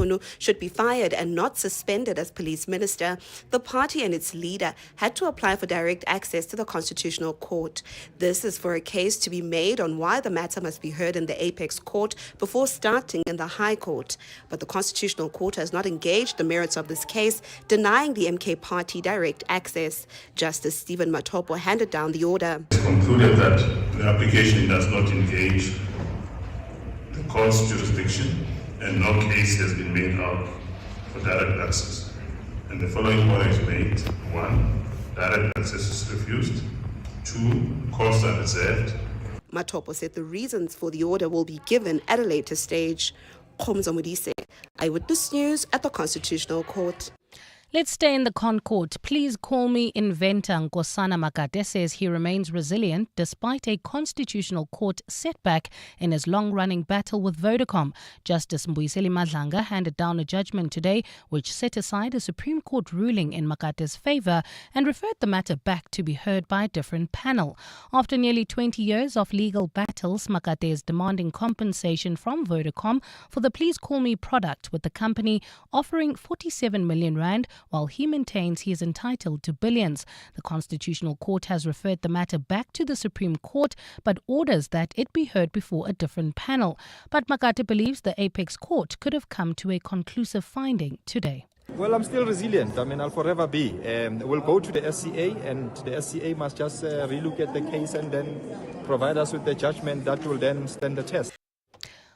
Zulu should be fired and not suspended as police minister, the party and its leader had to apply for direct access to the Constitutional Court. This is for a case to be made on why the matter must be heard in the Apex Court before starting in the High Court. But the Constitutional Court has not engaged the merits of this case, denying the MK party direct access. Justice Stephen Matopo handed down the order. It's concluded that the application does not engage the court's jurisdiction and no case has been made out for direct access. And the following order is made. 1. Direct access is refused. 2. Courts are reserved. Matopo said the reasons for the order will be given at a later stage. Khomza Modise, Eyewitness News at the Constitutional Court. Let's stay in the Concord. Please call me inventor. Nkosana Makate says he remains resilient despite a constitutional court setback in his long-running battle with Vodacom. Justice Mbuyiseli Madlanga handed down a judgment today which set aside a Supreme Court ruling in Makate's favor and referred the matter back to be heard by a different panel. After nearly 20 years of legal battles, Makate is demanding compensation from Vodacom for the Please Call Me product, with the company offering 47 million rand, while he maintains he is entitled to billions. The Constitutional Court has referred the matter back to the Supreme Court, but orders that it be heard before a different panel. But Makate believes the Apex Court could have come to a conclusive finding today. Well, I'm still resilient. I'll forever be. We'll go to the SCA, and the SCA must just relook at the case and then provide us with the judgment that will then stand the test.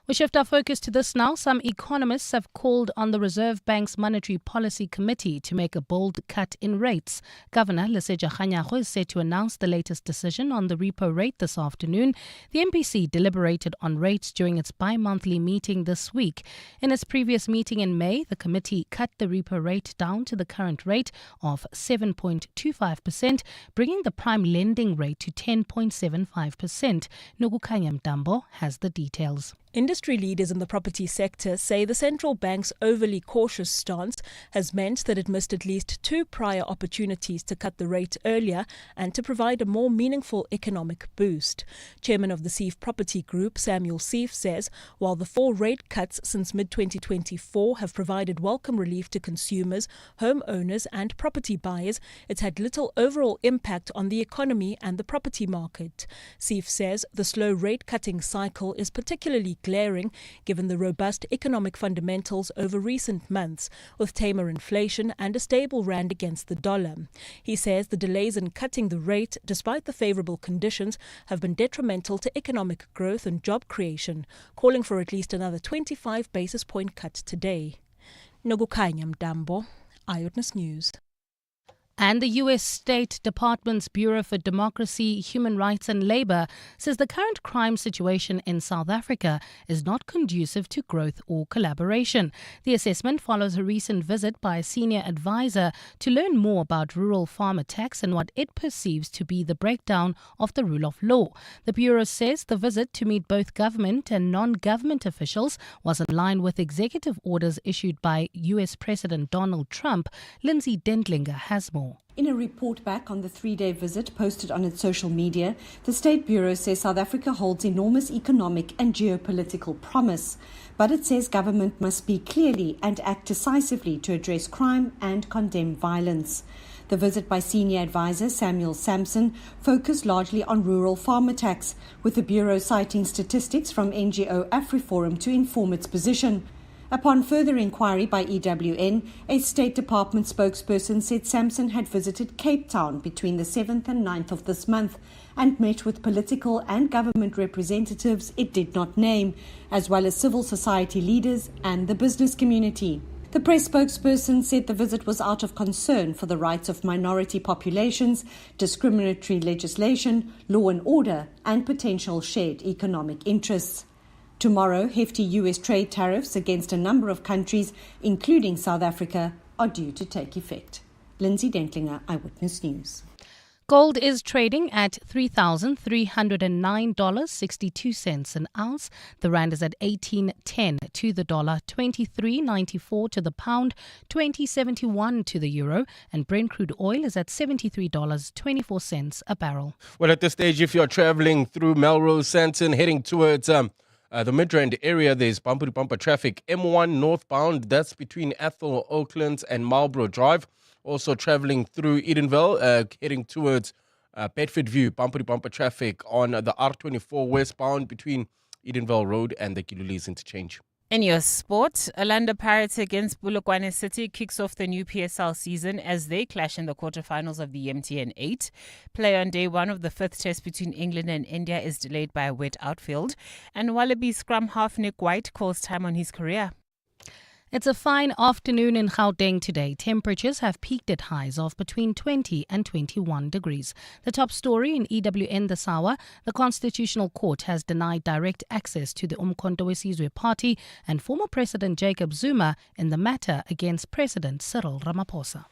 We shift our focus to this now. Some economists have called on the Reserve Bank's Monetary Policy Committee to make a bold cut in rates. Governor Leseja Kganyago is set to announce the latest decision on the repo rate this afternoon. The MPC deliberated on rates during its bi-monthly meeting this week. In its previous meeting in May, the committee cut the repo rate down to the current rate of 7.25%, bringing the prime lending rate to 10.75%. Nogukanya Mtambo has the details. Industry leaders in the property sector say the central bank's overly cautious stance has meant that it missed at least 2 prior opportunities to cut the rate earlier and to provide a more meaningful economic boost. Chairman of the Seif Property Group, Samuel Seif, says while the 4 rate cuts since mid-2024 have provided welcome relief to consumers, homeowners and property buyers, it's had little overall impact on the economy and the property market. Seif says the slow rate-cutting cycle is particularly glaring given the robust economic fundamentals over recent months, with tamer inflation and a stable rand against the dollar. He says the delays in cutting the rate, despite the favourable conditions, have been detrimental to economic growth and job creation, calling for at least another 25 basis point cut today. Nogukanya Mtambo, Eyewitness News. And the U.S. State Department's Bureau for Democracy, Human Rights and Labor says the current crime situation in South Africa is not conducive to growth or collaboration. The assessment follows a recent visit by a senior advisor to learn more about rural farm attacks and what it perceives to be the breakdown of the rule of law. The Bureau says the visit to meet both government and non-government officials was in line with executive orders issued by U.S. President Donald Trump. Lindsay Dentlinger has more. In a report back on the 3-day visit posted on its social media, the State Bureau says South Africa holds enormous economic and geopolitical promise, but it says government must speak clearly and act decisively to address crime and condemn violence. The visit by senior advisor Samuel Sampson focused largely on rural farm attacks, with the Bureau citing statistics from NGO AfriForum to inform its position. Upon further inquiry by EWN, a State Department spokesperson said Sampson had visited Cape Town between the 7th and 9th of this month and met with political and government representatives it did not name, as well as civil society leaders and the business community. The press spokesperson said the visit was out of concern for the rights of minority populations, discriminatory legislation, law and order, and potential shared economic interests. Tomorrow, hefty U.S. trade tariffs against a number of countries, including South Africa, are due to take effect. Lindsay Dentlinger, Eyewitness News. Gold is trading at $3,309.62 an ounce. The rand is at 18.10 to the dollar, 23.94 to the pound, 20.71 to the euro, and Brent crude oil is at $73.24 a barrel. Well, at this stage, if you're traveling through Melrose, Sandton, heading towards The Midrand area, there's bumper-to-bumper traffic. M1 northbound, that's between Athol, Oaklands and Marlborough Drive. Also traveling through Edenville, heading towards Bedford View. Bumper-to-bumper traffic on the R24 westbound between Edenville Road and the Kilulis interchange. In your sport, Orlando Pirates against Bulukwane City kicks off the new PSL season as they clash in the quarterfinals of the MTN 8. Play on day one of the fifth test between England and India is delayed by a wet outfield. And Wallaby scrum half Nick White calls time on his career. It's a fine afternoon in Gauteng today. Temperatures have peaked at highs of between 20 and 21 degrees. The top story in EWN this hour, the Constitutional Court has denied direct access to the Umkhonto weSizwe Party and former President Jacob Zuma in the matter against President Cyril Ramaphosa.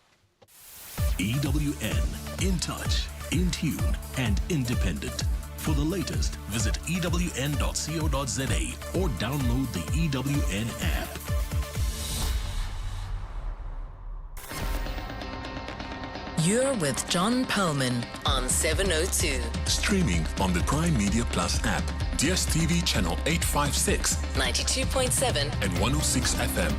EWN, in touch, in tune and independent. For the latest, visit ewn.co.za or download the EWN app. You're with John Perlman on 702. Streaming on the Prime Media Plus app, DSTV channel 856, 92.7 and 106 FM.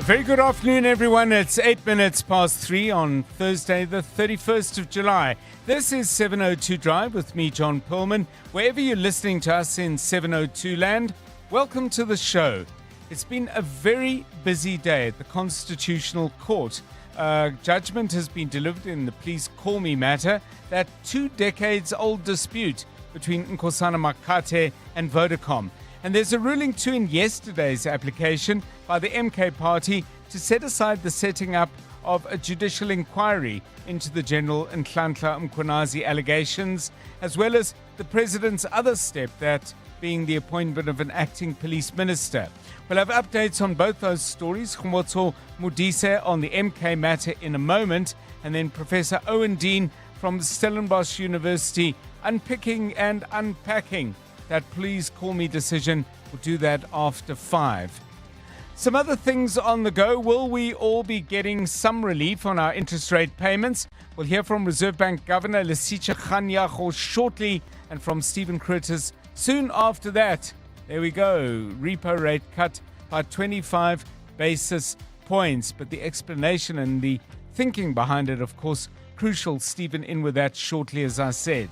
Very good afternoon, everyone. It's 8 minutes past 3 on Thursday, the 31st of July. This is 702 Drive with me, John Perlman. Wherever you're listening to us in 702 land, welcome to the show. It's been a very busy day at the Constitutional Court. Judgment has been delivered in the Please Call Me matter, that 2 decades old dispute between Nkosana Makate and Vodacom. And there's a ruling too in yesterday's application by the MK party to set aside the setting up of a judicial inquiry into the General Nhlanhla Mkhwanazi allegations, as well as the president's other step, that being the appointment of an acting police minister. We'll have updates on both those stories. Khumotso Modise on the MK matter in a moment, and then Professor Owen Dean from Stellenbosch University unpicking and unpacking that Please Call Me decision. We'll do that after 5. Some other things on the go. Will we all be getting some relief on our interest rate payments? We'll hear from Reserve Bank Governor Lesicha Kganyago shortly, and from Stephen Critters soon after that. There we go. Repo rate cut by 25 basis points. But the explanation and the thinking behind it, of course, crucial. Stephen in with that shortly, as I said.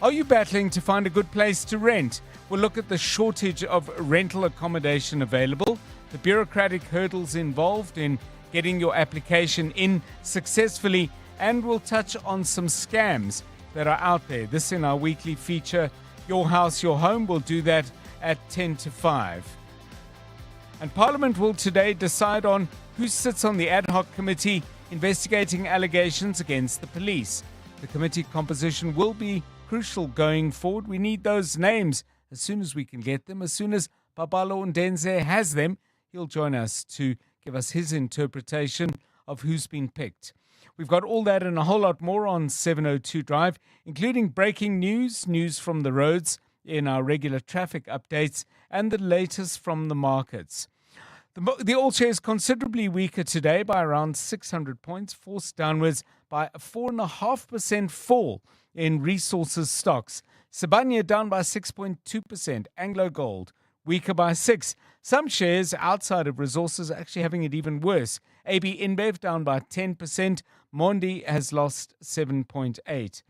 Are you battling to find a good place to rent? We'll look at the shortage of rental accommodation available, the bureaucratic hurdles involved in getting your application in successfully, and we'll touch on some scams that are out there. This in our weekly feature, Your House, Your Home. We'll do that at 10 to 5. And Parliament will today decide on who sits on the ad hoc committee investigating allegations against the police. The committee composition will be crucial going forward. We need those names as soon as we can get them. As soon as Babalo Ndenze has them, he'll join us to give us his interpretation of who's been picked. We've got all that and a whole lot more on 702 Drive, including breaking news, news from the roads in our regular traffic updates, and the latest from the markets. The All Shares considerably weaker today by around 600 points, forced downwards by a 4.5% fall in resources stocks. Sibanye down by 6.2%. Anglo Gold weaker by 6%. Some shares outside of resources are actually having it even worse. AB InBev down by 10%. Mondi has lost 7.8%.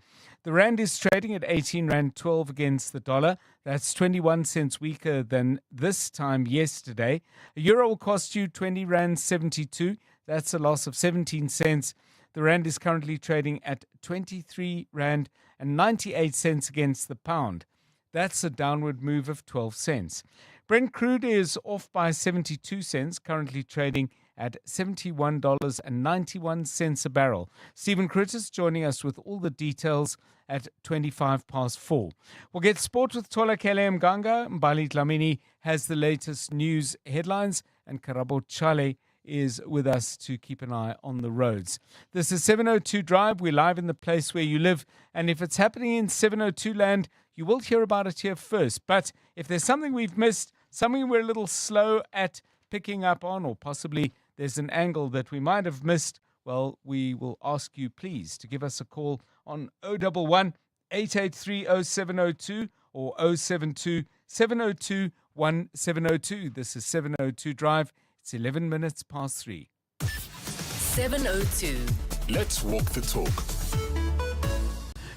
The rand is trading at 18 Rand 12 against the dollar. That's 21 cents weaker than this time yesterday. A euro will cost you 20 Rand 72. That's a loss of 17 cents. The rand is currently trading at 23 Rand and 98 cents against the pound. That's a downward move of 12 cents. Brent crude is off by 72 cents, currently trading at $71.91 a barrel. Stephen Critters joining us with all the details at 25 past 4. We'll get sport with Tola Kele Mganga. Mbali Dlamini has the latest news headlines, and Karabo Chale is with us to keep an eye on the roads. This is 702 Drive. We're live in the place where you live, and if it's happening in 702 land, you will hear about it here first. But if there's something we've missed, something we're a little slow at picking up on, or possibly there's an angle that we might have missed, well, we will ask you, please, to give us a call on 011 883 0702 or 072 702 1702. This is 702 Drive. It's 11 minutes past 3. 702. Let's walk the talk.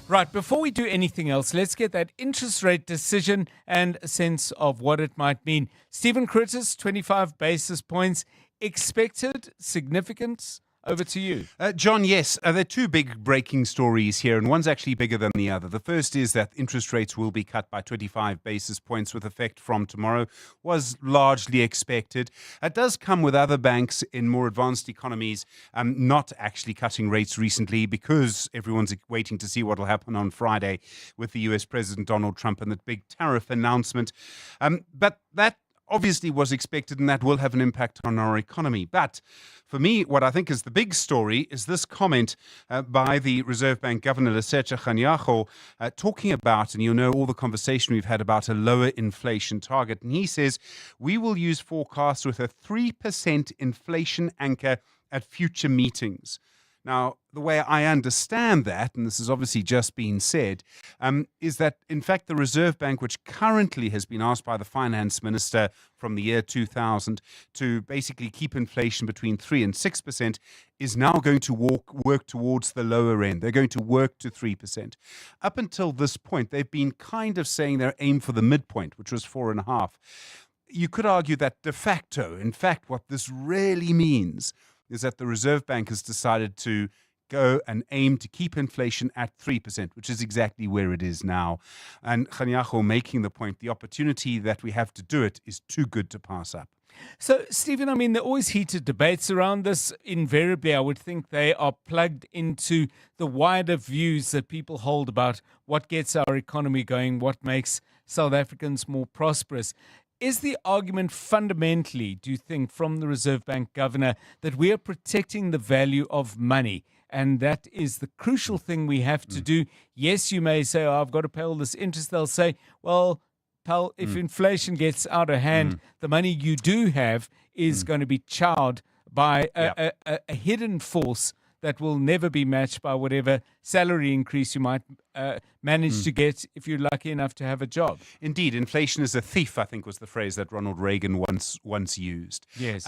Right, before we do anything else, let's get that interest rate decision and a sense of what it might mean. Stephen Critters, 25 basis points. Expected significance? Over to you. John, yes. There are two big breaking stories here, and one's actually bigger than the other. The first is that interest rates will be cut by 25 basis points with effect from tomorrow. Was largely expected. It does come with other banks in more advanced economies not actually cutting rates recently because everyone's waiting to see what will happen on Friday with the US President Donald Trump and the big tariff announcement. But that obviously was expected, and that will have an impact on our economy. But for me, what I think is the big story is this comment by the Reserve Bank Governor, Lesetja Kganyago, talking about, and you'll know all the conversation we've had about a lower inflation target. And he says, we will use forecasts with a 3% inflation anchor at future meetings. Now, the way I understand that, and this has obviously just been said, is that, in fact, the Reserve Bank, which currently has been asked by the finance minister from the year 2000 to basically keep inflation between 3 and 6%, is now going to work towards the lower end. They're going to work to 3%. Up until this point, they've been kind of saying their aim for the midpoint, which was 4.5%. You could argue that de facto, in fact, what this really means is that the Reserve Bank has decided to go and aim to keep inflation at 3%, which is exactly where it is now. And Kganyago making the point, the opportunity that we have to do it is too good to pass up. So, Stephen, I mean, there are always heated debates around this. Invariably, I would think they are plugged into the wider views that people hold about what gets our economy going, what makes South Africans more prosperous. Is the argument fundamentally, do you think, from the Reserve Bank governor that we are protecting the value of money? And that is the crucial thing we have to do. Yes, you may say, oh, I've got to pay all this interest. They'll say, well, pal, if inflation gets out of hand, the money you do have is going to be chowed by a hidden force that will never be matched by whatever salary increase you might manage to get if you're lucky enough to have a job. Indeed, inflation is a thief, I think was the phrase that Ronald Reagan once used. Yes.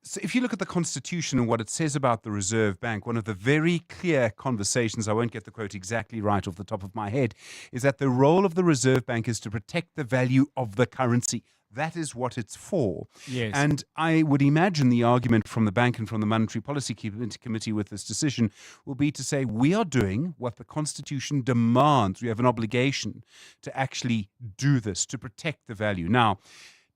So if you look at the Constitution and what it says about the Reserve Bank, one of the very clear conversations, I won't get the quote exactly right off the top of my head, is that the role of the Reserve Bank is to protect the value of the currency. That is what it's for. Yes. And I would imagine the argument from the bank and from the Monetary Policy Committee with this decision will be to say, we are doing what the Constitution demands. We have an obligation to actually do this, to protect the value. Now,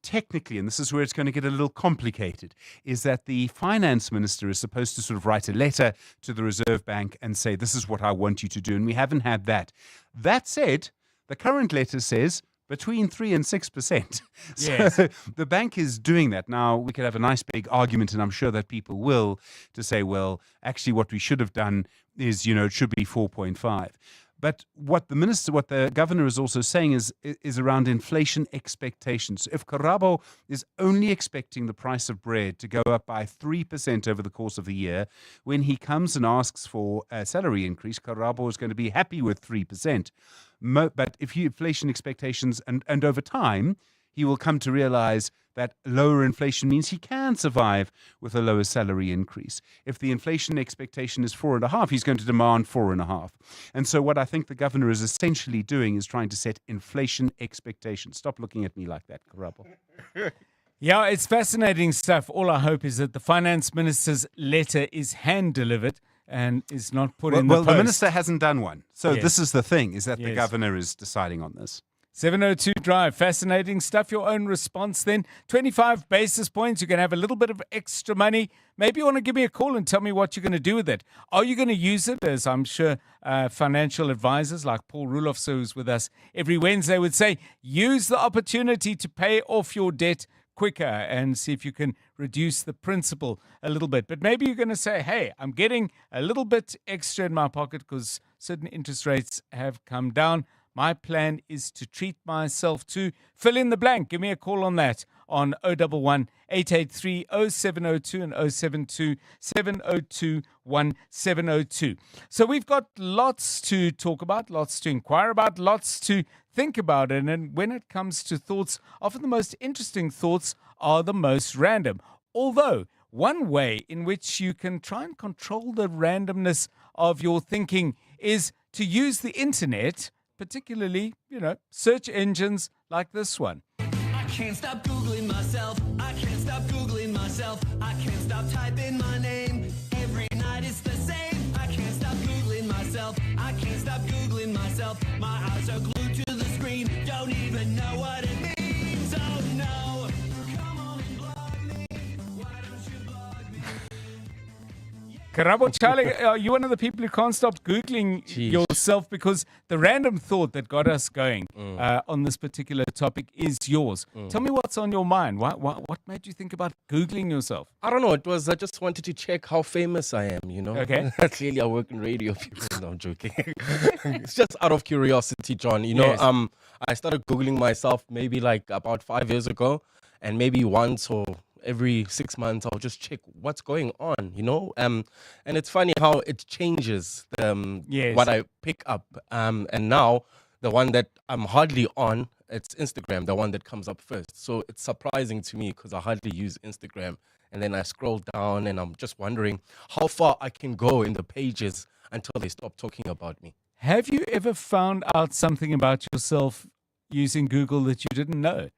technically, and this is where it's going to get a little complicated, is that the finance minister is supposed to sort of write a letter to the Reserve Bank and say, this is what I want you to do. And we haven't had that. That said, the current letter says between 3 and 6%. Yes. So the bank is doing that. Now, we could have a nice big argument, and I'm sure that people will, to say, well, actually what we should have done is, it should be 4.5. But what the governor is also saying is around inflation expectations. If Karabo is only expecting the price of bread to go up by 3% over the course of the year, when he comes and asks for a salary increase, Karabo is going to be happy with 3%. But if inflation expectations, and over time, he will come to realize that lower inflation means he can survive with a lower salary increase. If the inflation expectation is 4.5, he's going to demand 4.5. And so what I think the governor is essentially doing is trying to set inflation expectations. Stop looking at me like that, Karabo. Yeah, it's fascinating stuff. All I hope is that the finance minister's letter is hand-delivered and is not put in the post. Well, the minister hasn't done one. So Yes. this is the thing, is that the Yes. governor is deciding on this. 702 Drive. Fascinating stuff. Your own response then. 25 basis points. You can have a little bit of extra money. Maybe you want to give me a call and tell me what you're going to do with it. Are you going to use it? As I'm sure financial advisors like Paul Ruloff, who's with us every Wednesday, would say, use the opportunity to pay off your debt quicker and see if you can reduce the principal a little bit. But maybe you're going to say, hey, I'm getting a little bit extra in my pocket because certain interest rates have come down. My plan is to treat myself to fill in the blank. Give me a call on that on 011 883 0702 and 072 702 1702. So we've got lots to talk about, lots to inquire about, lots to think about. And when it comes to thoughts, often the most interesting thoughts are the most random. Although, one way in which you can try and control the randomness of your thinking is to use the internet, particularly, search engines like this one. I can't stop Googling myself. I can't stop Googling myself. I can't stop typing my name. Every night it's the same. I can't stop Googling myself. I can't stop Googling myself. My eyes are glued to the screen. Don't even know what it means. Oh no. Come on and blog me. Why don't you blog me? Karabo Charlie, are you one of the people who can't stop Googling yourself? Because the random thought that got us going on this particular topic is yours. Tell me what's on your mind. What made you think about Googling yourself? I don't know. It was, I just wanted to check how famous I am, Okay. Clearly, I work in radio. No, I'm joking. It's just out of curiosity, John. Yes. I started Googling myself maybe like about 5 years ago. And maybe once or every 6 months, I'll just check what's going on, And it's funny how it changes what I pick up. And now the one that I'm hardly on, it's Instagram, the one that comes up first. So it's surprising to me because I hardly use Instagram. And then I scroll down and I'm just wondering how far I can go in the pages until they stop talking about me. Have you ever found out something about yourself using Google that you didn't know?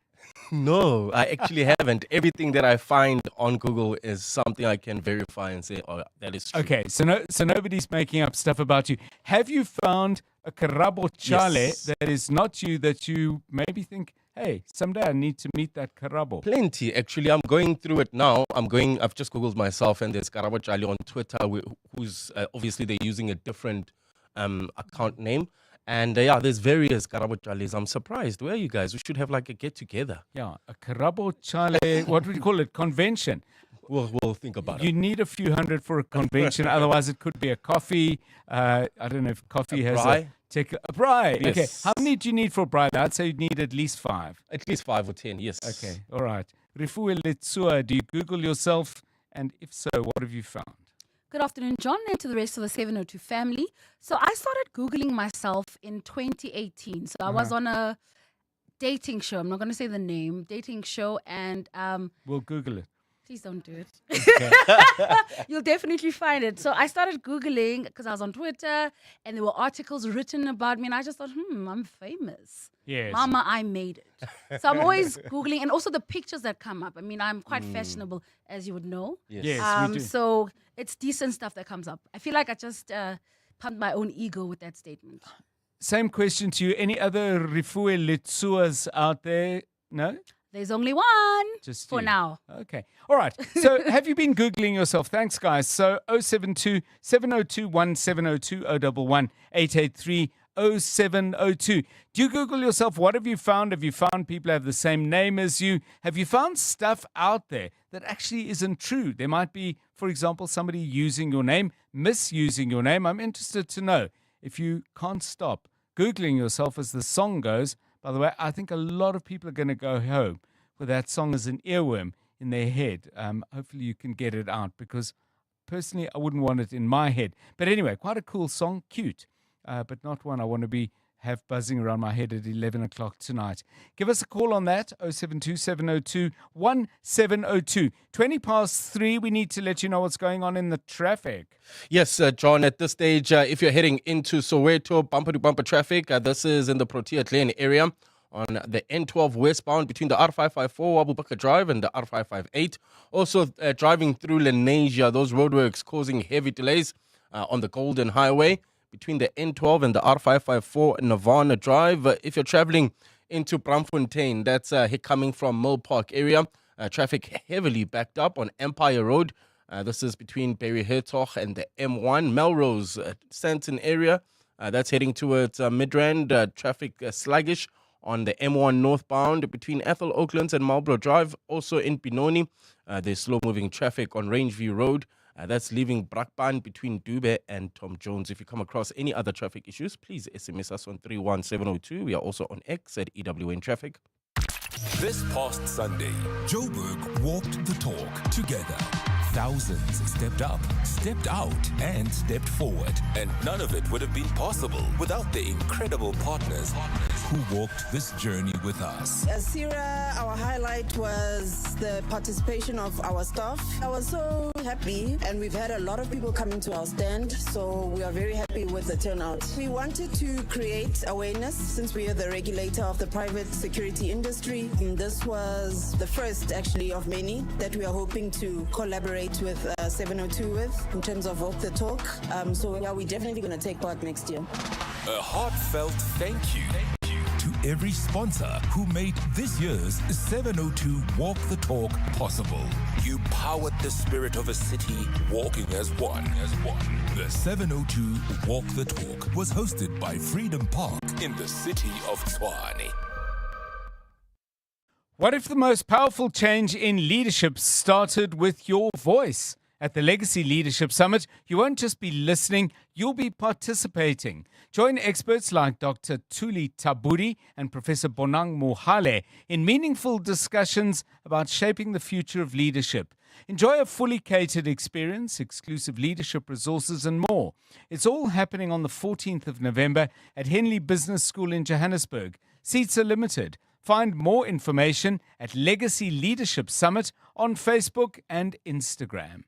No, I actually haven't. Everything that I find on Google is something I can verify and say, oh, that is true. Okay, so nobody's making up stuff about you. Have you found a Karabo Chale that is not you, that you maybe think, hey, someday I need to meet that Karabo? Plenty, actually. I'm going through it now. I've just Googled myself, and there's Karabo Chale on Twitter, who's obviously they're using a different account name. And there's various Karabo Chales. I'm surprised. Where are you guys? We should have like a get together. Yeah, a Karabo Chale, what would you call it? Convention. We'll think about it. You need a few hundred for a convention. Otherwise, it could be a coffee. I don't know if coffee has a braai. Yes. Okay, how many do you need for a braai? I'd say you'd need at least 5. At least 5 or 10, yes. Okay, all right. Rifue Letsua, do you Google yourself? And if so, what have you found? Good afternoon, John, and to the rest of the 702 family. So I started Googling myself in 2018. So I was on a dating show. I'm not going to say the name. Dating show, and we'll Google it. Please don't do it. Okay. You'll definitely find it. So I started Googling because I was on Twitter, and there were articles written about me, and I just thought, I'm famous. Yes. Mama, I made it. So I'm always Googling, and also the pictures that come up. I mean, I'm quite fashionable, as you would know. Yes, we do. So it's decent stuff that comes up. I feel like I just pumped my own ego with that statement. Same question to you. Any other Rifue Letsuas out there? No? There's only one just for now. Okay. All right. So have you been Googling yourself? Thanks, guys. So 072 702 1702 011 883 0702. Do you Google yourself? What have you found? Have you found people have the same name as you? Have you found stuff out there that actually isn't true? There might be, for example, somebody using your name, misusing your name. I'm interested to know if you can't stop Googling yourself, as the song goes. By the way, I think a lot of people are going to go home with that song as an earworm in their head. Hopefully you can get it out, because personally I wouldn't want it in my head. But anyway, quite a cool song, cute, but not one I want to have buzzing around my head at 11 o'clock tonight. Give us a call on that, 072 702 1702. 20 past 3, we need to let you know what's going on in the traffic. Yes, John, at this stage, if you're heading into Soweto, bumper-to-bumper traffic, this is in the Protea Glen area on the N12 westbound between the R554 Wabubaka Drive and the R558. Also, driving through Lenasia, those roadworks causing heavy delays on the Golden Highway between the N12 and the R554 Nirvana Drive. If you're traveling into Braamfontein, that's coming from Mill Park area, traffic heavily backed up on Empire Road. This is between Barry Hertog and the M1. Melrose, Stanton area, that's heading towards Midrand. Traffic sluggish on the M1 northbound between Ethel Oaklands and Marlborough Drive. Also in Benoni, there's slow-moving traffic on Rangeview Road. That's leaving Brakpan between Dube and Tom Jones. If you come across any other traffic issues, please SMS us on 31702. We are also on X at EWN Traffic. This past Sunday, Joburg walked the talk together. Thousands stepped up, stepped out, and stepped forward. And none of it would have been possible without the incredible partners who walked this journey with us. As Sierra, our highlight was the participation of our staff. I was so happy, and we've had a lot of people coming to our stand, so we are very happy with the turnout. We wanted to create awareness since we are the regulator of the private security industry. And this was the first, actually, of many that we are hoping to collaborate with 702 with in terms of walk the talk. So yeah, we're definitely going to take part next year. A heartfelt thank you to every sponsor who made this year's 702 Walk the Talk possible. You powered the spirit of a city walking as one. The 702 Walk the Talk was hosted by Freedom Park in the city of Tshwane. What if the most powerful change in leadership started with your voice? At the Legacy Leadership Summit, you won't just be listening, you'll be participating. Join experts like Dr. Tuli Taburi and Professor Bonang Mohale in meaningful discussions about shaping the future of leadership. Enjoy a fully catered experience, exclusive leadership resources and more. It's all happening on the 14th of November at Henley Business School in Johannesburg. Seats are limited. Find more information at Legacy Leadership Summit on Facebook and Instagram.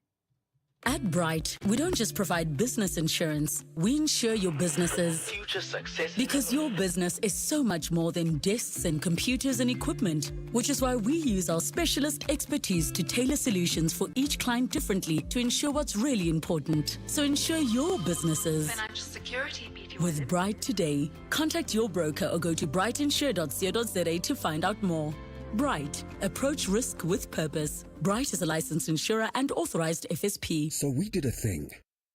At Bright, we don't just provide business insurance, we insure your business's future success. Because your business is so much more than desks and computers and equipment, which is why we use our specialist expertise to tailor solutions for each client differently to ensure what's really important. So insure your businesses. Financial security. With Bright today, contact your broker or go to brightinsure.co.za to find out more. Bright, approach risk with purpose. Bright is a licensed insurer and authorized FSP. So we did a thing,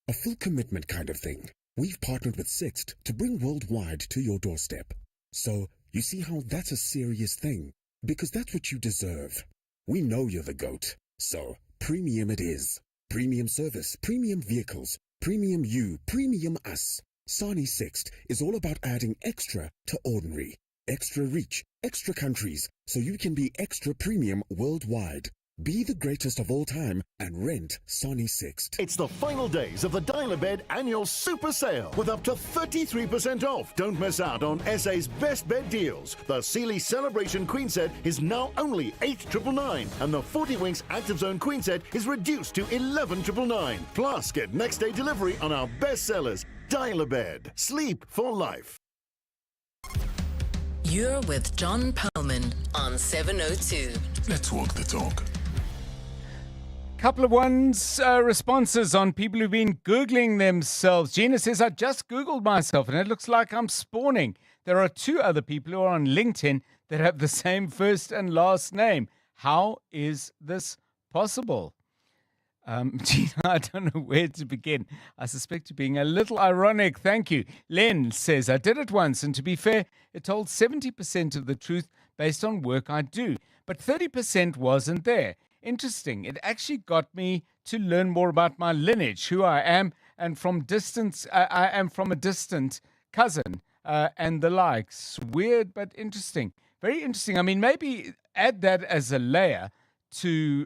a full commitment kind of thing. We've partnered with Sixt to bring worldwide to your doorstep. So you see how that's a serious thing, because that's what you deserve. We know you're the GOAT, so premium it is. Premium service, premium vehicles, premium you, premium us. Sani Sixt is all about adding extra to ordinary. Extra reach, extra countries, so you can be extra premium worldwide. Be the greatest of all time and rent Sani Sixt. It's the final days of the Dial-A-Bed annual super sale with up to 33% off. Don't miss out on SA's best bed deals. The Sealy Celebration Queen Set is now only $8,999 and the 40 Winks Active Zone Queen Set is reduced to $11,999. Plus, get next day delivery on our best sellers. Dial-A-Bed. Sleep for life. You're with John Perlman on 702. Let's walk the talk. Couple of responses on people who've been Googling themselves. Gina says, I just Googled myself and it looks like I'm spawning. There are 2 other people who are on LinkedIn that have the same first and last name. How is this possible? Gina, I don't know where to begin. I suspect you're being a little ironic. Thank you. Len says, I did it once, and to be fair, it told 70% of the truth based on work I do, but 30% wasn't there. Interesting. It actually got me to learn more about my lineage, who I am, and I am from a distant cousin, and the likes. Weird, but interesting. Very interesting. I mean, maybe add that as a layer to...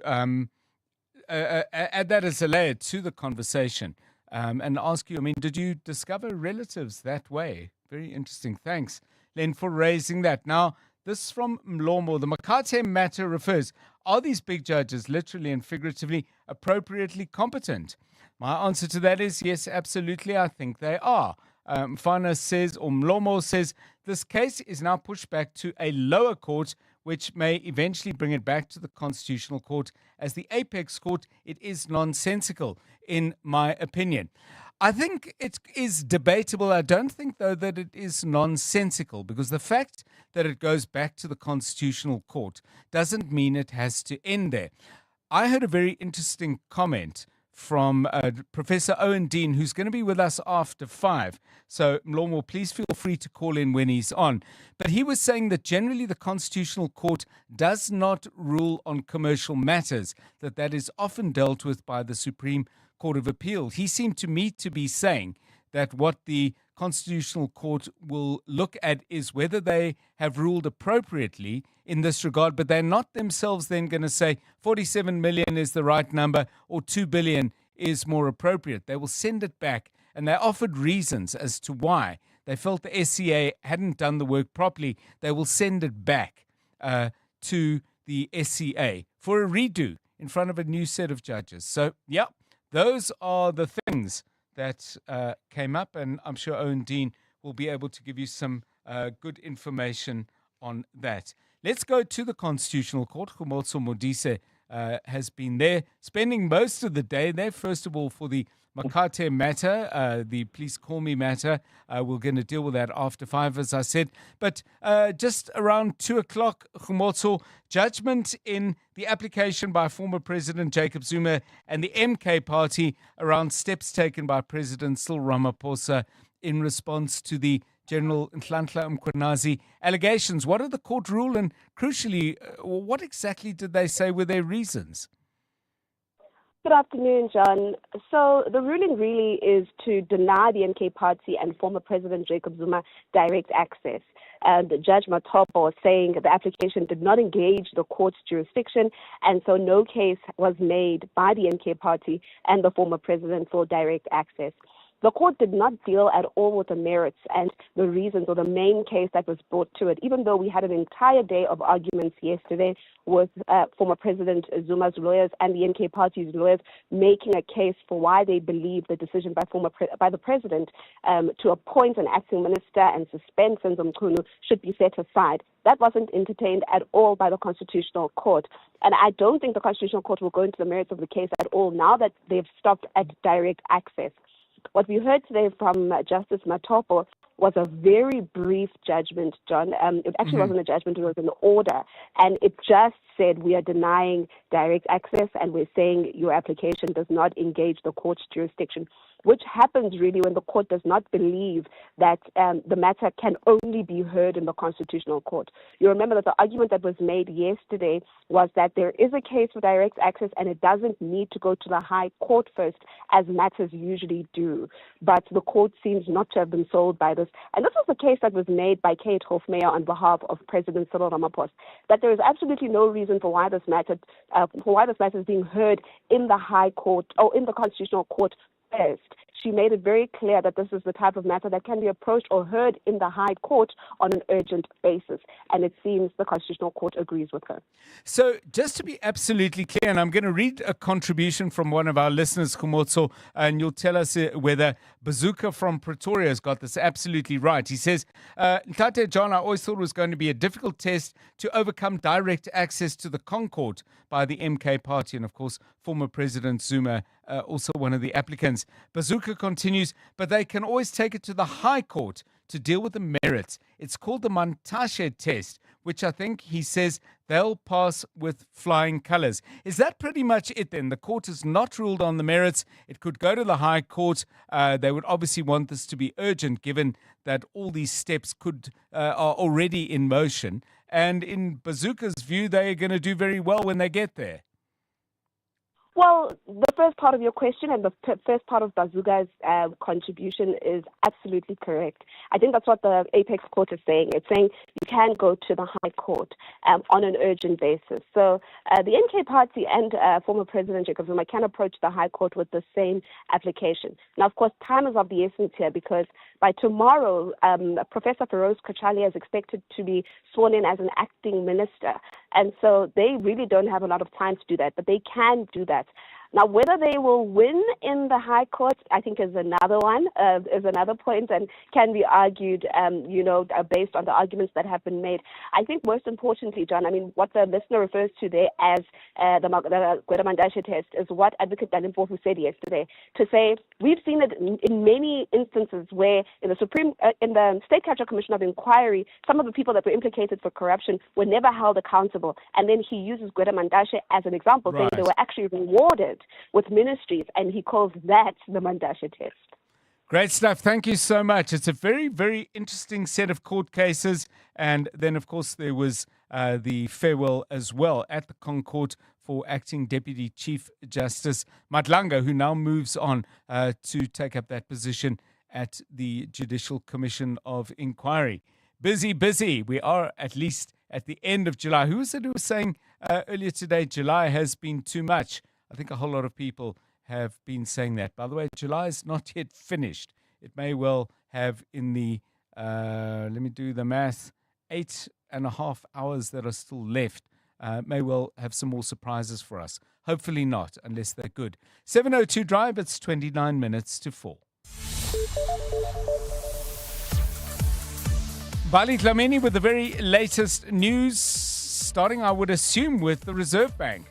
add that as a layer to the conversation and ask you, I mean, did you discover relatives that way? Very interesting. Thanks, Len, for raising that. Now, this from Mlomo. The Makate matter refers, are these big judges, literally and figuratively, appropriately competent? My answer to that is yes, absolutely. I think they are. Mfana says, or Mlomo says, this case is now pushed back to a lower court, which may eventually bring it back to the Constitutional Court. As the apex court, it is nonsensical, in my opinion. I think it is debatable. I don't think, though, that it is nonsensical, because the fact that it goes back to the Constitutional Court doesn't mean it has to end there. I heard a very interesting comment from Professor Owen Dean, who's going to be with us after 5. So, Mlomo, please feel free to call in when he's on. But he was saying that generally the Constitutional Court does not rule on commercial matters, that is often dealt with by the Supreme Court of Appeal. He seemed to me to be saying that what the Constitutional Court will look at is whether they have ruled appropriately in this regard, but they're not themselves then going to say 47 million is the right number or 2 billion is more appropriate. They will send it back, and they offered reasons as to why they felt the SCA hadn't done the work properly. They will send it back to the SCA for a redo in front of a new set of judges. So, yeah, those are the things that came up, and I'm sure Owen Dean will be able to give you some good information on that. Let's go to the Constitutional Court. Khumotso Modise has been there, spending most of the day there, first of all, for the Makate matter, the Please Call Me matter. We're going to deal with that after 5, as I said. But just around 2 o'clock, Khumotso, judgment in the application by former President Jacob Zuma and the MK party around steps taken by President Cyril Ramaphosa in response to the General Nhlanhla Mkhwanazi allegations. What did the court rule? And crucially, what exactly did they say were their reasons? Good afternoon, John. So the ruling really is to deny the MK party and former President Jacob Zuma direct access. And Judge Matopo was saying the application did not engage the court's jurisdiction, and so no case was made by the MK party and the former president for direct access. The court did not deal at all with the merits and the reasons or the main case that was brought to it, even though we had an entire day of arguments yesterday with former President Zuma's lawyers and the MK party's lawyers making a case for why they believe the decision by the president to appoint an acting minister and suspend Senzo Mchunu should be set aside. That wasn't entertained at all by the Constitutional Court. And I don't think the Constitutional Court will go into the merits of the case at all now that they've stopped at direct access. What we heard today from Justice Matopo was a very brief judgment, John. It actually wasn't a judgment, it was an order. And it just said we are denying direct access and we're saying your application does not engage the court's jurisdiction, which happens really when the court does not believe that the matter can only be heard in the Constitutional Court. You remember that the argument that was made yesterday was that there is a case for direct access and it doesn't need to go to the High Court first, as matters usually do. But the court seems not to have been sold by this. And this was the case that was made by Kate Hofmeyer on behalf of President Cyril Ramaphosa, that there is absolutely no reason for why this matter is being heard in the High Court or in the Constitutional Court first. She made it very clear that this is the type of matter that can be approached or heard in the High Court on an urgent basis. And it seems the Constitutional Court agrees with her. So just to be absolutely clear, and I'm going to read a contribution from one of our listeners, Khumotso, and you'll tell us whether Bazooka from Pretoria has got this absolutely right. He says, Ntate John, I always thought it was going to be a difficult test to overcome direct access to the Concord by the MK party. And of course, former President Zuma, also one of the applicants. Bazooka continues, but they can always take it to the High Court to deal with the merits. It's called the Montashe test, which I think he says they'll pass with flying colors. Is that pretty much it then? The court has not ruled on the merits. It could go to the High Court. They would obviously want this to be urgent, given that all these steps are already in motion. And in Bazooka's view, they are going to do very well when they get there. Well, the first part of your question and the first part of Bazooka's contribution is absolutely correct. I think that's what the Apex Court is saying. It's saying you can go to the High Court on an urgent basis. So the MK party and former President Jacob Zuma can approach the High Court with the same application. Now, of course, time is of the essence here because by tomorrow, Professor Feroz Kochali is expected to be sworn in as an acting minister. And so they really don't have a lot of time to do that, but they can do that. Now, whether they will win in the High Court, I think is another point and can be argued, based on the arguments that have been made. I think most importantly, John, what the listener refers to there as the Gweda Mandashe test is what Advocate Dalimpofu said yesterday, to say we've seen it in many instances where in the State Capture Commission of Inquiry, some of the people that were implicated for corruption were never held accountable. And then he uses Gweda Mandashe as an example, saying they were actually rewarded cabinet with ministries, and he calls that the Mandasha test. Great stuff. Thank you so much. It's a very, very interesting set of court cases. And then, of course, there was the farewell as well at the Concourt for Acting Deputy Chief Justice Madlanga, who now moves on to take up that position at the Judicial Commission of Inquiry. Busy, busy. We are at least at the end of July. Who was it who was saying earlier today, July has been too much? I think a whole lot of people have been saying that. By the way, July is not yet finished. It may well have in the, let me do the math, 8.5 hours that are still left. May well have some more surprises for us. Hopefully not, unless they're good. 7:02 Drive, it's 29 minutes to 4. Bali Dlamini with the very latest news, starting, I would assume, with the Reserve Bank.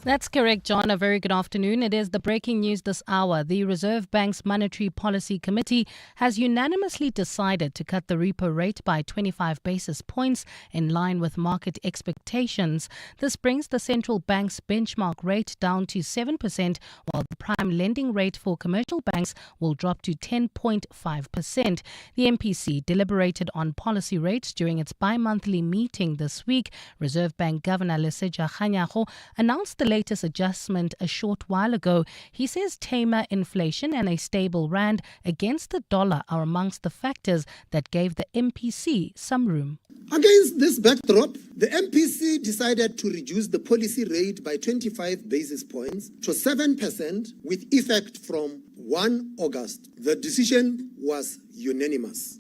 That's correct, John. A very good afternoon. It is the breaking news this hour. The Reserve Bank's Monetary Policy Committee has unanimously decided to cut the repo rate by 25 basis points in line with market expectations. This brings the central bank's benchmark rate down to 7%, while the prime lending rate for commercial banks will drop to 10.5%. The MPC deliberated on policy rates during its bi-monthly meeting this week. Reserve Bank Governor Lesetja Kganyago announced the latest adjustment a short while ago. He says tamer inflation and a stable rand against the dollar are amongst the factors that gave the MPC some room. Against this backdrop, the MPC decided to reduce the policy rate by 25 basis points to 7% with effect from 1 August. The decision was unanimous.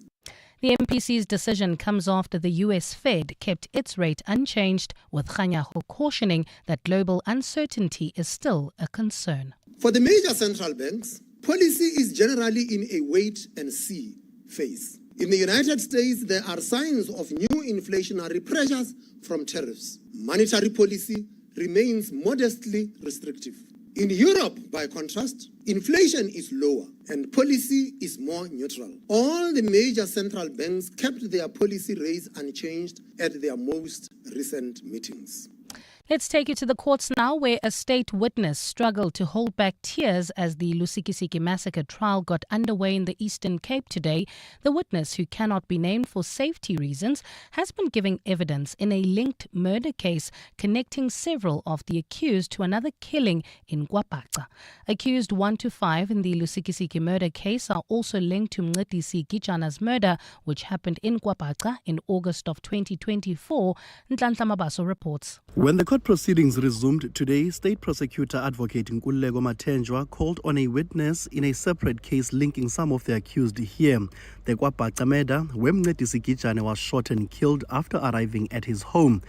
The MPC's decision comes after the US Fed kept its rate unchanged, with Kganyago cautioning that global uncertainty is still a concern. For the major central banks, policy is generally in a wait-and-see phase. In the United States, there are signs of new inflationary pressures from tariffs. Monetary policy remains modestly restrictive. In Europe, by contrast, inflation is lower and policy is more neutral. All the major central banks kept their policy rates unchanged at their most recent meetings. Let's take you to the courts now, where a state witness struggled to hold back tears as the Lusikisiki massacre trial got underway in the Eastern Cape today. The witness, who cannot be named for safety reasons, has been giving evidence in a linked murder case connecting several of the accused to another killing in Kwapaca. Accused 1 to 5 in the Lusikisiki murder case are also linked to Mncedisi Gijana's murder, which happened in Kwapaca in August of 2024. Nhlanhla Mabaso reports. When the court proceedings resumed today, State Prosecutor Advocate Nkululeko Mathenjwa called on a witness in a separate case linking some of the accused here. The Kwapaca murder, where Mncedisi Gijana was shot and killed after arriving at his home.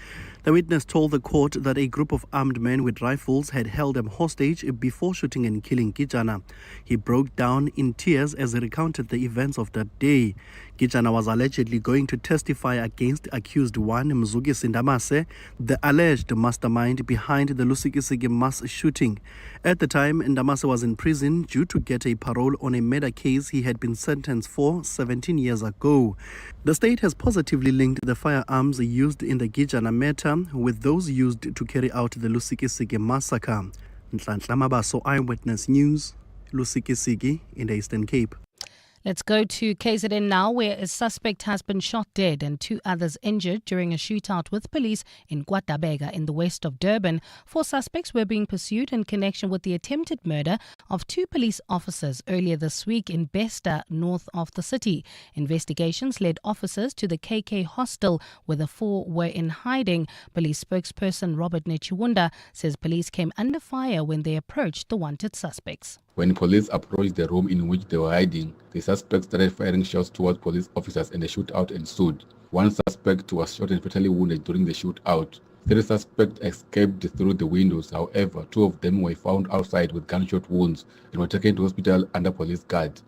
The witness told the court that a group of armed men with rifles had held him hostage before shooting and killing Gijana. He broke down in tears as he recounted the events of that day. Gijana was allegedly going to testify against accused one, Mzuki Sindamase, the alleged mastermind behind the Lusikisiki mass shooting. At the time, Ndamase was in prison due to get a parole on a murder case he had been sentenced for 17 years ago. The state has positively linked the firearms used in the Gijana matter with those used to carry out the Lusikisiki massacre. Nhlanhla Mabaso, Eyewitness News, Lusikisiki in the Eastern Cape. Let's go to KZN now, where a suspect has been shot dead and 2 others injured during a shootout with police in Kwatabega in the west of Durban. 4 suspects were being pursued in connection with the attempted murder of 2 police officers earlier this week in Besta, north of the city. Investigations led officers to the KK hostel where the 4 were in hiding. Police spokesperson Robert Nechiwunda says police came under fire when they approached the wanted suspects. When police approached the room in which they were hiding, the suspects started firing shots towards police officers and the shootout ensued. 1 suspect was shot and fatally wounded during the shootout. 3 suspects escaped through the windows. However, 2 of them were found outside with gunshot wounds and were taken to hospital under police guard.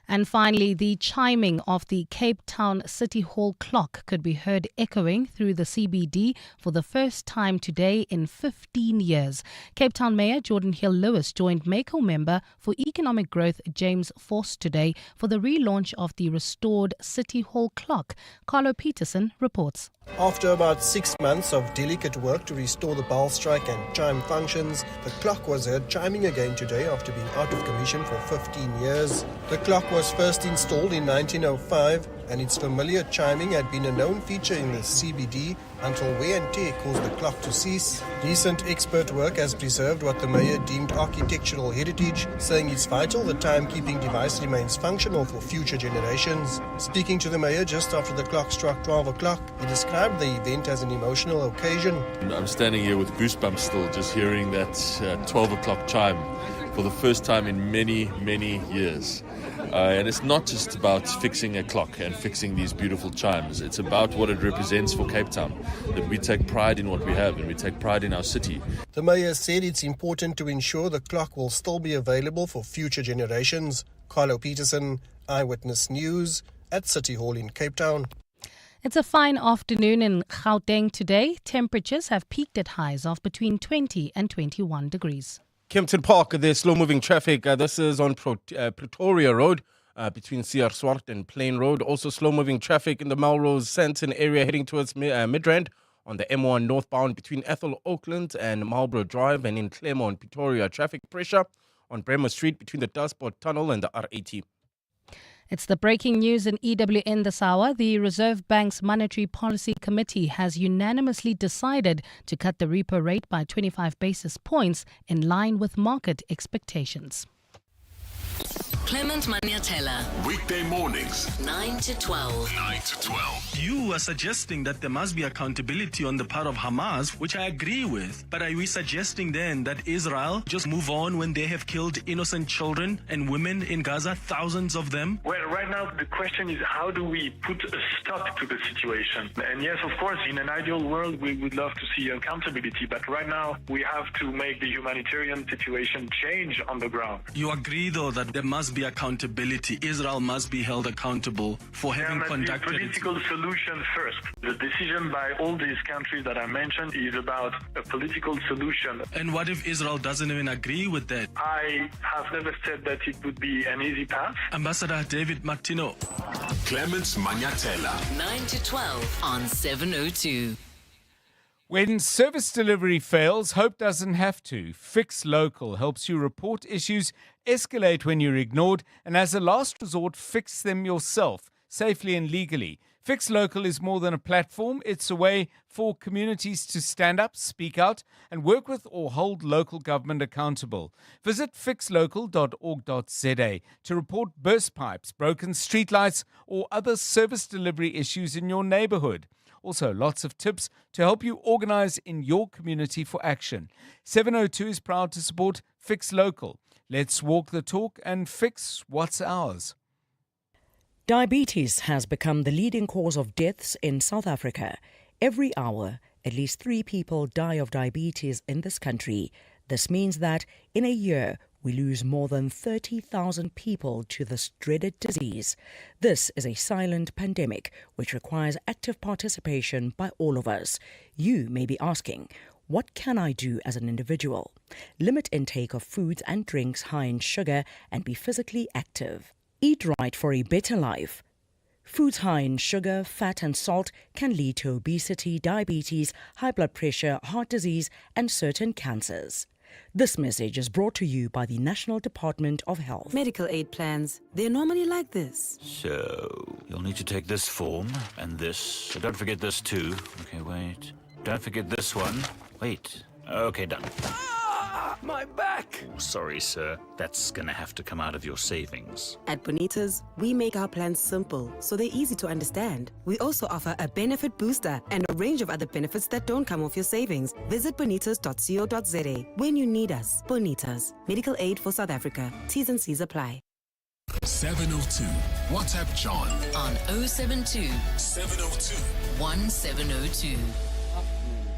And finally, the chiming of the Cape Town City Hall clock could be heard echoing through the CBD for the first time today in 15 years. Cape Town Mayor Jordan Hill-Lewis joined Mako member for Economic Growth James Forst today for the relaunch of the restored City Hall clock. Carlo Peterson reports. After about 6 months of delicate work to restore the bell strike and chime functions, the clock was heard chiming again today after being out of commission for 15 years. The clock was first installed in 1905 and its familiar chiming had been a known feature in the CBD until wear and tear caused the clock to cease. Recent expert work has preserved what the mayor deemed architectural heritage, saying it's vital the timekeeping device remains functional for future generations. Speaking to the mayor just after the clock struck 12 o'clock, he described the event as an emotional occasion. I'm standing here with goosebumps still, just hearing that 12 o'clock chime for the first time in many, many years. And it's not just about fixing a clock and fixing these beautiful chimes. It's about what it represents for Cape Town, that we take pride in what we have and we take pride in our city. The mayor said it's important to ensure the clock will still be available for future generations. Carlo Peterson, Eyewitness News, at City Hall in Cape Town. It's a fine afternoon in Gauteng today. Temperatures have peaked at highs of between 20 and 21 degrees. Kempton Park, there's slow-moving traffic. This is on Pretoria Road between CR Swart and Plain Road. Also slow-moving traffic in the Melrose Santon area heading towards Midrand on the M1 northbound between Ethel Oakland and Marlborough Drive, and in Claremont, Pretoria. Traffic pressure on Bremer Street between the Dustport Tunnel and the R80. It's the breaking news in EWN this hour. The Reserve Bank's Monetary Policy Committee has unanimously decided to cut the repo rate by 25 basis points in line with market expectations. Clement Maniatella. Weekday mornings, 9 to 12. 9 to 12. You are suggesting that there must be accountability on the part of Hamas, which I agree with. But are we suggesting then that Israel just move on when they have killed innocent children and women in Gaza, thousands of them? Well, right now the question is how do we put a stop to the situation? And yes, of course, in an ideal world, we would love to see accountability. But right now, we have to make the humanitarian situation change on the ground. You agree, though, that there must be accountability. Israel must be held accountable for having conducted a political solution first. The decision by all these countries that I mentioned is about a political solution. And what if Israel doesn't even agree with that? I have never said that it would be an easy path. Ambassador David Martino. Clements Maniatella. 9 to 12 on 702. When service delivery fails, hope doesn't have to. Fix Local helps you report issues, escalate when you're ignored, and as a last resort, fix them yourself, safely and legally. Fix Local is more than a platform. It's a way for communities to stand up, speak out, and work with or hold local government accountable. Visit fixlocal.org.za to report burst pipes, broken streetlights, or other service delivery issues in your neighborhood. Also, lots of tips to help you organize in your community for action. 702 is proud to support Fix Local. Let's walk the talk and fix what's ours. Diabetes has become the leading cause of deaths in South Africa. Every hour, at least 3 people die of diabetes in this country. This means that in a year, we lose more than 30,000 people to this dreaded disease. This is a silent pandemic which requires active participation by all of us. You may be asking, what can I do as an individual? Limit intake of foods and drinks high in sugar and be physically active. Eat right for a better life. Foods high in sugar, fat and salt can lead to obesity, diabetes, high blood pressure, heart disease and certain cancers. This message is brought to you by the National Department of Health. Medical aid plans, they're normally like this. So, you'll need to take this form and this. So don't forget this too. Okay, wait. Don't forget this one. Wait. Okay, done. My back! Sorry, sir. That's gonna have to come out of your savings. At Bonitas, we make our plans simple, so they're easy to understand. We also offer a benefit booster and a range of other benefits that don't come off your savings. Visit bonitas.co.za when you need us. Bonitas, medical aid for South Africa. T's and C's apply. 702. WhatsApp John on 072 702 1702.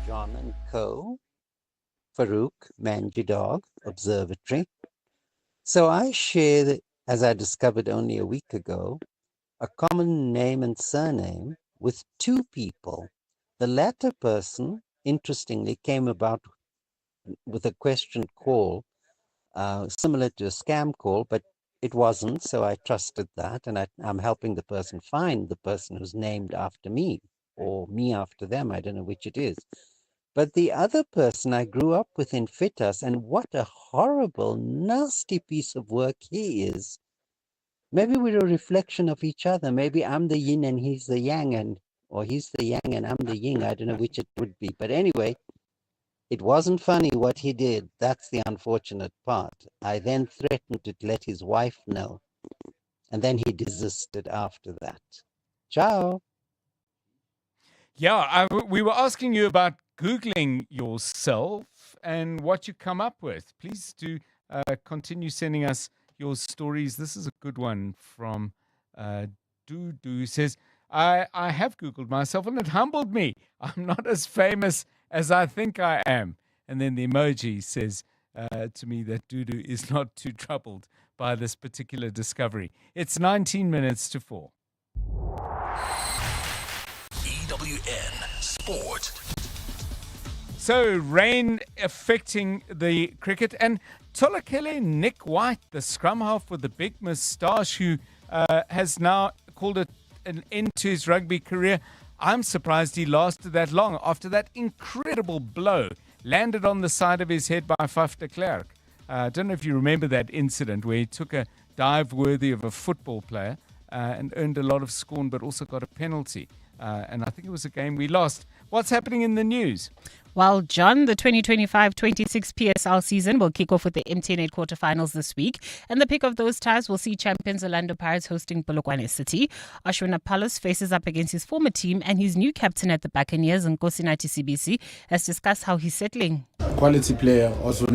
John and Co. Farouk Manji Dog Observatory. So I share as I discovered only a week ago, a common name and surname with two people. The latter person, interestingly, came about with a question call similar to a scam call, but it wasn't, so I trusted that, and I'm helping the person find the person who's named after me, or me after them. I don't know which it is. But the other person I grew up with in Fitas, and what a horrible, nasty piece of work he is. Maybe we're a reflection of each other. Maybe I'm the yin and he's the yang, or he's the yang and I'm the yin. I don't know which it would be. But anyway, it wasn't funny what he did. That's the unfortunate part. I then threatened to let his wife know, and then he desisted after that. Ciao. Yeah, we were asking you about Googling yourself and what you come up with. Please do continue sending us your stories. This is a good one from Dudu, who says, I have Googled myself and it humbled me. I'm not as famous as I think I am. And then the emoji says to me that Dudu is not too troubled by this particular discovery. It's 19 minutes to 4. EWN Sport. So, rain affecting the cricket, and Tolakele Nick White, the scrum half with the big moustache, who has now called it an end to his rugby career. I'm surprised he lasted that long after that incredible blow landed on the side of his head by Faf de Klerk. I don't know if you remember that incident where he took a dive worthy of a football player and earned a lot of scorn, but also got a penalty. And I think it was a game we lost. What's happening in the news? Well, John, the 2025-26 PSL season will kick off with the MTN 8 quarterfinals this week. And the pick of those ties will see champions Orlando Pirates hosting Polokwane City. Ashwin Apollos faces up against his former team, and his new captain at the Buccaneers, Nkosinathi CBC, has discussed how he's settling. Quality player also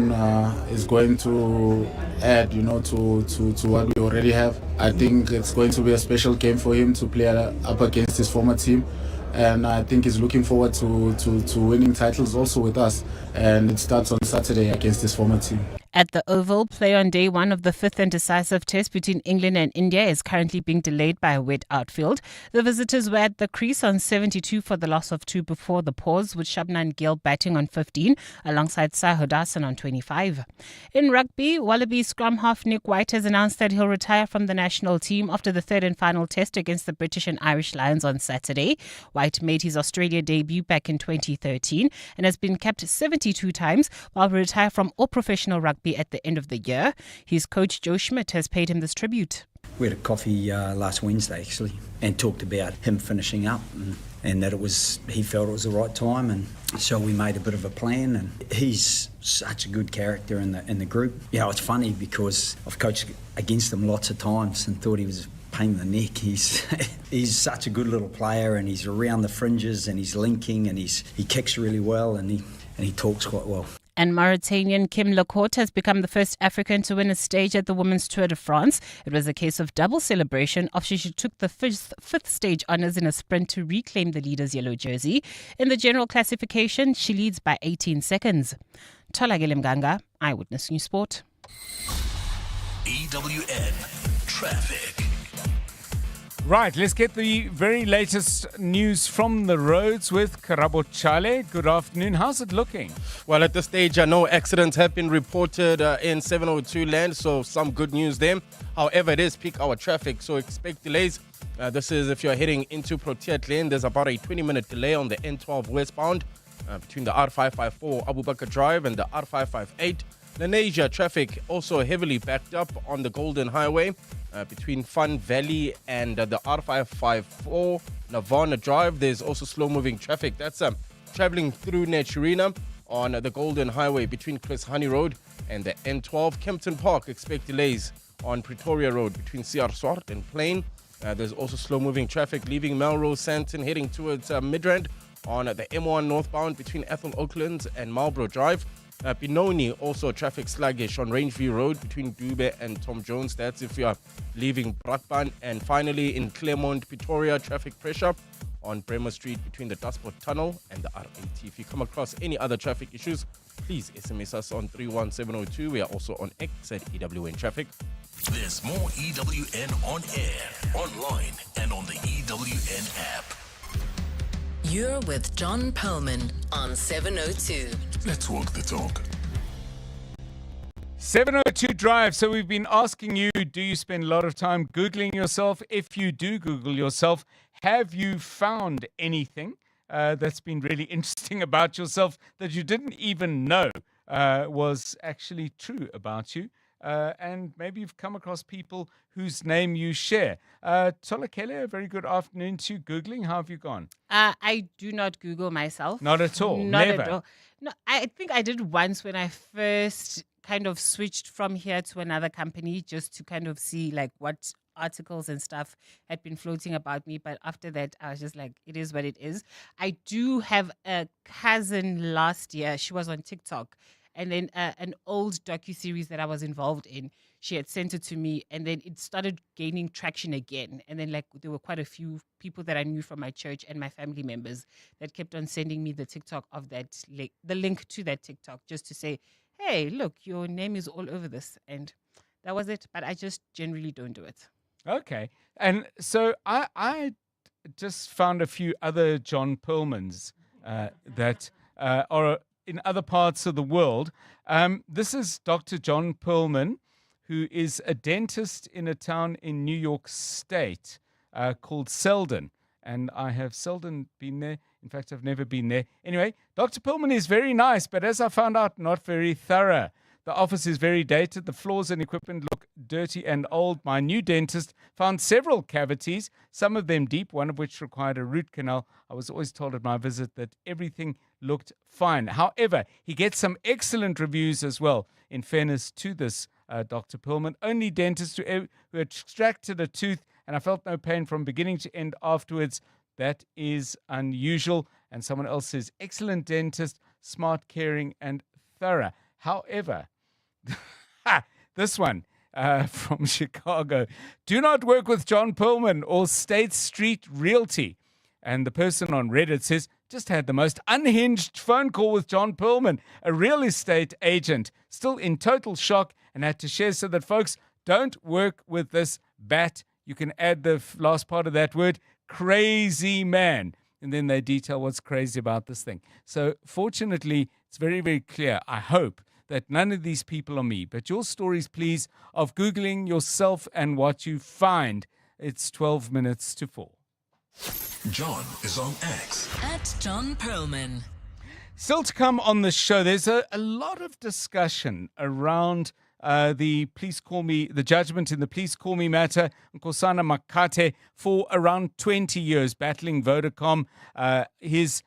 is going to add, to what we already have. I think it's going to be a special game for him to play up against his former team. And I think he's looking forward to winning titles also with us. And it starts on Saturday against his former team. At the Oval, play on day one of the fifth and decisive test between England and India is currently being delayed by a wet outfield. The visitors were at the crease on 72 for the loss of 2 before the pause, with Shabnan Gill batting on 15 alongside Sai Hodasan on 25. In rugby, Wallaby scrum half Nick White has announced that he'll retire from the national team after the third and final test against the British and Irish Lions on Saturday. White made his Australia debut back in 2013 and has been capped 72 times while he retired from all professional rugby at the end of the year. His coach Joe Schmidt has paid him this tribute. We had a coffee last Wednesday actually and talked about him finishing up and that he felt it was the right time, and so we made a bit of a plan. And he's such a good character in the group. It's funny because I've coached against him lots of times and thought he was a pain in the neck. He's such a good little player, and he's around the fringes and he's linking and he kicks really well and he talks quite well. And Mauritanian Kim Lecourt has become the first African to win a stage at the Women's Tour de France. It was a case of double celebration after she took the fifth stage honours in a sprint to reclaim the leader's yellow jersey. In the general classification, she leads by 18 seconds. Tolagele Mganga, Eyewitness News Sport. EWN Traffic. Right, let's get the very latest news from the roads with Karabo Chale. Good afternoon. How's it looking? Well, at this stage, no accidents have been reported in 702 land, so some good news there. However, it is peak hour traffic, so expect delays. This is if you're heading into Protea Lane. There's about a 20-minute delay on the N12 westbound between the R554 Abu Bakr Drive and the R558. Lenasia traffic also heavily backed up on the Golden Highway between Fun Valley and the R554 Navana Drive. There's also slow-moving traffic. That's traveling through Naturina on the Golden Highway between Chris Honey Road and the N12. Kempton Park, expect delays on Pretoria Road between CR Swart and Plain. There's also slow-moving traffic leaving Melrose Sandton heading towards Midrand on the M1 northbound between Ethel Oaklands and Marlborough Drive. Benoni, also traffic sluggish on Rangeview Road between Dube and Tom Jones. That's if you are leaving Brakpan. And finally, in Claremont, Pretoria, traffic pressure on Bremer Street between the Dustport Tunnel and the R80. If you come across any other traffic issues, please SMS us on 31702. We are also on X at EWN Traffic. There's more EWN on air, online, and on the EWN app. You're with John Perlman on 702. Let's walk the talk. 702 Drive. So we've been asking you, do you spend a lot of time Googling yourself? If you do Google yourself, have you found anything that's been really interesting about yourself that you didn't even know was actually true about you? And maybe you've come across people whose name you share. Tolakele, a very good afternoon to you. Googling, how have you gone? I do not Google myself. Not at all? Not Never? at all. No, I think I did once when I first kind of switched from here to another company just to kind of see like what articles and stuff had been floating about me. But after that, I was just like, it is what it is. I do have a cousin last year. She was on TikTok. And then an old docuseries that I was involved in, she had sent it to me, and then it started gaining traction again. And then like there were quite a few people that I knew from my church and my family members that kept on sending me the TikTok of that, the link to that TikTok, just to say, hey, look, your name is all over this. And that was it. But I just generally don't do it. Okay. And so I just found a few other John Perlmans that are in other parts of the world. This is Dr. John Perlman, who is a dentist in a town in New York State called Selden. And I have seldom been there. In fact, I've never been there. Anyway, Dr. Perlman is very nice, but as I found out, not very thorough. The office is very dated. The floors and equipment look dirty and old. My new dentist found several cavities, some of them deep, one of which required a root canal. I was always told at my visit that everything looked fine. However, he gets some excellent reviews as well. In fairness to this Dr. Perlman, only dentist who extracted a tooth, and I felt no pain from beginning to end afterwards. That is unusual. And someone else says, excellent dentist, smart, caring, and thorough. However, this one from Chicago. Do not work with John Perlman or State Street Realty. And the person on Reddit says, just had the most unhinged phone call with John Perlman, a real estate agent, still in total shock, and had to share so that folks don't work with this bat. You can add the last part of that word, crazy man. And then they detail what's crazy about this thing. So fortunately, it's very, very clear, I hope, that none of these people are me. But your stories, please, of Googling yourself and what you find. It's 12 minutes to 4. John is on X. At John Perlman. Still to come on the show, there's a lot of discussion around the judgment in the Please Call Me matter. Nkosana Makate, for around 20 years, battling Vodacom. His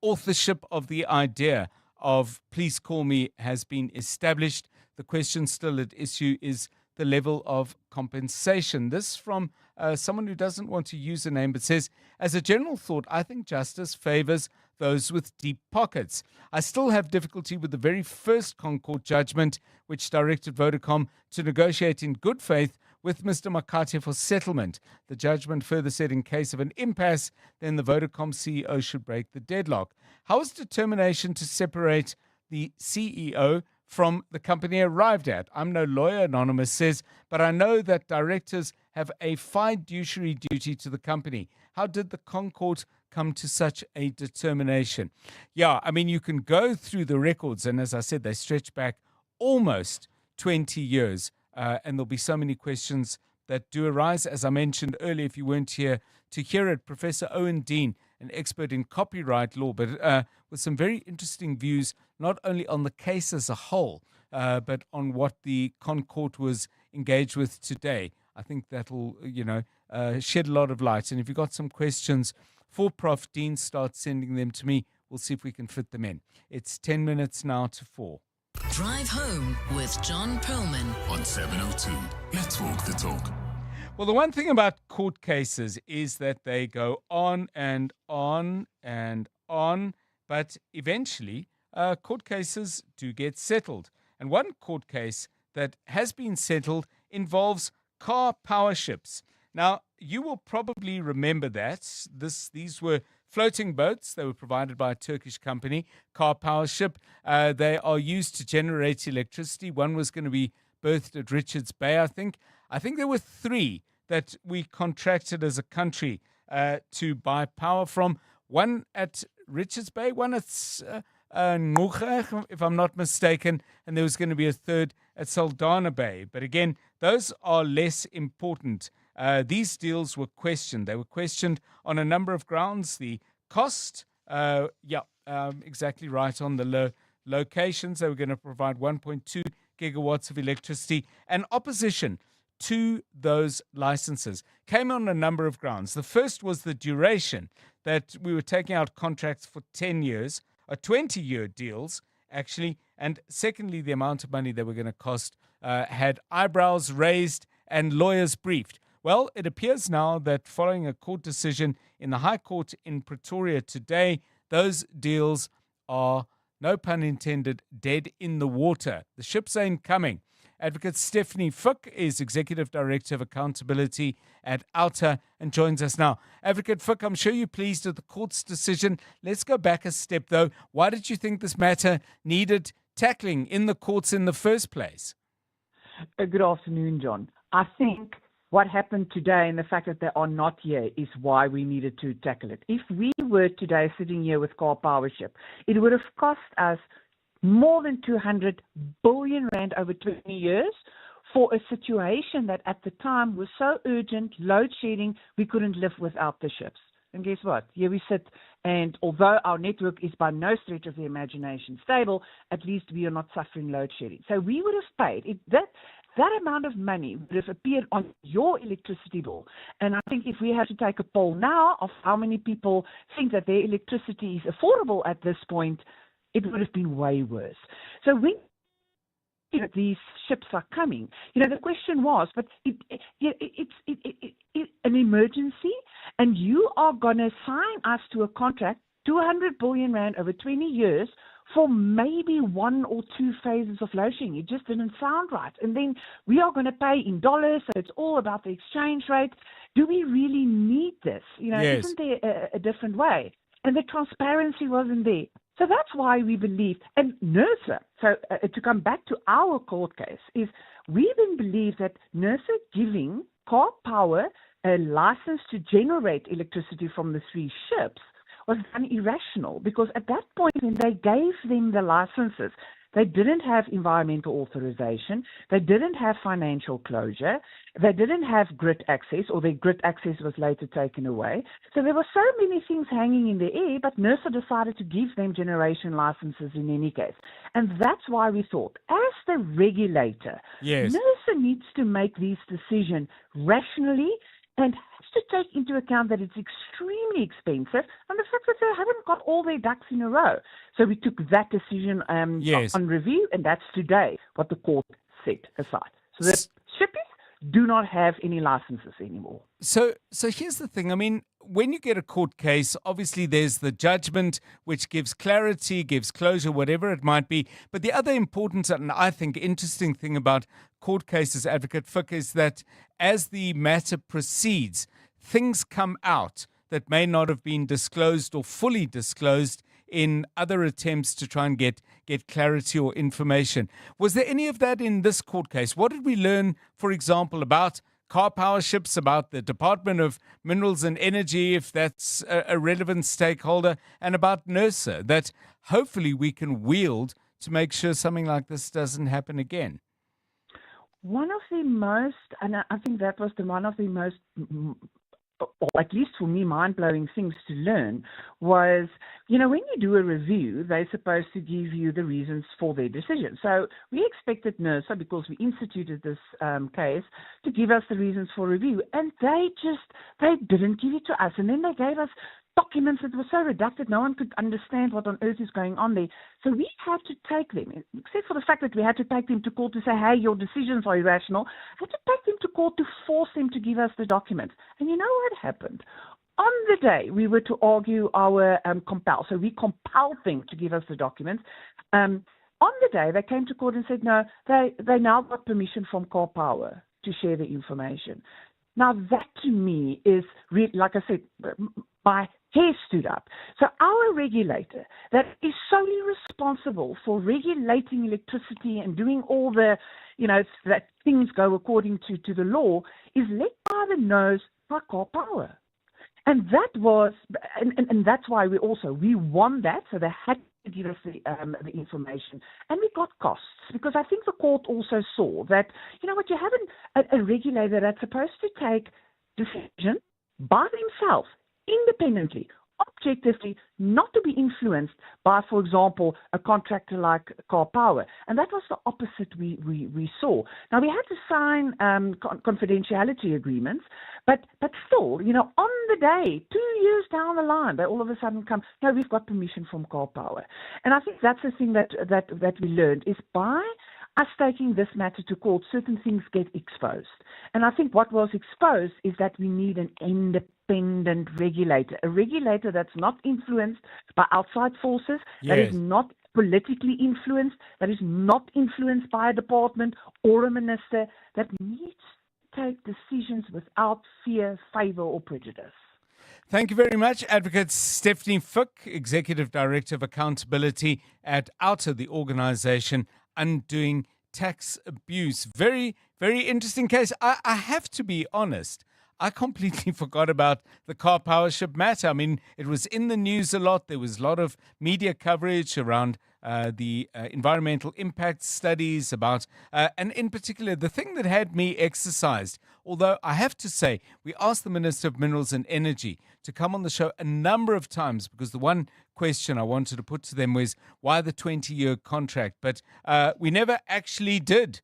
authorship of the idea of Please Call Me has been established. The question still at issue is the level of compensation. This from someone who doesn't want to use a name, but says, as a general thought, I think justice favors those with deep pockets. I still have difficulty with the very first Concord judgment, which directed Vodacom to negotiate in good faith with Mr. Makate for settlement. The judgment further said in case of an impasse, then the Vodacom CEO should break the deadlock. How is determination to separate the CEO from the company arrived at? I'm no lawyer, Anonymous says, but I know that directors have a fiduciary duty to the company. How did the Concord come to such a determination? Yeah, I mean, you can go through the records, and as I said, they stretch back almost 20 years. And there'll be so many questions that do arise. As I mentioned earlier, if you weren't here to hear it, Professor Owen Dean, an expert in copyright law, but with some very interesting views, not only on the case as a whole, but on what the Concord was engaged with today. I think that'll, shed a lot of light. And if you've got some questions for Prof. Dean, start sending them to me. We'll see if we can fit them in. It's 10 minutes now to 4. Drive home with John Perlman on 702. Let's walk the talk. Well, the one thing about court cases is that they go on and on and on, but eventually court cases do get settled. And one court case that has been settled involves car power ships. Now, you will probably remember that. These were floating boats. They were provided by a Turkish company, Car Power Ship. They are used to generate electricity. One was going to be berthed at Richards Bay, I think. I think there were 3 that we contracted as a country to buy power from. One at Richards Bay, one at Ngqura, if I'm not mistaken, and there was going to be a third at Saldanha Bay. But again, those are less important. These deals were questioned. They were questioned on a number of grounds. The cost, exactly right on the locations. They were going to provide 1.2 gigawatts of electricity, and opposition to those licenses came on a number of grounds. The first was the duration, that we were taking out contracts for 10 years, 20-year deals, actually. And secondly, the amount of money they were going to cost had eyebrows raised and lawyers briefed. Well, it appears now that following a court decision in the High Court in Pretoria today, those deals are, no pun intended, dead in the water. The ships ain't coming. Advocate Stephanie Fook is Executive Director of Accountability at OUTA and joins us now. Advocate Fook, I'm sure you're pleased with the court's decision. Let's go back a step, though. Why did you think this matter needed tackling in the courts in the first place? Good afternoon, John. I think what happened today and the fact that they are not here is why we needed to tackle it. If we were today sitting here with Car Power Ship, it would have cost us more than 200 billion rand over 20 years for a situation that at the time was so urgent, load shedding, we couldn't live without the ships. And guess what? Here we sit, and although our network is by no stretch of the imagination stable, at least we are not suffering load shedding. So we would have paid that amount of money would have appeared on your electricity bill. And I think if we had to take a poll now of how many people think that their electricity is affordable at this point, it would have been way worse. So when these ships are coming, the question was, but it's an emergency, and you are going to sign us to a contract, 200 billion rand over 20 years, for maybe 1 or 2 phases of load shedding. It just didn't sound right. And then we are going to pay in dollars, so it's all about the exchange rate. Do we really need this? Yes. Isn't there a different way? And the transparency wasn't there. So that's why we believe, and NERSA, so to come back to our court case, is we then believe that NERSA giving Car Power a license to generate electricity from the 3 ships was done irrational, because at that point when they gave them the licenses, they didn't have environmental authorization, they didn't have financial closure, they didn't have grid access, or their grid access was later taken away. So there were so many things hanging in the air, but NERSA decided to give them generation licenses in any case. And that's why we thought, as the regulator, Yes. NERSA needs to make these decisions rationally and has to take into account that it's extremely expensive and the fact that they haven't got all their ducks in a row. So we took that decision Yes. on review, and that's today what the court set aside. So the shippies do not have any licenses anymore. So here's the thing. I mean, when you get a court case, obviously there's the judgment, which gives clarity, gives closure, whatever it might be. But the other important and I think interesting thing about court cases, Advocate Fook, is that as the matter proceeds, things come out that may not have been disclosed or fully disclosed in other attempts to try and get clarity or information. Was there any of that in this court case? What did we learn, for example, about Car Power Ships, about the Department of Minerals and Energy, if that's a relevant stakeholder, and about NERSA, that hopefully we can wield to make sure something like this doesn't happen again? One of the most, and I think that was one of the most, or at least for me, mind-blowing things to learn was, when you do a review, they're supposed to give you the reasons for their decision. So we expected NERSA, because we instituted this case, to give us the reasons for review. And they didn't give it to us. And then they gave us documents that were so redacted, no one could understand what on earth is going on there. So we had to take them, except for the fact that we had to take them to court to say, hey, your decisions are irrational, we had to take them to court to force them to give us the documents. And you know what happened? On the day we were to argue our compel, so we compelled them to give us the documents. On the day they came to court and said, no, they now got permission from Car Power to share the information. Now that to me is, like I said, my hair stood up. So our regulator that is solely responsible for regulating electricity and doing all the, that things go according to the law is led by the nose by Car Power. And that was, and that's why we won that, so they had to give us the information. And we got costs, because I think the court also saw that, you have a regulator that's supposed to take decision by themselves, independently, objectively, not to be influenced by, for example, a contractor like Car Power. And that was the opposite we saw. Now, we had to sign confidentiality agreements, but still, on the day, 2 years down the line, they all of a sudden come, no, we've got permission from Car Power. And I think that's the thing that we learned, is by us taking this matter to court, certain things get exposed. And I think what was exposed is that we need an independent regulator, a regulator that's not influenced by outside forces, that is not politically influenced, that is not influenced by a department or a minister, that needs to take decisions without fear, favor, or prejudice. Thank you very much, Advocate Stephanie Fook, Executive Director of Accountability at OUTA, the organisation Undoing Tax Abuse. Very, very interesting case. I have to be honest, I completely forgot about the Car Power ship matter. I mean, it was in the news a lot. There was a lot of media coverage around the environmental impact studies about, and in particular, the thing that had me exercised, although I have to say, we asked the Minister of Minerals and Energy to come on the show a number of times, because the one question I wanted to put to them was, why the 20-year contract? But we never actually did.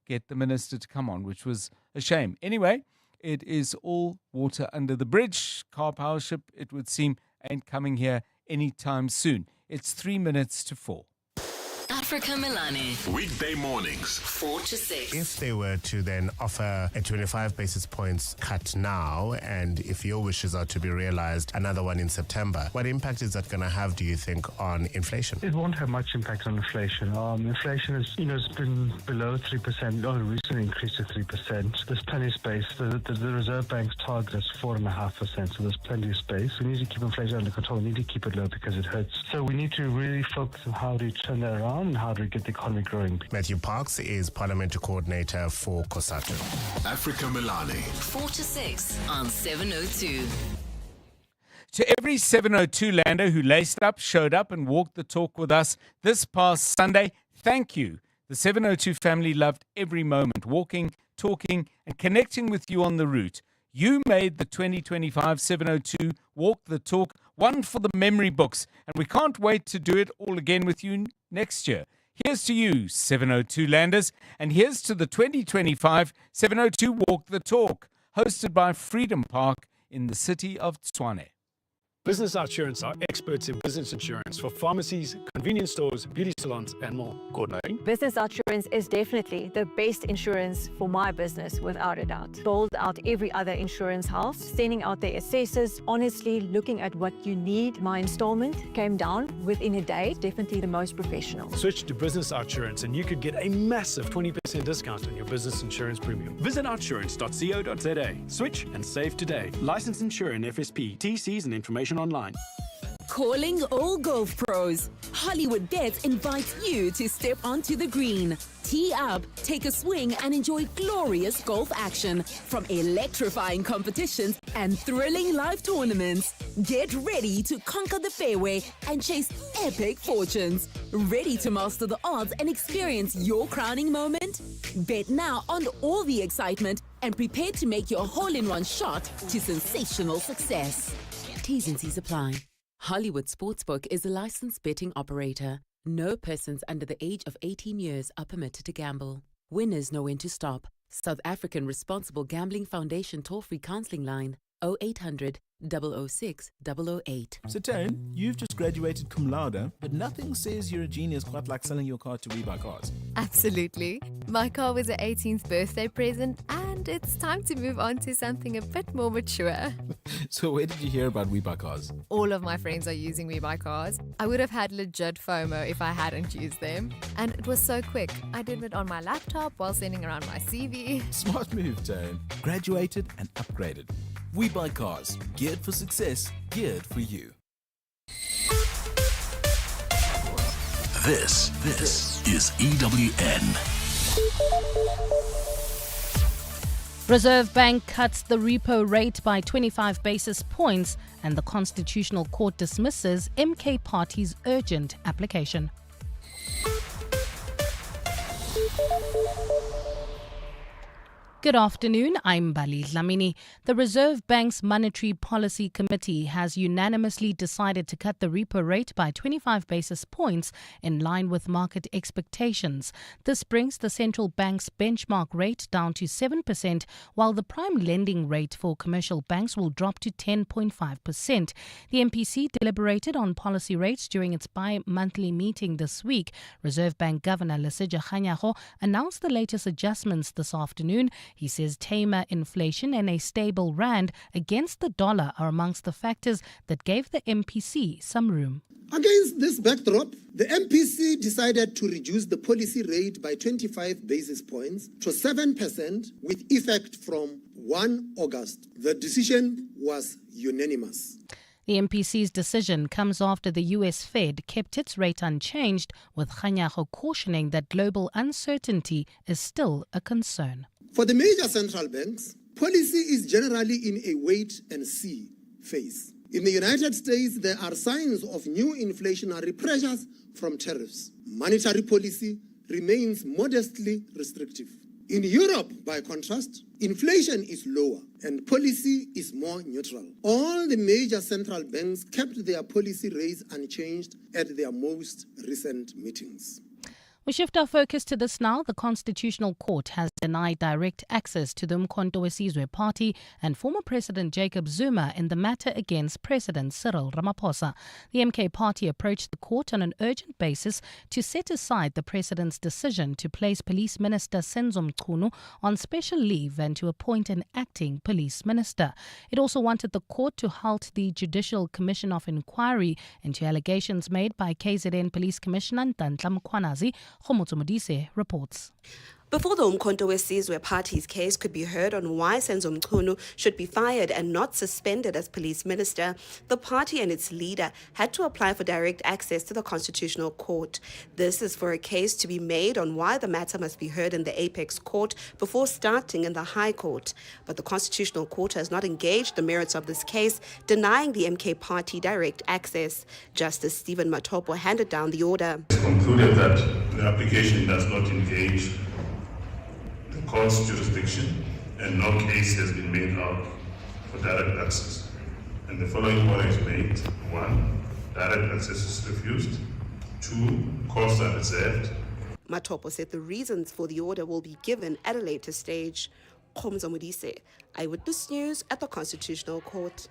Get the minister to come on, which was a shame. Anyway, it is all water under the bridge. Car Power ship, it would seem, ain't coming here anytime soon. It's 3 minutes to 4. Africa Milani. Weekday mornings, 4 to 6. If they were to then offer a 25 basis points cut now, and if your wishes are to be realized, another one in September, what impact is that going to have, do you think, on inflation? It won't have much impact on inflation. Inflation has been below 3%, or recently increased to 3%. There's plenty of space. The Reserve Bank's target is 4.5%, so there's plenty of space. We need to keep inflation under control. We need to keep it low because it hurts. So we need to really focus on how to turn that around and how to get the economy growing. Matthew Parks is Parliamentary Coordinator for COSATU. Africa Milani. 4 to 6 on 702. To every 702 lander who laced up, showed up and walked the talk with us this past Sunday, thank you. The 702 family loved every moment, walking, talking and connecting with you on the route. You made the 2025 702 Walk the Talk one for the memory books, and we can't wait to do it all again with you next year. Here's to you, 702 landers, and here's to the 2025 702 Walk the Talk, hosted by Freedom Park in the city of Tshwane. Business Outsurance are experts in business insurance for pharmacies, convenience stores, beauty salons, and more. Coordinating. Business Outsurance is definitely the best insurance for my business, without a doubt. Bowled out every other insurance house, sending out their assessors, honestly looking at what you need. My installment came down within a day, definitely the most professional. Switch to Business Outsurance and you could get a massive 20% discount on your business insurance premium. Visit outsurance.co.za. Switch and save today. Licensed insurer and FSP. TCs and information online. Calling all golf pros. Hollywood Bets invites you to step onto the green. Tee up, take a swing and enjoy glorious golf action from electrifying competitions and thrilling live tournaments. Get ready to conquer the fairway and chase epic fortunes. Ready to master the odds and experience your crowning moment? Bet now on all the excitement and prepare to make your hole-in-one shot to sensational success. T's and C's apply. Hollywood Sportsbook is a licensed betting operator. No persons under the age of 18 years are permitted to gamble. Winners know when to stop. South African Responsible Gambling Foundation toll-free counseling line 0800 006 008. So, Taryn, you've just graduated cum laude, but nothing says you're a genius quite like selling your car to We Buy Cars. Absolutely. My car was an 18th birthday present, and it's time to move on to something a bit more mature. So, where did you hear about We Buy Cars? All of my friends are using We Buy Cars. I would have had legit FOMO if I hadn't used them. And it was so quick. I did it on my laptop while sending around my CV. Smart move, Taryn. Graduated and upgraded. We Buy Cars. Geared for success, geared for you. This is EWN. Reserve Bank cuts the repo rate by 25 basis points, and the Constitutional Court dismisses MK Party's urgent application. Good afternoon, I'm Bali Dlamini. The Reserve Bank's Monetary Policy Committee has unanimously decided to cut the repo rate by 25 basis points in line with market expectations. This brings the central bank's benchmark rate down to 7%, while the prime lending rate for commercial banks will drop to 10.5%. The MPC deliberated on policy rates during its bi-monthly meeting this week. Reserve Bank Governor Lesedi Kganyago announced the latest adjustments this afternoon. He says tamer inflation and a stable rand against the dollar are amongst the factors that gave the MPC some room. Against this backdrop, the MPC decided to reduce the policy rate by 25 basis points to 7% with effect from 1 August. The decision was unanimous. The MPC's decision comes after the US Fed kept its rate unchanged, with Kganyago cautioning that global uncertainty is still a concern. For the major central banks, policy is generally in a wait-and-see phase. In the United States, there are signs of new inflationary pressures from tariffs. Monetary policy remains modestly restrictive. In Europe, by contrast, inflation is lower and policy is more neutral. All the major central banks kept their policy rates unchanged at their most recent meetings. We shift our focus to this now. The Constitutional Court has denied direct access to the Umkhonto weSizwe Party and former President Jacob Zuma in the matter against President Cyril Ramaphosa. The MK Party approached the court on an urgent basis to set aside the president's decision to place Police Minister Senzo Mchunu on special leave and to appoint an acting police minister. It also wanted the court to halt the Judicial Commission of Inquiry into allegations made by KZN Police Commissioner Ntantla Mkhwanazi. Khomotso Modise reports. Before the Umkhonto weSizwe Party's case could be heard on why Senzo Mchunu should be fired and not suspended as police minister, the party and its leader had to apply for direct access to the Constitutional Court. This is for a case to be made on why the matter must be heard in the Apex Court before starting in the High Court. But the Constitutional Court has not engaged the merits of this case, denying the MK Party direct access. Justice Stephen Matopo handed down the order. It's concluded that the application does not engage the court's jurisdiction and no case has been made out for direct access. And the following order is made. 1. Direct access is refused. 2. Courts are reserved. Matopo said the reasons for the order will be given at a later stage. Khomotso Modise, Eyewitness News at the Constitutional Court.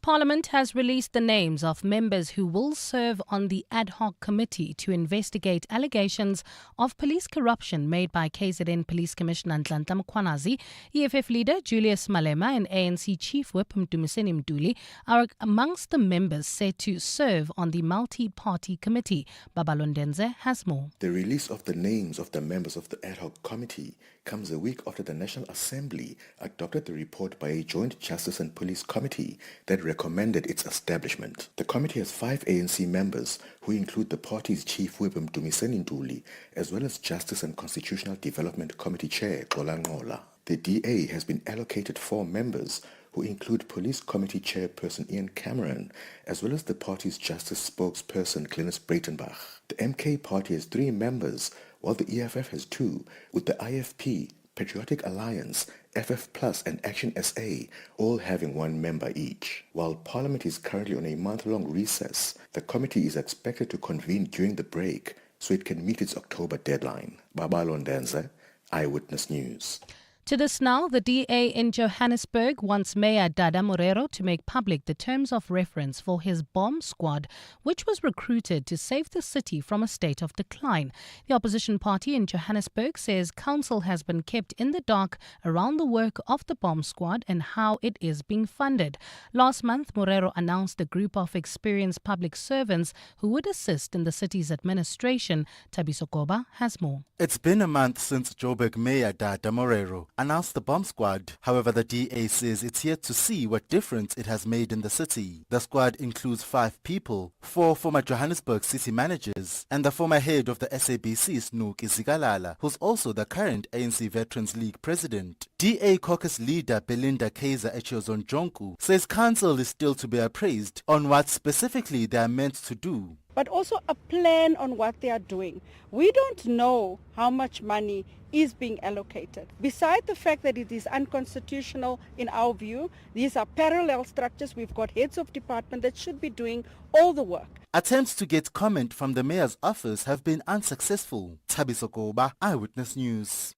Parliament has released the names of members who will serve on the ad hoc committee to investigate allegations of police corruption made by KZN Police Commissioner Ntantla Mkhwanazi. EFF leader Julius Malema and ANC Chief Whip Mdumiseni Mduli are amongst the members set to serve on the multi-party committee. Babalondenze has more. The release of the names of the members of the ad hoc committee comes a week after the National Assembly adopted the report by a joint Justice and Police Committee that recommended its establishment. The committee has 5 ANC members who include the party's Chief Whip Mdumiseni Mduli as well as Justice and Constitutional Development Committee Chair Xola Nqola. The DA has been allocated 4 members who include Police Committee Chairperson Ian Cameron as well as the party's Justice spokesperson Glenys Breitenbach. The MK Party has 3 members while the EFF has 2, with the IFP, Patriotic Alliance, FF Plus and Action SA all having 1 member each. While Parliament is currently on a month-long recess, the committee is expected to convene during the break so it can meet its October deadline. Babalondenze, Eyewitness News. To this now, the DA in Johannesburg wants Mayor Dada Morero to make public the terms of reference for his bomb squad, which was recruited to save the city from a state of decline. The opposition party in Johannesburg says council has been kept in the dark around the work of the bomb squad and how it is being funded. Last month, Morero announced a group of experienced public servants who would assist in the city's administration. Thabiso Koba has more. It's been a month since Joburg Mayor Dada Morero announced the bomb squad. However, the DA says it's yet to see what difference it has made in the city. The squad includes 5 people, 4 former Johannesburg city managers, and the former head of the SABC, Snuki Zikalala, who's also the current ANC Veterans League president. DA caucus leader Belinda Kaiser Echozon Jonku says council is still to be appraised on what specifically they are meant to do, but also a plan on what they are doing. We don't know how much money is being allocated. Besides the fact that it is unconstitutional in our view, these are parallel structures. We've got heads of department that should be doing all the work. Attempts to get comment from the mayor's office have been unsuccessful. Thabiso Koba, Eyewitness News.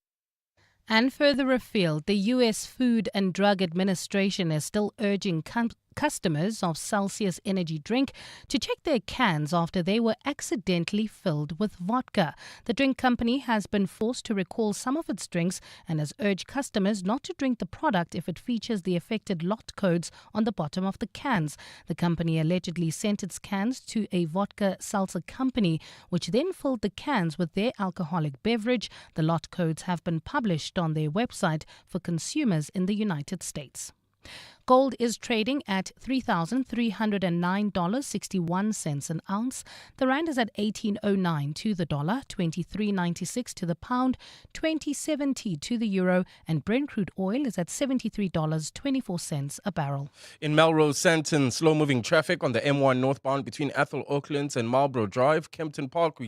And further afield, the U.S. Food and Drug Administration is still urging customers of Celsius energy drink to check their cans after they were accidentally filled with vodka. The drink company has been forced to recall some of its drinks and has urged customers not to drink the product if it features the affected lot codes on the bottom of the cans. The company allegedly sent its cans to a vodka seltzer company, which then filled the cans with their alcoholic beverage. The lot codes have been published on their website for consumers in the United States. Gold is trading at $3,309.61 an ounce. The rand is at 18.09 to the dollar, 23.96 to the pound, 20.70 to the euro, and Brent crude oil is at $73.24 a barrel. In Melrose, Sandton, slow-moving traffic on the M1 northbound between Athol Oaklands and Marlborough Drive, Kempton Park.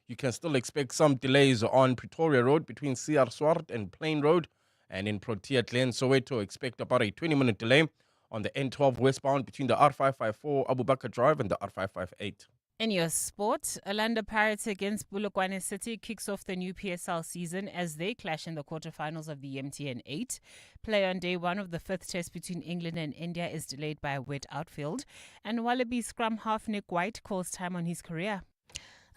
You can still expect some delays on Pretoria Road between CR Swart and Plain Road. And in Protea Glen, Soweto, expect about a 20-minute delay on the N12 westbound between the R554 Abu Bakr Drive and the R558. In your sport, Orlando Pirates against Bulugwane City kicks off the new PSL season as they clash in the quarterfinals of the MTN 8. Play on day 1 of the 5th test between England and India is delayed by a wet outfield. And Wallaby scrum half Nick White calls time on his career.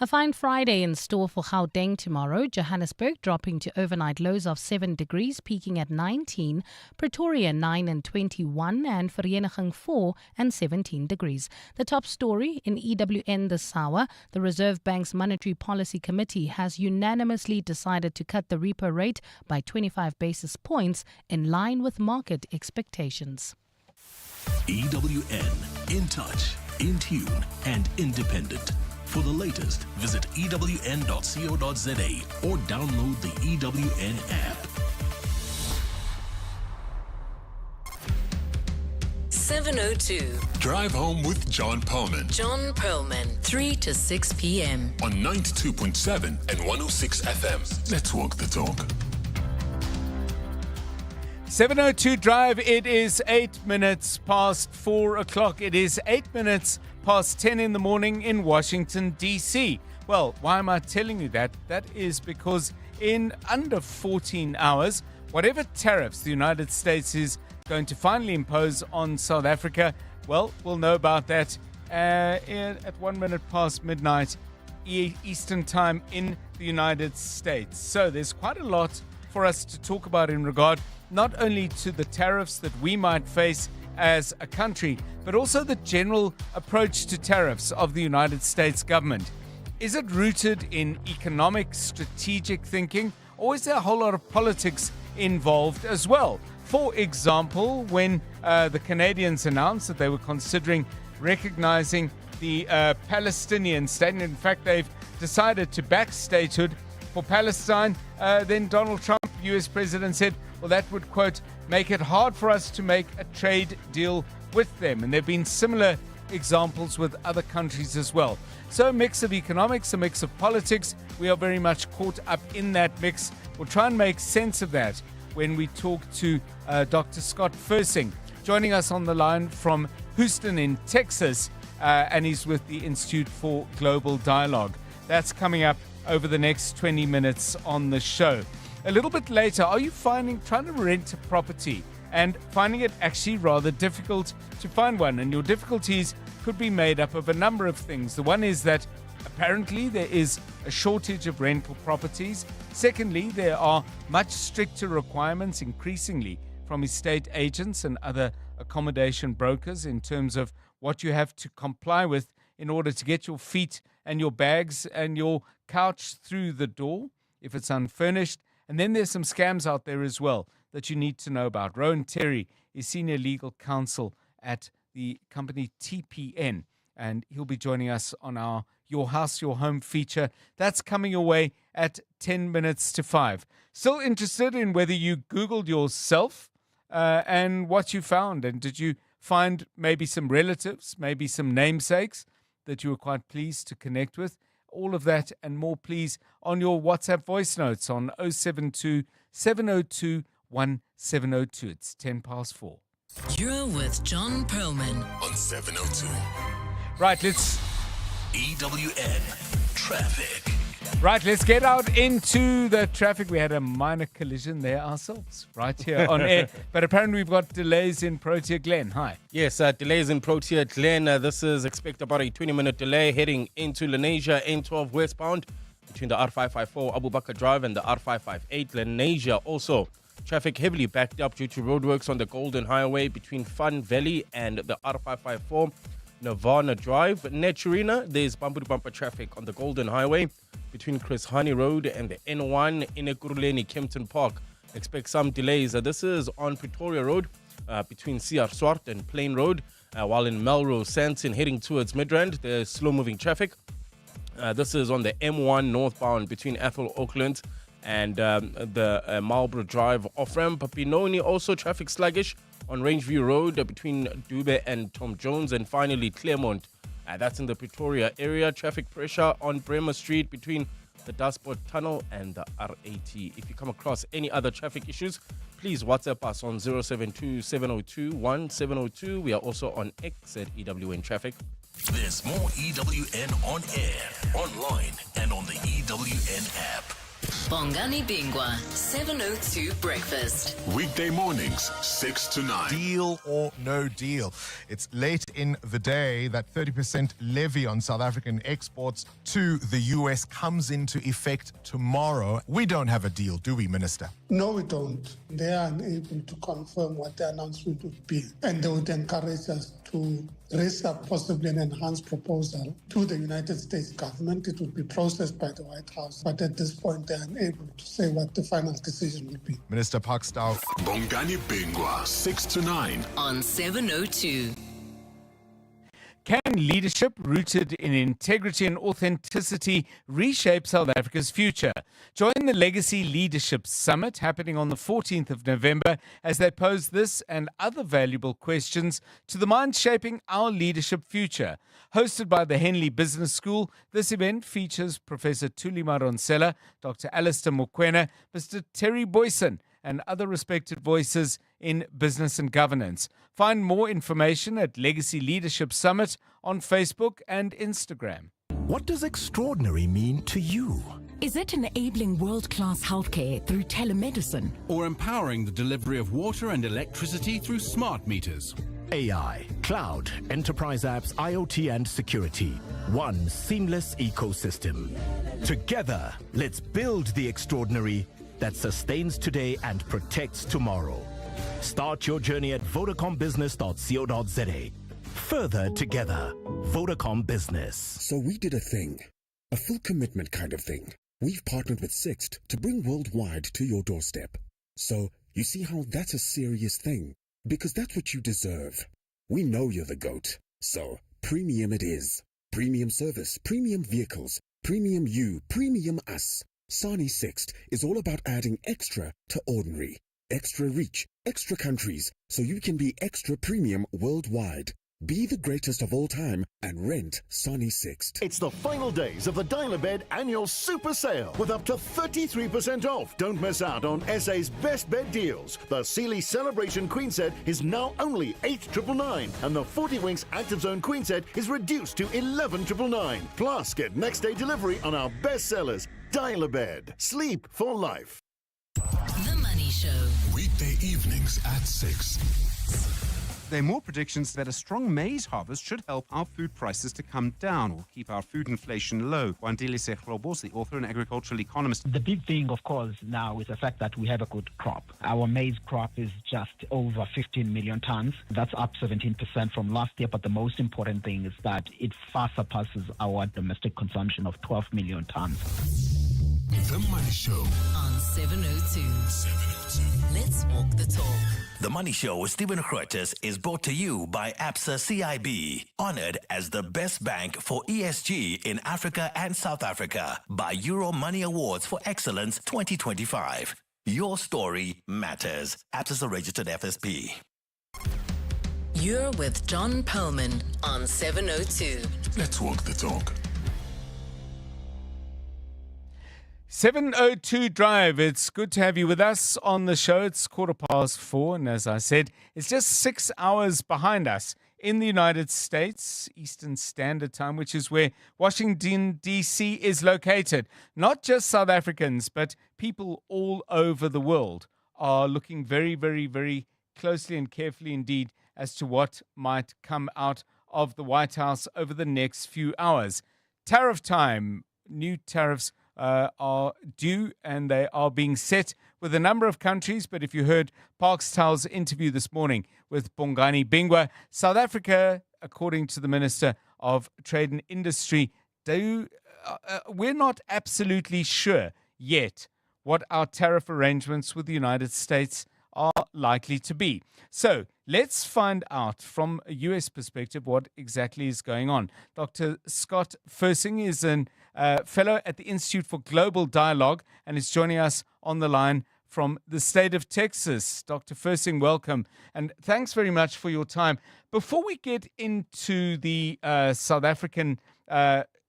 A fine Friday in store for Gauteng tomorrow. Johannesburg dropping to overnight lows of 7 degrees, peaking at 19. Pretoria 9 and 21, and Vereeniging 4 and 17 degrees. The top story in EWN this hour, the Reserve Bank's Monetary Policy Committee has unanimously decided to cut the repo rate by 25 basis points in line with market expectations. EWN, in touch, in tune, and independent. For the latest, visit ewn.co.za or download the EWN app. 702. Drive home with John Perlman. John Perlman, 3 to 6 p.m. On 92.7 and 106 FM. Let's walk the talk. 702 Drive, it is 8 minutes past 4 o'clock. It is 8 minutes past 10 in the morning in Washington, D.C. Well, why am I telling you that? That is because in under 14 hours, whatever tariffs the United States is going to finally impose on South Africa, well, we'll know about that at 1 minute past midnight Eastern Time in the United States. So there's quite a lot for us to talk about in regard not only to the tariffs that we might face as a country, but also the general approach to tariffs of the United States government. Is it rooted in economic, strategic thinking, or is there a whole lot of politics involved as well? For example, when the Canadians announced that they were considering recognizing the Palestinian state, and in fact they've decided to back statehood for Palestine, then Donald Trump, US president, said, well, that would, quote, make it hard for us to make a trade deal with them. And there have been similar examples with other countries as well. So a mix of economics, a mix of politics. We are very much caught up in that mix. We'll try and make sense of that when we talk to Dr. Scott Fersing, joining us on the line from Houston in Texas, and he's with the Institute for Global Dialogue. That's coming up over the next 20 minutes on the show. A little bit later, are you trying to rent a property and finding it actually rather difficult to find one? And your difficulties could be made up of a number of things. The one is that apparently there is a shortage of rental properties. Secondly, there are much stricter requirements increasingly from estate agents and other accommodation brokers in terms of what you have to comply with in order to get your feet and your bags and your couch through the door if it's unfurnished. And then there's some scams out there as well that you need to know about. Rowan Terry is Senior Legal Counsel at the company TPN, and he'll be joining us on our Your House, Your Home feature. That's coming your way at 10 minutes to 5. Still interested in whether you Googled yourself and what you found, and did you find maybe some relatives, maybe some namesakes that you were quite pleased to connect with? All of that and more, please, on your WhatsApp voice notes on 072 702 1702. It's 4:10. You're with John Perlman on 702. Right, let's EWN Traffic. Right, let's get out into the traffic. We had a minor collision there ourselves, right here on air. But apparently we've got delays in Protea Glen. Hi. Yes, delays in Protea Glen. This is expect about a 20-minute delay heading into Lenasia N12 westbound between the R554 Abu Bakr Drive and the R558 Lenasia. Also, traffic heavily backed up due to roadworks on the Golden Highway between Fun Valley and the R554 Nirvana Drive. Naturina, there's bumper-to-bumper traffic on the Golden Highway between Chris Hani Road and the N1 in Ekurhuleni, Kempton Park. Expect some delays. This is on Pretoria Road between CR Swart and Plain Road, while in Melrose, Sandton heading towards Midrand, there's slow-moving traffic. This is on the M1 northbound between Athol Oakland and the Marlborough Drive off-ramp. Pinoni, also traffic sluggish on Rangeview Road between Dube and Tom Jones. And finally, Claremont. That's in the Pretoria area. Traffic pressure on Bremer Street between the Dustport Tunnel and the R80. If you come across any other traffic issues, please WhatsApp us on 072 702 1702. We are also on X at EWN Traffic. There's more EWN on air, online, and on the EWN app. Bongani Bingwa, 702 Breakfast. Weekday mornings, 6 to 9. Deal or no deal. It's late in the day that 30% levy on South African exports to the US comes into effect tomorrow. We don't have a deal, do we, Minister? No, we don't. They are unable to confirm what the announcement would be, and they would encourage us to raise up possibly an enhanced proposal to the United States government. It would be processed by the White House, but at this point they are unable to say what the final decision will be. Minister Pakstow. Bongani Bingwa, 6 to 9. On 702. Can leadership rooted in integrity and authenticity reshape South Africa's future? Join the Legacy Leadership Summit happening on the 14th of November as they pose this and other valuable questions to the minds shaping our leadership future. Hosted by the Henley Business School, this event features Professor Thuli Maronsela, Dr. Alistair Mokoena, Mr. Terry Boyson, and other respected voices in business and governance. Find more information at Legacy Leadership Summit on Facebook and Instagram. What does extraordinary mean to you? Is it enabling world-class healthcare through telemedicine? Or empowering the delivery of water and electricity through smart meters? AI, cloud, enterprise apps, IoT and security. One seamless ecosystem. Together, let's build the extraordinary that sustains today and protects tomorrow. Start your journey at vodacombusiness.co.za. Further together, Vodacom Business. So we did a thing, a full commitment kind of thing. We've partnered with Sixt to bring worldwide to your doorstep. So you see how that's a serious thing, because that's what you deserve. We know you're the GOAT, so premium it is. Premium service, premium vehicles, premium you, premium us. Sani Sixt is all about adding extra to ordinary. Extra reach, extra countries, so you can be extra premium worldwide. Be the greatest of all time and rent Sani Sixt. It's the final days of the Dial-A-Bed annual super sale with up to 33% off. Don't miss out on SA's best bed deals. The Sealy Celebration Queen Set is now only $8,999 and the 40 Winks Active Zone Queen Set is reduced to $11,999. Plus, get next day delivery on our best sellers. Dial-A-Bed. Sleep for life. Show. Weekday evenings at 6. There are more predictions that a strong maize harvest should help our food prices to come down or keep our food inflation low. Wandile Sekhlobos, the author and agricultural economist. The big thing, of course, now is the fact that we have a good crop. Our maize crop is just over 15 million tons. That's up 17% from last year, but the most important thing is that it far surpasses our domestic consumption of 12 million tons. The Money Show on 702. Let's walk the talk. The Money Show with Stephen Grootes is brought to you by ABSA CIB, honored as the best bank for ESG in Africa and South Africa by Euro Money Awards for Excellence 2025. Your story matters. ABSA is a registered FSP. You're with John Perlman on 702. Let's walk the talk. 702 Drive, it's good to have you with us on the show. It's 4:15, and as I said, it's just 6 hours behind us in the United States, Eastern Standard Time, which is where Washington, D.C. is located. Not just South Africans, but people all over the world are looking very, very, very closely and carefully indeed as to what might come out of the White House over the next few hours. Tariff time, new tariffs are due and they are being set with a number of countries. But if you heard Parks Towell's interview this morning with Bongani Bingwa, South Africa, according to the Minister of Trade and Industry, we're not absolutely sure yet what our tariff arrangements with the United States are likely to be. So let's find out from a US perspective what exactly is going on. Dr. Scott Fersing is a fellow at the Institute for Global Dialogue and is joining us on the line from the state of Texas. Dr. Fersing, welcome, and thanks very much for your time. Before we get into the South African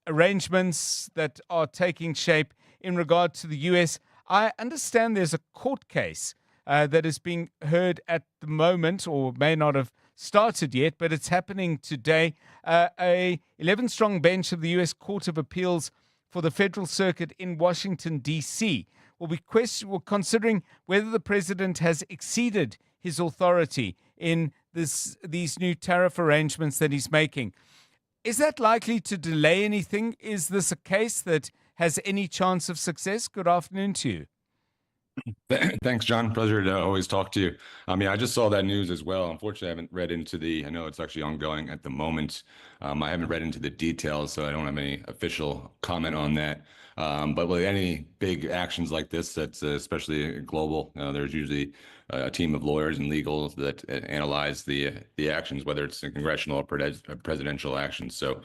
arrangements that are taking shape in regard to the US, I understand there's a court case that is being heard at the moment, or may not have started yet, but it's happening today. A 11-strong bench of the U.S. Court of Appeals for the Federal Circuit in Washington, D.C. will be considering whether the president has exceeded his authority in these new tariff arrangements that he's making. Is that likely to delay anything? Is this a case that has any chance of success? Good afternoon to you. Thanks, John. Pleasure to always talk to you. I just saw that news as well. Unfortunately, I haven't read into I know it's actually ongoing at the moment. I haven't read into the details, so I don't have any official comment on that. But with any big actions like this, that's especially global, there's usually a team of lawyers and legals that analyze the actions, whether it's a congressional or presidential actions. So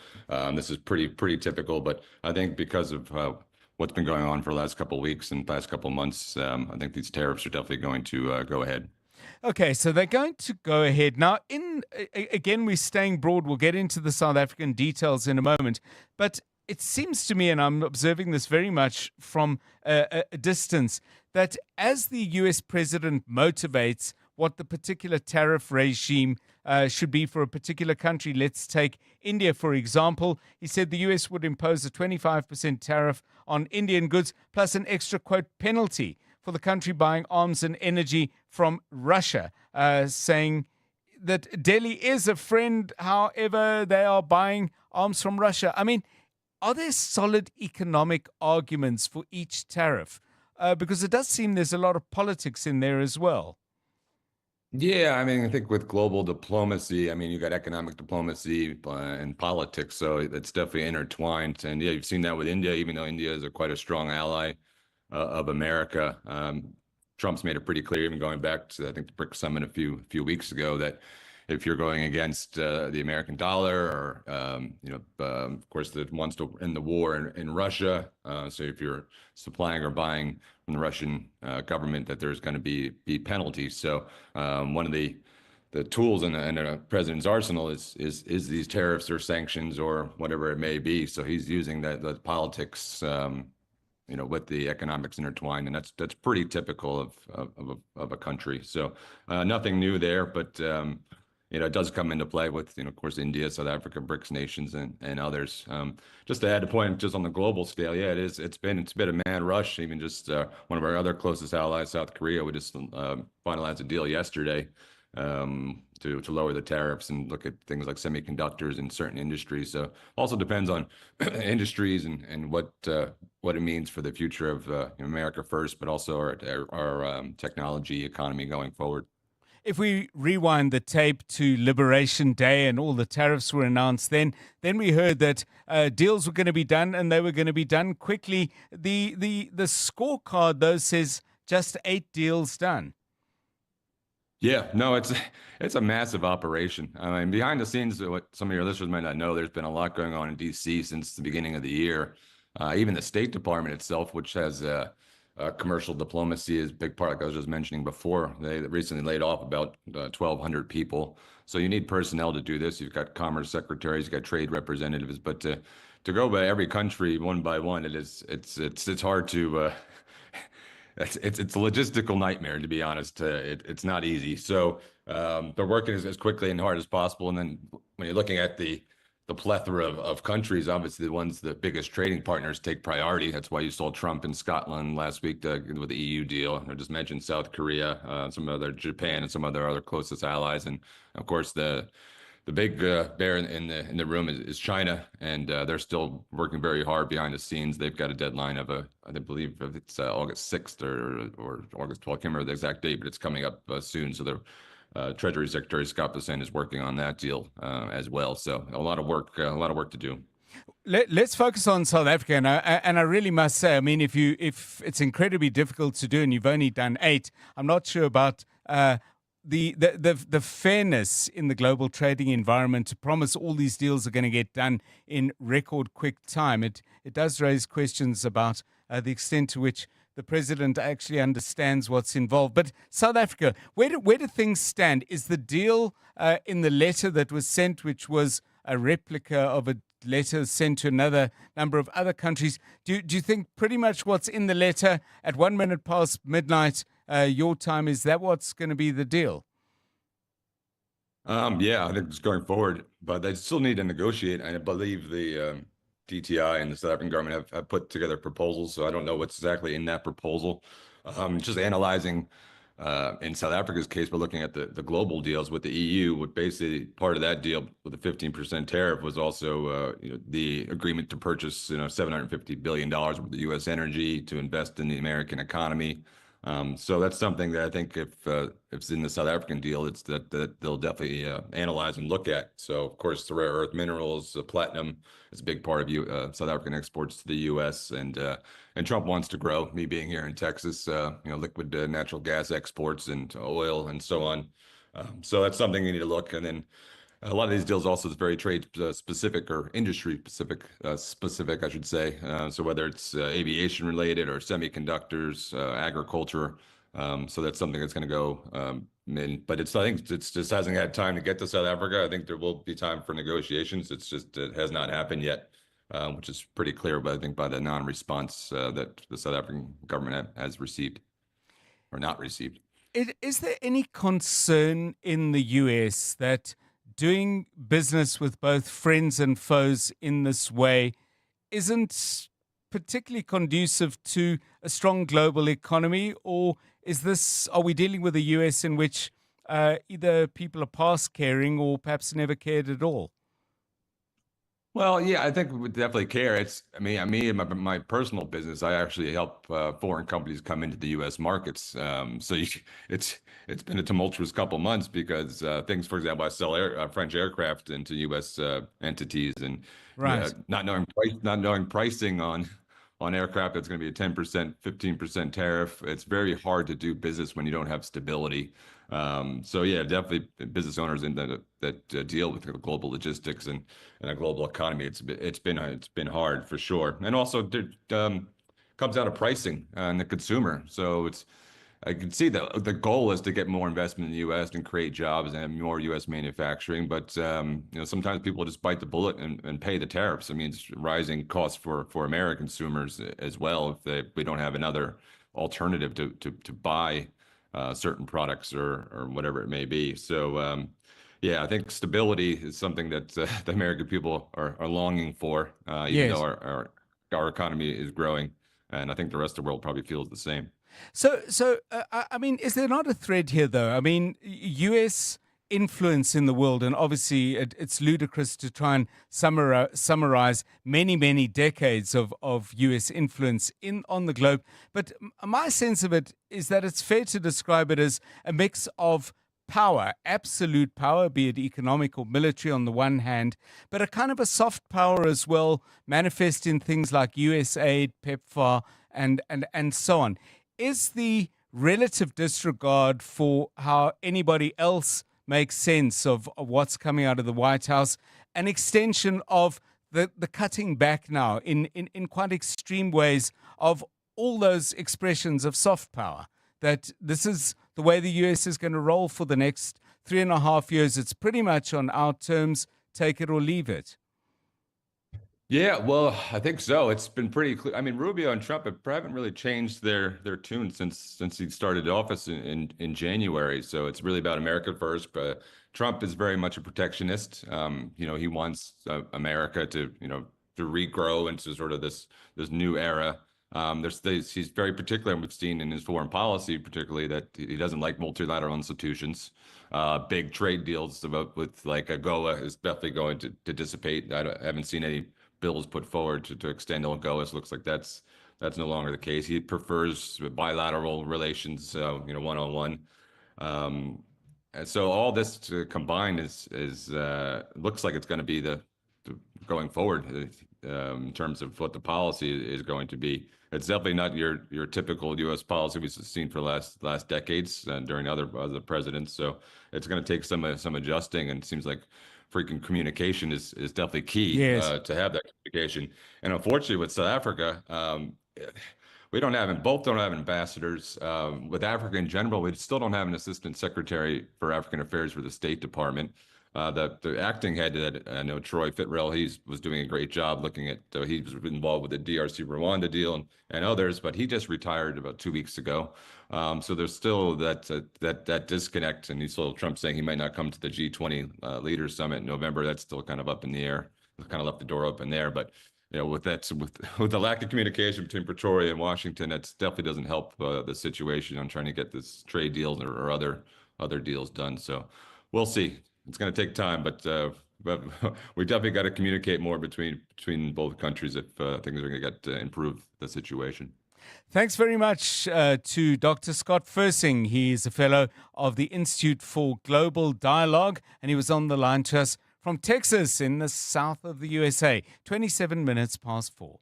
this is pretty typical, but I think because of what's been going on for the last couple of weeks and past couple of months, I think these tariffs are definitely going to go ahead. Okay, so they're going to go ahead. Now, again, we're staying broad. We'll get into the South African details in a moment. But it seems to me, and I'm observing this very much from a distance, that as the US president motivates what the particular tariff regime should be for a particular country. Let's take India, for example. He said the US would impose a 25% tariff on Indian goods, plus an extra, quote, penalty for the country buying arms and energy from Russia, saying that Delhi is a friend, however, they are buying arms from Russia. I mean, are there solid economic arguments for each tariff? Because it does seem there's a lot of politics in there as well. Yeah, I think with global diplomacy, you got economic diplomacy and politics, so it's definitely intertwined. And yeah, you've seen that with India, even though India is quite a strong ally of America. Trump's made it pretty clear, even going back to, I think, the BRICS summit a few weeks ago, that if you're going against the American dollar, or of course, that wants to end the war in Russia. So if you're supplying or buying from the Russian government, that there's going to be penalties. So one of the tools in a president's arsenal is these tariffs or sanctions or whatever it may be. So he's using the politics, with the economics intertwined, and that's pretty typical of a country. So nothing new there, but it does come into play with, of course, India, South Africa, BRICS nations, and others. Just to add a point, just on the global scale, yeah, it's been a mad rush. Even just one of our other closest allies, South Korea, we just finalized a deal yesterday to lower the tariffs and look at things like semiconductors in certain industries. So also depends on industries and what it means for the future of America first, but also our technology economy going forward. If we rewind the tape to Liberation Day and all the tariffs were announced, then we heard that deals were going to be done and they were going to be done quickly. The scorecard, though, says just 8 deals done. Yeah, no, it's a massive operation. I mean, behind the scenes, what some of your listeners might not know, there's been a lot going on in D.C. since the beginning of the year. Even the State Department itself, which has commercial diplomacy, is a big part, like I was just mentioning before. They recently laid off about 1,200 people. So you need personnel to do this. You've got commerce secretaries, you've got trade representatives, but to go by every country one by one, it's hard to. It's a logistical nightmare, to be honest. It's not easy. So they're working as quickly and hard as possible. And then when you're looking at the plethora of countries, obviously the biggest trading partners take priority. That's why you saw Trump in Scotland last week with the EU deal. I just mentioned South Korea, some other Japan, and some other closest allies, and of course the big bear in the room is China, and they're still working very hard behind the scenes. They've got a deadline of I believe it's August 6th or August 12th. I can't remember the exact date, but it's coming up soon. So the Treasury Secretary Scott Bessent is working on that deal as well. So a lot of work to do. Let's focus on South Africa, and I really must say, I mean, if it's incredibly difficult to do, and you've only done 8, I'm not sure about. The fairness in the global trading environment to promise all these deals are going to get done in record quick time. It does raise questions about the extent to which the president actually understands what's involved. But South Africa, where do things stand? Is the deal in the letter that was sent, which was a replica of a letter sent to another number of other countries, do you think pretty much what's in the letter at 1 minute past midnight your time, is that what's going to be the deal? Yeah, I think it's going forward, but they still need to negotiate. I believe the DTI and the South African government have put together proposals, so I don't know what's exactly in that proposal. Just analyzing in South Africa's case, we're looking at the global deals with the EU. What basically part of that deal with the 15% tariff was also the agreement to purchase $750 billion worth of U.S. energy to invest in the American economy. So that's something that I think if it's in the South African deal, it's that they'll definitely analyze and look at. So of course, the rare earth minerals, platinum is a big part of South African exports to the U.S. and Trump wants to grow. Me being here in Texas, liquid natural gas exports and oil and so on. So that's something you need to look. And then a lot of these deals also is very trade specific or industry specific, I should say. So whether it's aviation related or semiconductors, agriculture. So that's something that's going to go in. But I think it just hasn't had time to get to South Africa. I think there will be time for negotiations. It has not happened yet, which is pretty clear. But I think by the non-response that the South African government has received or not received. Is there any concern in the US that doing business with both friends and foes in this way isn't particularly conducive to a strong global economy? Or are we dealing with a US in which either people are past caring or perhaps never cared at all? Well, yeah, I think we would definitely care. Me and my personal business, I actually help foreign companies come into the U.S. markets. So it's been a tumultuous couple months because things, for example, I sell French aircraft into U.S. Entities, and right. Not knowing pricing on aircraft that's going to be a 10%, 15% tariff. It's very hard to do business when you don't have stability. So yeah, definitely business owners in that deal with the global logistics and a global economy. It's been hard for sure. And also comes out of pricing and the consumer. So I can see that the goal is to get more investment in the U.S. and create jobs and more U.S. manufacturing. But sometimes people just bite the bullet and pay the tariffs. I mean, it's rising costs for American consumers as well if we don't have another alternative to buy certain products or whatever it may be. So Yeah, I think stability is something that the American people are longing for, even Yes. though our economy is growing, and I think the rest of the world probably feels the same. I mean, is there not a thread here, though? I mean, U.S. influence in the world, and obviously it's ludicrous to try and summarize many, many decades of U.S. influence on the globe. But my sense of it is that it's fair to describe it as a mix of power, absolute power, be it economic or military on the one hand, but a kind of a soft power as well, manifest in things like USAID, PEPFAR, and so on. Is the relative disregard for how anybody else makes sense of what's coming out of the White House an extension of the cutting back now in quite extreme ways of all those expressions of soft power? That this is the way the US is going to roll for the next 3.5 years. It's pretty much on our terms, take it or leave it. Yeah, well, I think so. It's been pretty clear. I mean, Rubio and Trump haven't really changed their tune since he started office in January. So it's really about America first. But Trump is very much a protectionist. He wants America to regrow into sort of this new era. He's very particular, and we've seen in his foreign policy, particularly, that he doesn't like multilateral institutions. Big trade deals with like AGOA is definitely going to dissipate. I haven't seen any bills put forward to extend AGOA. It looks like that's no longer the case. He prefers bilateral relations, one-on-one. And so all this combined is looks like it's going to be the going forward in terms of what the policy is going to be. It's definitely not your typical U.S. policy we've seen for the last decades during other presidents. So it's going to take some adjusting, and it seems like freaking communication is definitely key. Yes. To have that communication. And unfortunately, with South Africa, both don't have ambassadors. With Africa in general, we still don't have an assistant secretary for African affairs for the State Department. The acting head, I know Troy Fitrell, he was doing a great job looking at, he was involved with the DRC Rwanda deal and others, but he just retired about 2 weeks ago. So there's still that disconnect, and you saw Trump saying he might not come to the G20 Leaders Summit in November. That's still kind of up in the air. Kind of left the door open there, but with the lack of communication between Pretoria and Washington, that definitely doesn't help the situation on trying to get this trade deals or other deals done. So we'll see. It's going to take time, but we definitely got to communicate more between both countries if things are going to get improve the situation. Thanks very much to Dr. Scott Fersing. He is a fellow of the Institute for Global Dialogue, and he was on the line to us from Texas in the south of the USA. 27 minutes past 4.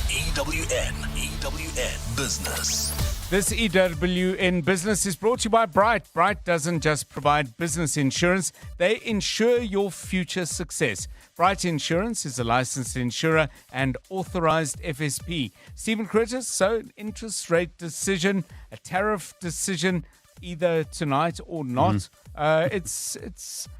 EWN Business. This EWN Business is brought to you by Bright. Bright doesn't just provide business insurance, they insure your future success. Bright Insurance is a licensed insurer and authorized FSP. Stephen Curtis, so an interest rate decision, a tariff decision, either tonight or not.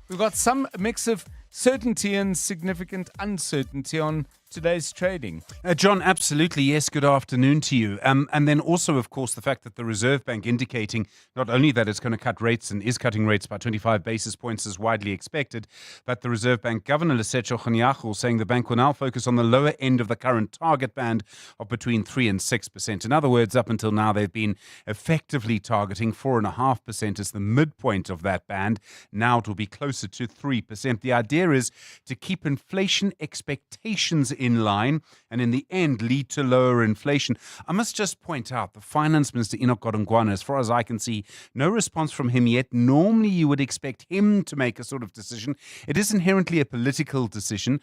We've got some mix of certainty and significant uncertainty on today's trading. John, absolutely. Yes, good afternoon to you. And then also, of course, the fact that the Reserve Bank indicating not only that it's going to cut rates and is cutting rates by 25 basis points as widely expected, but the Reserve Bank Governor Lesetso Kganyago saying the bank will now focus on the lower end of the current target band of between 3 and 6%. In other words, up until now, they've been effectively targeting 4.5% as the midpoint of that band. Now it will be closer to 3%. The idea is to keep inflation expectations in line and in the end lead to lower inflation. I must just point out the Finance Minister Enoch Godongwana, as far as I can see, no response from him yet. Normally you would expect him to make a sort of decision. It is inherently a political decision.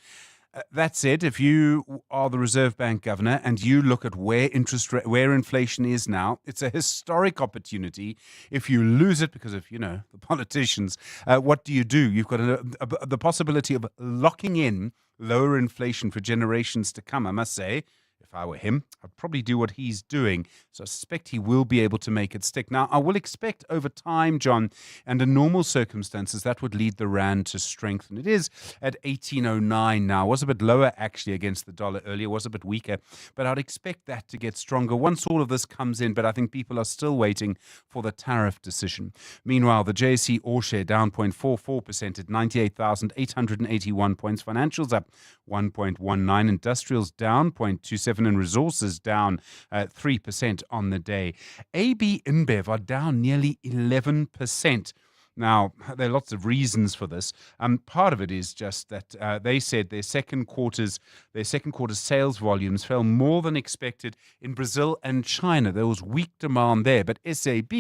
That said, if you are the Reserve Bank governor and you look at where inflation is now, it's a historic opportunity. If you lose it because of, the politicians, what do? You've got the possibility of locking in lower inflation for generations to come. I must say, if if I were him, I'd probably do what he's doing. So I suspect he will be able to make it stick. Now, I will expect over time, John, and in normal circumstances, that would lead the rand to strengthen. It is at 1809 now. It was a bit lower, actually, against the dollar earlier. It was a bit weaker. But I'd expect that to get stronger once all of this comes in. But I think people are still waiting for the tariff decision. Meanwhile, the JSE All Share down 0.44% at 98,881 points. Financials up 1.19. Industrials down 0.27 and resources down 3% on the day. AB InBev are down nearly 11%. Now, there are lots of reasons for this. Part of it is just that they said their second quarter sales volumes fell more than expected in Brazil and China. There was weak demand there. But SAB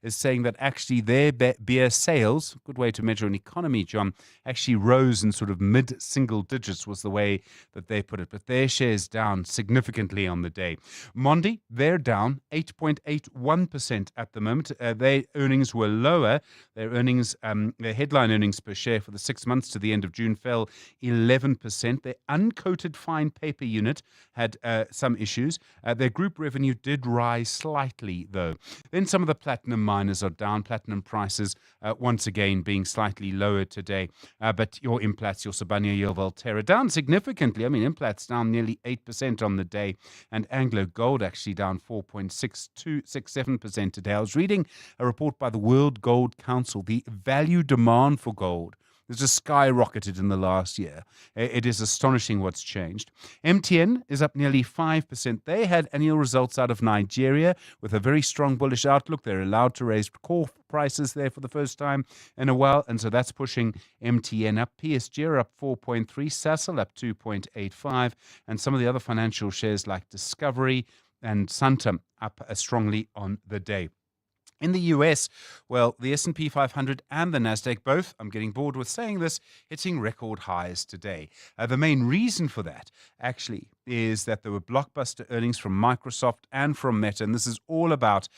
is saying that actually their beer sales, good way to measure an economy, John, actually rose in sort of mid-single digits was the way that they put it. But their shares down significantly on the day. Mondi, they're down 8.81% at the moment. Their earnings were lower. Their earnings, their headline earnings per share for the 6 months to the end of June fell 11%. Their uncoated fine paper unit had some issues. Their group revenue did rise slightly, though. Then some of the platinum miners are down. Platinum prices once again being slightly lower today. But your Implats, your Sibanye, your Valterra down significantly. I mean, Implats down nearly 8% on the day, and Anglo Gold actually down 4.67% today. I was reading a report by the World Gold Council. The value demand for gold has just skyrocketed in the last year. It is astonishing what's changed. MTN is up nearly 5%. They had annual results out of Nigeria with a very strong bullish outlook. They're allowed to raise core prices there for the first time in a while, and so that's pushing MTN up. PSG are up 4.3%, Sasol up 2.85%, and some of the other financial shares like Discovery and Santam up strongly on the day. In the US, well, the S&P 500 and the Nasdaq both, I'm getting bored with saying this, hitting record highs today. The main reason for that, actually, is that there were blockbuster earnings from Microsoft and from Meta, and this is all about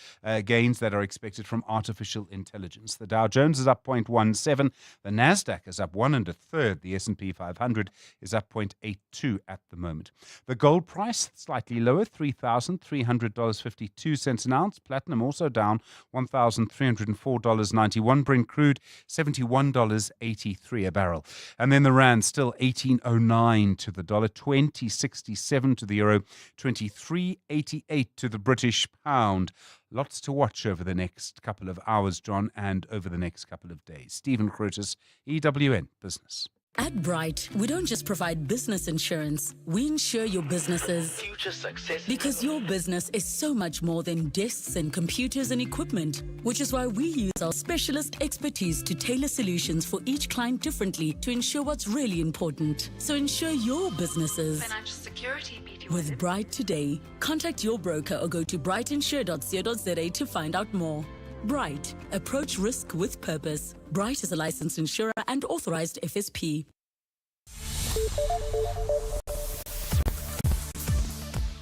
gains that are expected from artificial intelligence. The Dow Jones is up 0.17, the Nasdaq is up 1 1/3, the S&P 500 is up 0.82 at the moment. The gold price slightly lower, $3,300.52 an ounce. Platinum also down, $1,304.91. Brent crude, $71.83 a barrel. And then the rand still 18.09 to the dollar, 20.67 to the euro, 23.88 to the British pound. Lots to watch over the next couple of hours, John, and over the next couple of days. Stephen Curtis, EWN Business. At Bright, we don't just provide business insurance, we insure your businesses. Future success. Because your business is so much more than desks and computers and equipment, which is why we use our specialist expertise to tailor solutions for each client differently to ensure what's really important. So insure your businesses. Financial security meeting With Bright today, contact your broker or go to brightinsure.co.za to find out more. Bright. Approach risk with purpose. Bright is a licensed insurer and authorized FSP.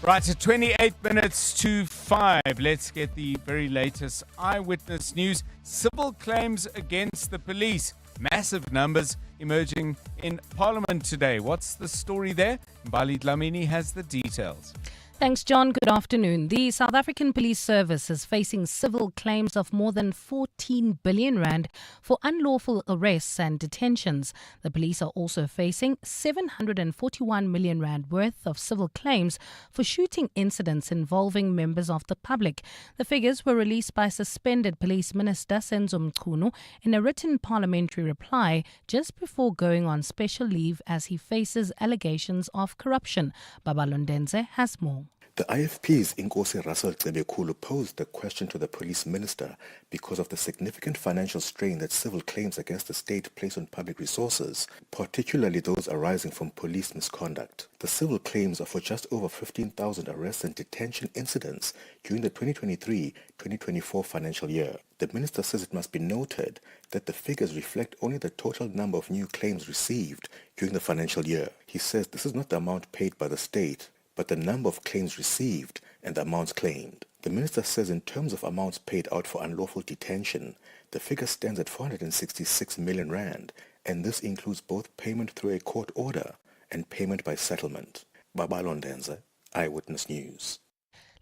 Right, at 28 minutes to 5, let's get the very latest eyewitness news. Civil claims against the police. Massive numbers emerging in Parliament today. What's the story there? Mbali Dlamini has the details. Thanks, John. Good afternoon. The South African Police Service is facing civil claims of more than 14 billion rand for unlawful arrests and detentions. The police are also facing 741 million rand worth of civil claims for shooting incidents involving members of the public. The figures were released by suspended Police Minister Senzo Mchunu in a written parliamentary reply just before going on special leave as he faces allegations of corruption. Babalondenze has more. The IFP's Inkosi Russell Cebekulu posed the question to the police minister because of the significant financial strain that civil claims against the state place on public resources, particularly those arising from police misconduct. The civil claims are for just over 15,000 arrests and detention incidents during the 2023-2024 financial year. The minister says it must be noted that the figures reflect only the total number of new claims received during the financial year. He says this is not the amount paid by the state, but the number of claims received and the amounts claimed. The minister says in terms of amounts paid out for unlawful detention, the figure stands at 466 million rand, and this includes both payment through a court order and payment by settlement. Babalondenze, Eyewitness News.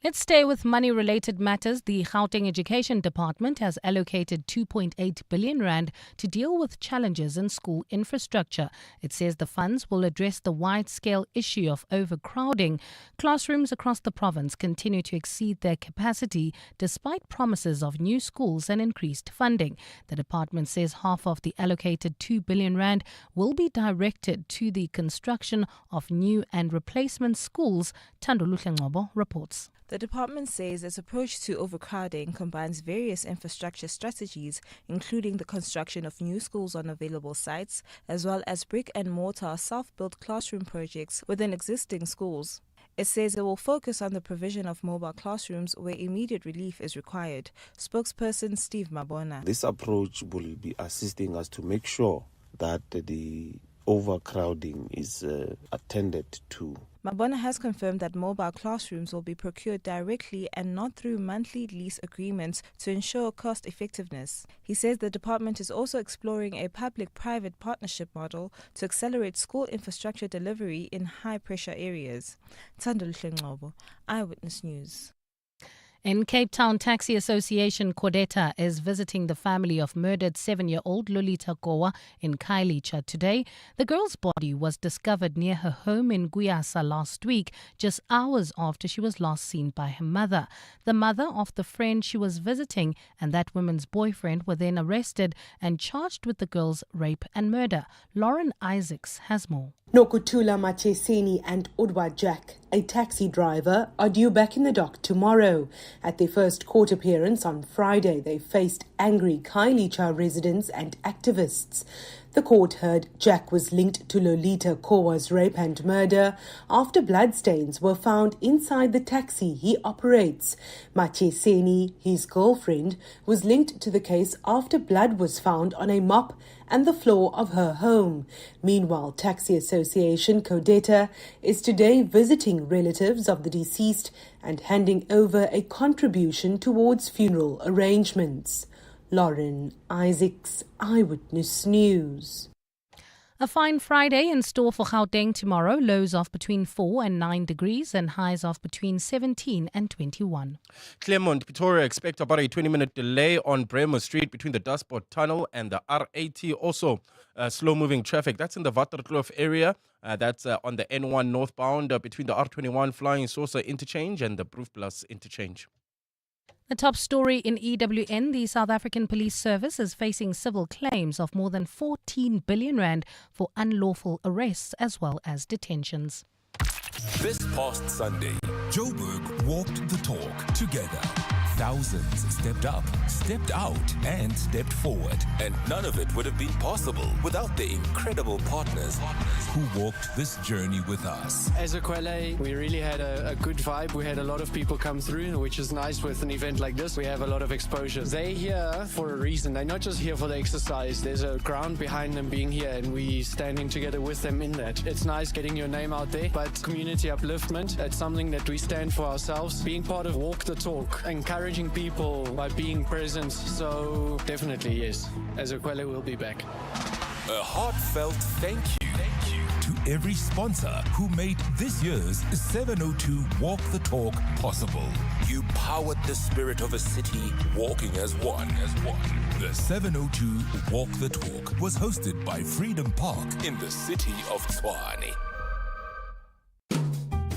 Let's stay with money-related matters. The Gauteng Education Department has allocated 2.8 billion rand to deal with challenges in school infrastructure. It says the funds will address the wide-scale issue of overcrowding. Classrooms across the province continue to exceed their capacity despite promises of new schools and increased funding. The department says half of the allocated 2 billion rand will be directed to the construction of new and replacement schools. Thanduluhle Ngcobo reports. The department says its approach to overcrowding combines various infrastructure strategies, including the construction of new schools on available sites, as well as brick and mortar self-built classroom projects within existing schools. It says it will focus on the provision of mobile classrooms where immediate relief is required. Spokesperson Steve Mabona. This approach will be assisting us to make sure that the overcrowding is attended to. Mabona has confirmed that mobile classrooms will be procured directly and not through monthly lease agreements to ensure cost effectiveness. He says the department is also exploring a public-private partnership model to accelerate school infrastructure delivery in high-pressure areas. Thanduluhle Ngcobo, Eyewitness News. In Cape Town, Taxi Association Kodeta is visiting the family of murdered 7-year-old Lolita Kowa in Khayelitsha today. The girl's body was discovered near her home in Guyasa last week, just hours after she was last seen by her mother. The mother of the friend she was visiting and that woman's boyfriend were then arrested and charged with the girl's rape and murder. Lauren Isaacs has more. Nokutula Macheseni and Udwa Jack, a taxi driver, are due back in the dock tomorrow. At their first court appearance on Friday, they faced angry Khayelitsha residents and activists. The court heard Jack was linked to Lolita Kowa's rape and murder after bloodstains were found inside the taxi he operates. Macheseni, his girlfriend, was linked to the case after blood was found on a mop and the floor of her home. Meanwhile, Taxi Association Kodeta is today visiting relatives of the deceased and handing over a contribution towards funeral arrangements. Lauren Isaacs, Eyewitness News. A fine Friday in store for Gauteng tomorrow. Lows of between 4 and 9 degrees and highs of between 17 and 21. Claremont, Pretoria expect about a 20-minute delay on Bremer Street between the Dashboard Tunnel and the R80. Also, slow-moving traffic. That's in the Waterkloof area. That's on the N1 northbound between the R21 Flying Saucer interchange and the Proof Plus interchange. The top story in EWN, the South African Police Service is facing civil claims of more than 14 billion rand for unlawful arrests as well as detentions. This past Sunday, Joburg walked the talk together. Thousands stepped up, stepped out, and stepped forward. And none of it would have been possible without the incredible partners who walked this journey with us. As a Kwele, we really had a good vibe. We had a lot of people come through, which is nice with an event like this. We have a lot of exposure. They're here for a reason. They're not just here for the exercise. There's a ground behind them being here, and we standing together with them in that. It's nice getting your name out there, but community upliftment, it's something that we stand for ourselves. Being part of Walk the Talk, encouraging people by being present. So definitely, yes, as a Kwele, we'll be back. A heartfelt thank you to every sponsor who made this year's 702 Walk the Talk possible. You powered the spirit of a city walking as one. The 702 Walk the Talk was hosted by Freedom Park in the city of Tshwane.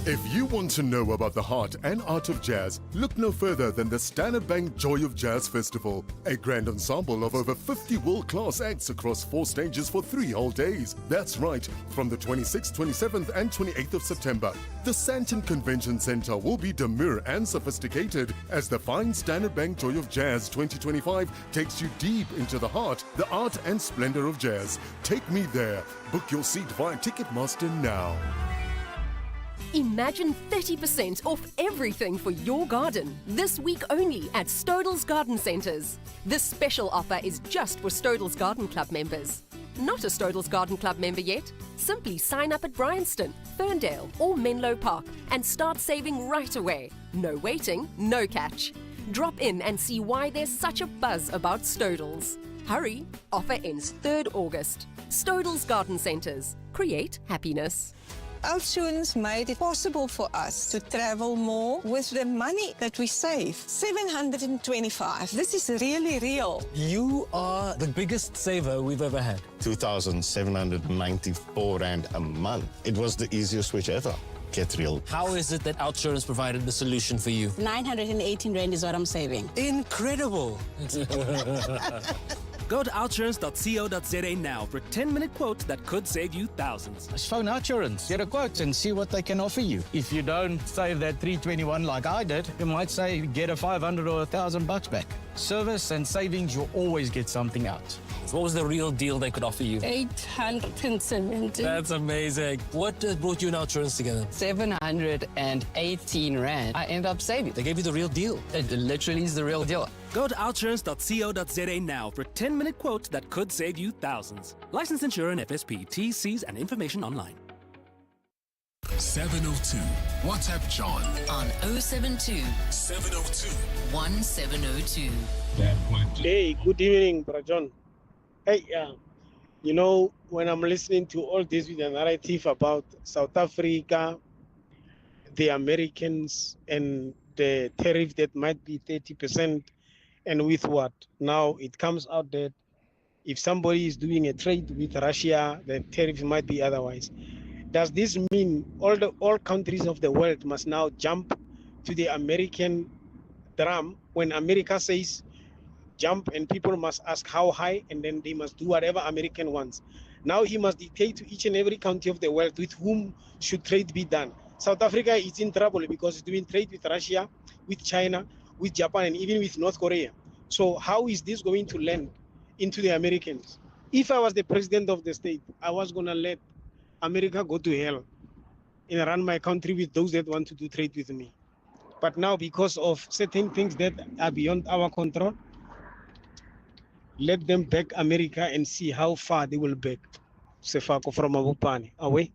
If you want to know about the heart and art of jazz, look no further than the Standard Bank Joy of Jazz Festival, a grand ensemble of over 50 world-class acts across 4 stages for 3 whole days. That's right, from the 26th, 27th and 28th of September. The Sandton Convention Center will be demure and sophisticated as the fine Standard Bank Joy of Jazz 2025 takes you deep into the heart, the art and splendor of jazz. Take me there. Book your seat via Ticketmaster now. Imagine 30% off everything for your garden. This week only at Stodell's Garden Centres. This special offer is just for Stodell's Garden Club members. Not a Stodell's Garden Club member yet? Simply sign up at Bryanston, Ferndale or Menlo Park and start saving right away. No waiting, no catch. Drop in and see why there's such a buzz about Stodell's. Hurry, offer ends 3rd August. Stodell's Garden Centres. Create happiness. Alttunes made it possible for us to travel more with the money that we save. 725. This is really real. You are the biggest saver we've ever had. 2,794 Rand a month. It was the easiest switch ever. Get real. How is it that Outsurance provided the solution for you? 918 Rand is what I'm saving. Incredible. Go to outsurance.co.za now for a 10-minute quote that could save you thousands. Just phone Outsurance, get a quote and see what they can offer you. If you don't save that 321 like I did, you might say get a 500 or $1,000 back. Service and savings, you'll always get something out. So what was the real deal they could offer you? 870. That's amazing. What brought you and Outsurance together? 718 Rand. I ended up saving. They gave you the real deal. It literally is the real deal. Go to outsurance.co.za now for a 10-minute quote that could save you thousands. Licensed insurer and FSP. T's, C's, and information online. 702. WhatsApp John on 072 702 1702. Hey, good evening, Brother John. Hey, you know, when I'm listening to all this with the narrative about South Africa, the Americans, and the tariff that might be 30%, and with what? Now it comes out that if somebody is doing a trade with Russia, the tariff might be otherwise. Does this mean all countries of the world must now jump to the American drum when America says jump, and people must ask how high, and then they must do whatever American wants? Now he must dictate to each and every country of the world with whom should trade be done. South Africa is in trouble because it's doing trade with Russia, with China, with Japan, and even with North Korea. So how is this going to land into the Americans? If I was the president of the state, I was going to let America go to hell and run my country with those that want to do trade with me. But now, because of certain things that are beyond our control, let them beg America and see how far they will beg. Sefako from Abupane. Away.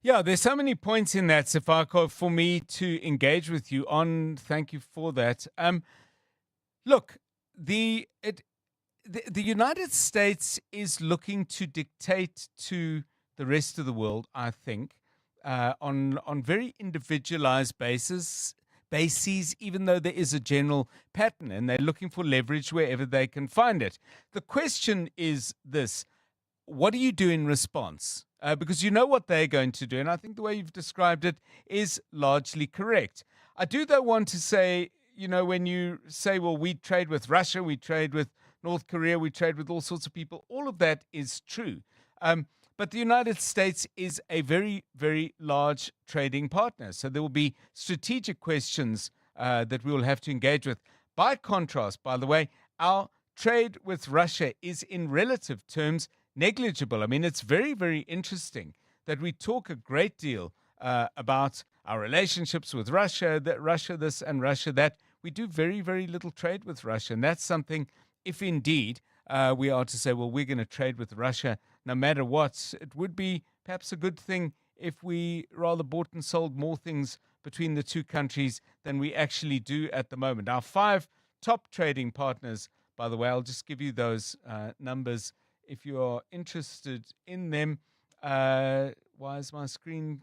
Yeah, there's so many points in that, Sefako, for me to engage with you on. Thank you for that. Look, the United States is looking to dictate to the rest of the world, I think, on very individualized bases, even though there is a general pattern, and they're looking for leverage wherever they can find it. The question is this: what do you do in response? Because you know what they're going to do, and I think the way you've described it is largely correct. I do, though, want to say, you know, when you say, well, we trade with Russia, we trade with North Korea, we trade with all sorts of people, all of that is true. But the United States is a very, very large trading partner. So there will be strategic questions that we will have to engage with. By contrast, by the way, our trade with Russia is in relative terms negligible. I mean, it's very, very interesting that we talk a great deal about our relationships with Russia, that Russia this and Russia that. We do very, very little trade with Russia. And that's something, if indeed we are to say, well, we're going to trade with Russia no matter what, it would be perhaps a good thing if we rather bought and sold more things between the two countries than we actually do at the moment. Our 5 top trading partners, by the way, I'll just give you those numbers if you are interested in them. Why is my screen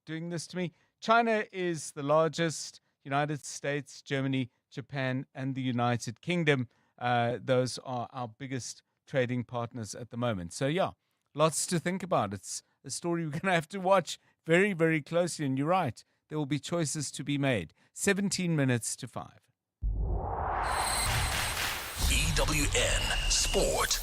doing this to me? China is the largest, United States, Germany, Japan, and the United Kingdom. Those are our biggest trading partners at the moment. So, yeah, lots to think about. It's a story we're going to have to watch very, very closely. And you're right, there will be choices to be made. 17 minutes to 5. EWN Sport.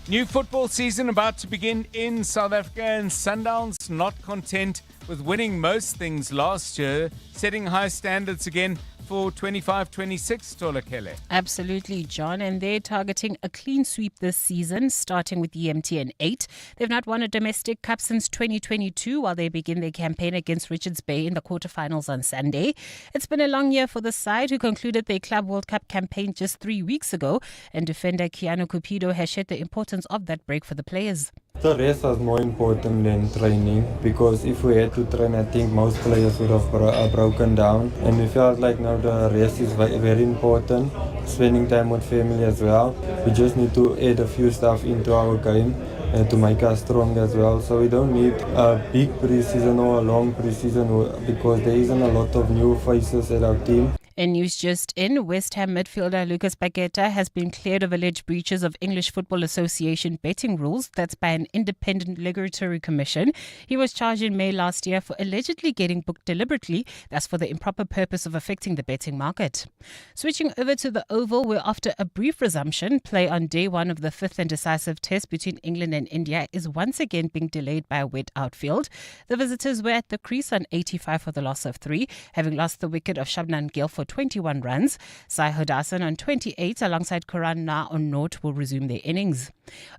New football season about to begin in South Africa, and Sundowns not content with winning most things last year, setting high standards again for 25-26, Tolakele. Absolutely, John. And they're targeting a clean sweep this season, starting with the MTN 8. They've not won a domestic cup since 2022 while they begin their campaign against Richards Bay in the quarterfinals on Sunday. It's been a long year for the side, who concluded their Club World Cup campaign just 3 weeks ago. And defender Keanu Cupido has shared the importance of that break for the players. The race was more important than training, because if we had to train, I think most players would have broken down. And we felt like now the race is very important, spending time with family as well. We just need to add a few stuff into our game to make us strong as well. So we don't need a big preseason or a long preseason because there isn't a lot of new faces at our team. In news just in, West Ham midfielder Lucas Paqueta has been cleared of alleged breaches of English Football Association betting rules. That's by an independent regulatory commission. He was charged in May last year for allegedly getting booked deliberately. That's for the improper purpose of affecting the betting market. Switching over to the Oval, where after a brief resumption, play on day one of the fifth and decisive test between England and India is once again being delayed by a wet outfield. The visitors were at the crease on 85 for the loss of 3, having lost the wicket of Shabnan Gill for 21 runs. Sai Hodasan on 28 alongside Karan Na on 0 will resume their innings.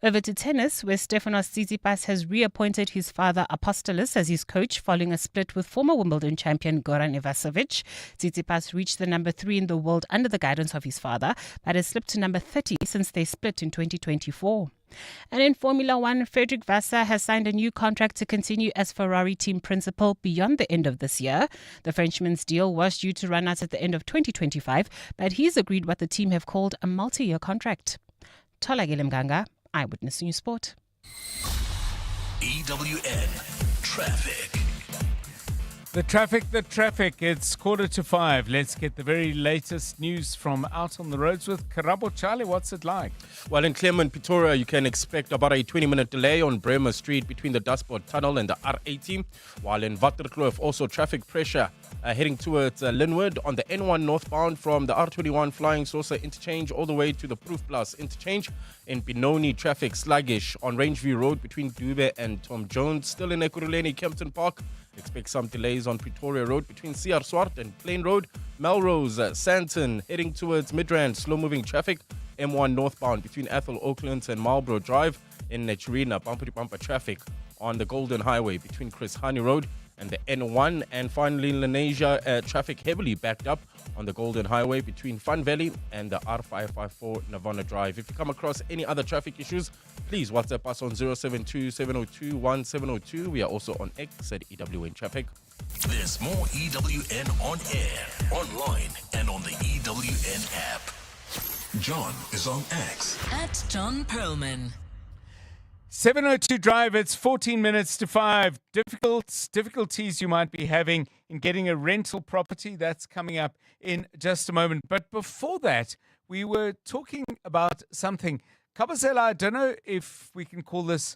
Over to tennis, where Stefanos Tsitsipas has reappointed his father Apostolos as his coach following a split with former Wimbledon champion Goran Ivanovic. Tsitsipas reached the number 3 in the world under the guidance of his father, but has slipped to number 30 since they split in 2024. And in Formula One, Frederic Vasseur has signed a new contract to continue as Ferrari team principal beyond the end of this year. The Frenchman's deal was due to run out at the end of 2025, but he's agreed what the team have called a multi-year contract. Tola Mganga, Eyewitness News Sport. EWN Traffic. The traffic. It's 4:45. Let's get the very latest news from out on the roads with Karabo. Charlie, what's it like? Well, in Claremont, Pretoria, you can expect about a 20-minute delay on Bremer Street between the Dustport Tunnel and the R18. While in Waterkloof, also traffic pressure heading towards Linwood on the N1 northbound from the R21 Flying Saucer interchange all the way to the Proof Plus interchange. In Benoni, traffic sluggish on Rangeview Road between Dube and Tom Jones. Still in Ekurhuleni, Kempton Park. Expect some delays on Pretoria Road between CR Swart and Plain Road. Melrose, Santon, heading towards Midrand, slow-moving traffic. M1 northbound between Athol Oaklands and Marlborough Drive. In Chirina, bumper traffic on the Golden Highway between Chris Hani Road and the N1. And finally, in Lenasia, traffic heavily backed up on the Golden Highway between Fun Valley and the R554 Nirvana Drive. If you come across any other traffic issues, please WhatsApp us on 072-702-1702. We are also on X at EWN Traffic. There's more EWN on air, online, and on the EWN app. John is on X. At John Perlman. 702 Drive, it's 14 minutes to 5. Difficulties you might be having in getting a rental property. That's coming up in just a moment. But before that, we were talking about something. Kabazela, I don't know if we can call this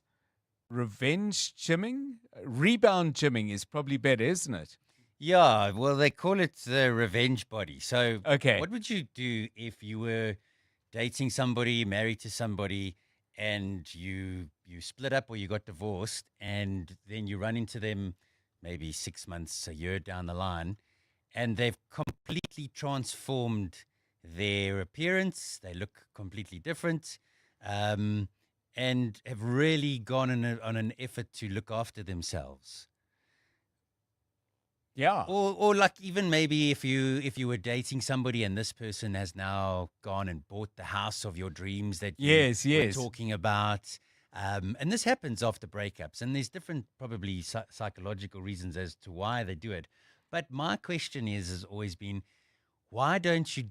revenge gymming. Rebound gymming is probably better, isn't it? Yeah, well, they call it the revenge body. So okay, what would you do if you were dating somebody, married to somebody, and you split up or you got divorced, and then you run into them maybe 6 months, a year down the line, and they've completely transformed their appearance. They look completely different, and have really gone on an effort to look after themselves. Yeah. Or like even maybe if you were dating somebody and this person has now gone and bought the house of your dreams that you were talking about. And this happens after breakups, and there's different probably psychological reasons as to why they do it. But my question has always been, why didn't you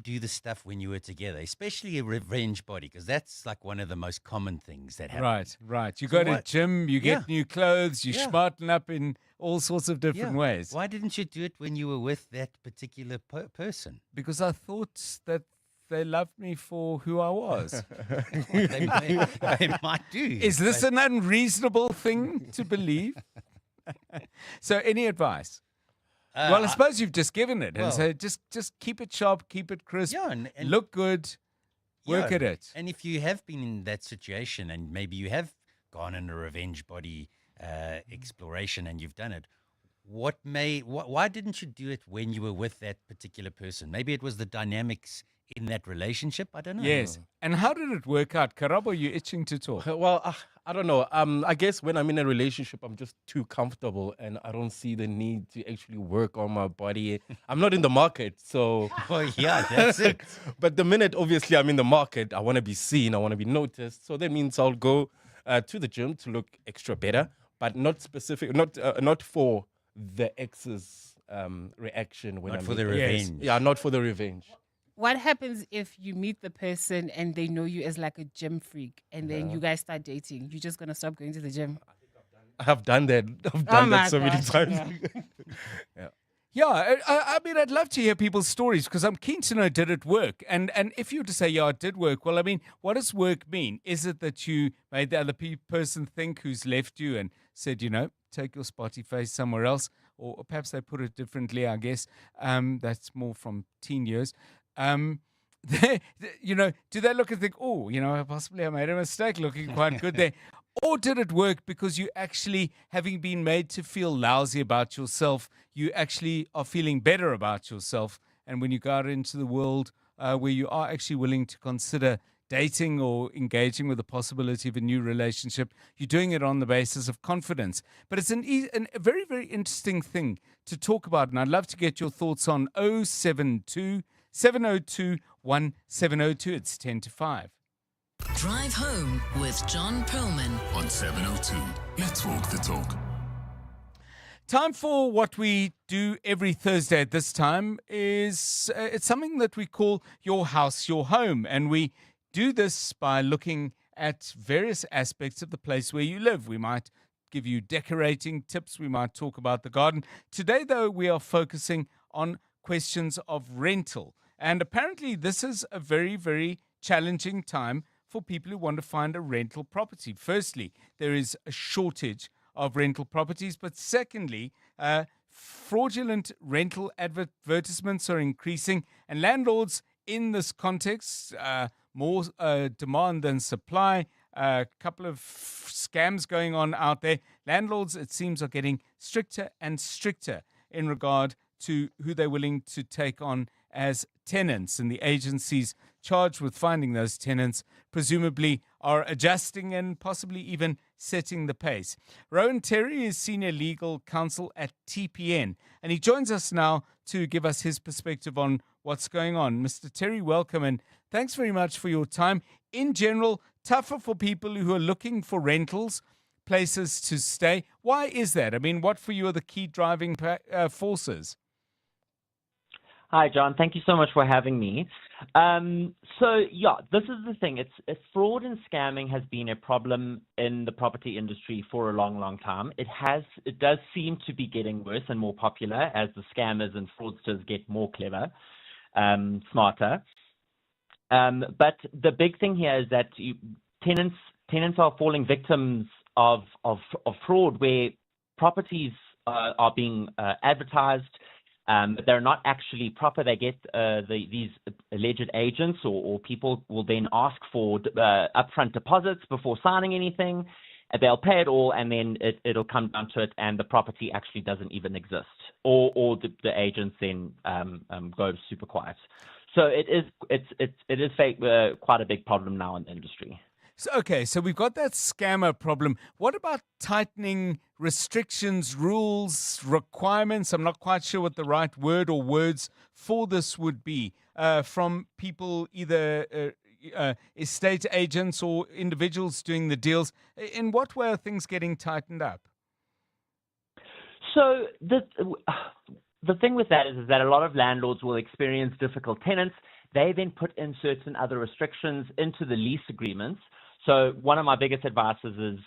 do this stuff when you were together, especially a revenge body? Because that's like one of the most common things that happen. Right. You go to gym, you get new clothes, you smarten up in all sorts of different ways. Why didn't you do it when you were with that particular person? Because I thought that they loved me for who I was. they might do. Is this an unreasonable thing to believe? So any advice? Well, I suppose you've just given it and said just keep it sharp, keep it crisp, and look good, work at it. And if you have been in that situation and maybe you have gone in a revenge body exploration and you've done it, why didn't you do it when you were with that particular person? Maybe it was the dynamics in that relationship. I don't know. Yes. And how did it work out? Karabo, you itching to talk? Well, I don't know. I guess when I'm in a relationship, I'm just too comfortable and I don't see the need to actually work on my body. I'm not in the market, so... Well, yeah, that's it. But the minute, obviously, I'm in the market, I want to be seen, I want to be noticed. So that means I'll go to the gym to look extra better, but not for the ex's reaction. Not for the revenge. Yeah, not for the revenge. what happens if you meet the person and they know you as like a gym freak and then you guys start dating? You're just going to stop going to the gym? I've done that. I've done that so many times. Yeah. Yeah, I mean, I'd love to hear people's stories because I'm keen to know, did it work? And if you were to say, yeah, it did work, well, I mean, what does work mean? Is it that you made the other person think who's left you and said, take your spotty face somewhere else? Or perhaps they put it differently, I guess. That's more from teen years. Do they look and think, possibly I made a mistake, looking quite good there? Or did it work because you actually, having been made to feel lousy about yourself, you actually are feeling better about yourself? And when you go out into the world where you are actually willing to consider dating or engaging with the possibility of a new relationship, you're doing it on the basis of confidence. But it's a very, very interesting thing to talk about. And I'd love to get your thoughts on 072 702 1702. It's 10 to 5. Drive home with John Perlman on 702. Let's walk the talk. Time for what we do every Thursday at this time is it's something that we call Your House, Your Home. And we do this by looking at various aspects of the place where you live. We might give you decorating tips. We might talk about the garden. Today, though, we are focusing on questions of rental. And apparently this is a very, very challenging time for people who want to find a rental property. Firstly, there is a shortage of rental properties, but secondly, fraudulent rental advertisements are increasing, and landlords in this context, more demand than supply, a couple of scams going on out there. Landlords, it seems, are getting stricter and stricter in regard to who they're willing to take on as tenants, and the agencies charged with finding those tenants presumably are adjusting and possibly even setting the pace. Rowan Terry is Senior Legal Counsel at TPN, and he joins us now to give us his perspective on what's going on. Mr. Terry, welcome, and thanks very much for your time. In general, tougher for people who are looking for rentals, places to stay. Why is that? I mean, what for you are the key driving forces? Hi, John. Thank you so much for having me. This is the thing. It's fraud and scamming has been a problem in the property industry for a long, long time. It does seem to be getting worse and more popular as the scammers and fraudsters get more clever, smarter. But the big thing here is that tenants are falling victims of fraud, where properties are being advertised. They're not actually proper. They get these alleged agents or people will then ask for upfront deposits before signing anything. They'll pay it all, and then it'll come down to it, and the property actually doesn't even exist, or the agents then go super quiet. So it is quite a big problem now in the industry. So we've got that scammer problem. What about tightening restrictions, rules, requirements? I'm not quite sure what the right word or words for this would be from people, either estate agents or individuals doing the deals. In what way are things getting tightened up? So the thing with that is that a lot of landlords will experience difficult tenants. They then put in certain other restrictions into the lease agreements. So one of my biggest advices is,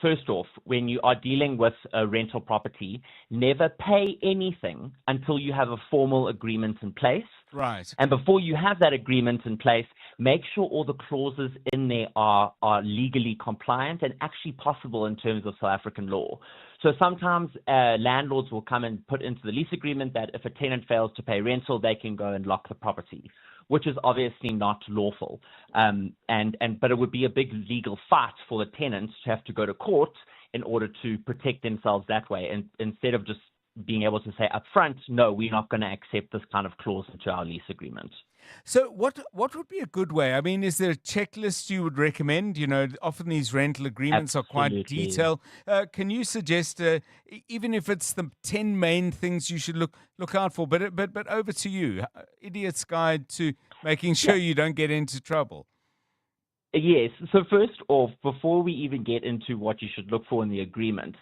first off, when you are dealing with a rental property, never pay anything until you have a formal agreement in place. Right. And before you have that agreement in place, make sure all the clauses in there are legally compliant and actually possible in terms of South African law. So sometimes landlords will come and put into the lease agreement that if a tenant fails to pay rental, they can go and lock the property, which is obviously not lawful. But it would be a big legal fight for the tenants to have to go to court in order to protect themselves that way. And instead of just being able to say up front, no, we're not going to accept this kind of clause into our lease agreement. So what would be a good way? I mean, is there a checklist you would recommend? You know, often these rental agreements are quite detailed. Can you suggest, even if it's the 10 main things you should look out for, but over to you, Idiot's Guide to making sure you don't get into trouble. Yes. So first off, before we even get into what you should look for in the agreement,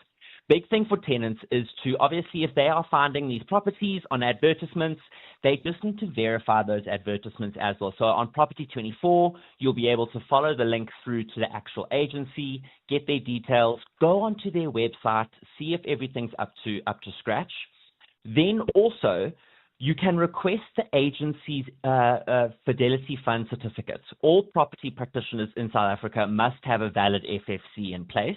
big thing for tenants is to, obviously, if they are finding these properties on advertisements, they just need to verify those advertisements as well. So on Property 24, you'll be able to follow the link through to the actual agency, get their details, go onto their website, see if everything's up to scratch. Then also, you can request the agency's Fidelity Fund certificates. All property practitioners in South Africa must have a valid FFC in place.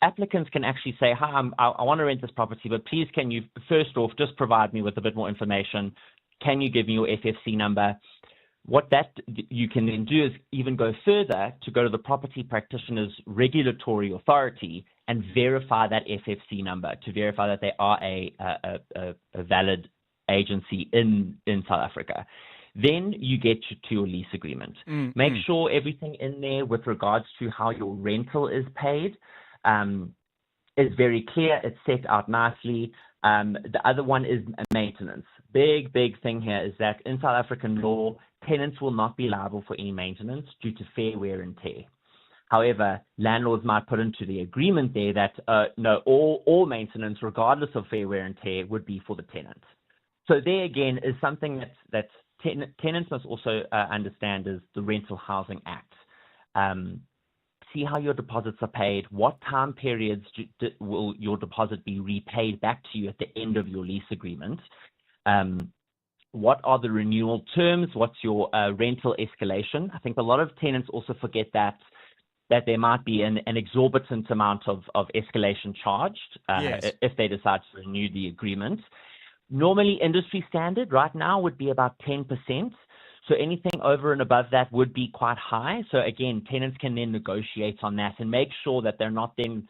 Applicants can actually say, hi, I want to rent this property, but please can you first off just provide me with a bit more information? Can you give me your FFC number? What that you can then do is even go further to go to the property practitioner's regulatory authority and verify that FFC number to verify that they are a valid agency in South Africa. Then you get to your lease agreement. Make sure everything in there with regards to how your rental is paid is very clear. It's set out nicely. The other one is maintenance. Big thing here is that in South African law, tenants will not be liable for any maintenance due to fair wear and tear. However, landlords might put into the agreement there that no, all maintenance, regardless of fair wear and tear, would be for the tenant. So there again is something that's tenants must also understand is the Rental Housing Act. See how your deposits are paid. What time periods will your deposit be repaid back to you at the end of your lease agreement? What are the renewal terms? What's your rental escalation? I think a lot of tenants also forget that there might be an exorbitant amount of escalation charged if they decide to renew the agreement. Normally, industry standard right now would be about 10%. So anything over and above that would be quite high. So again, tenants can then negotiate on that and make sure that they're not then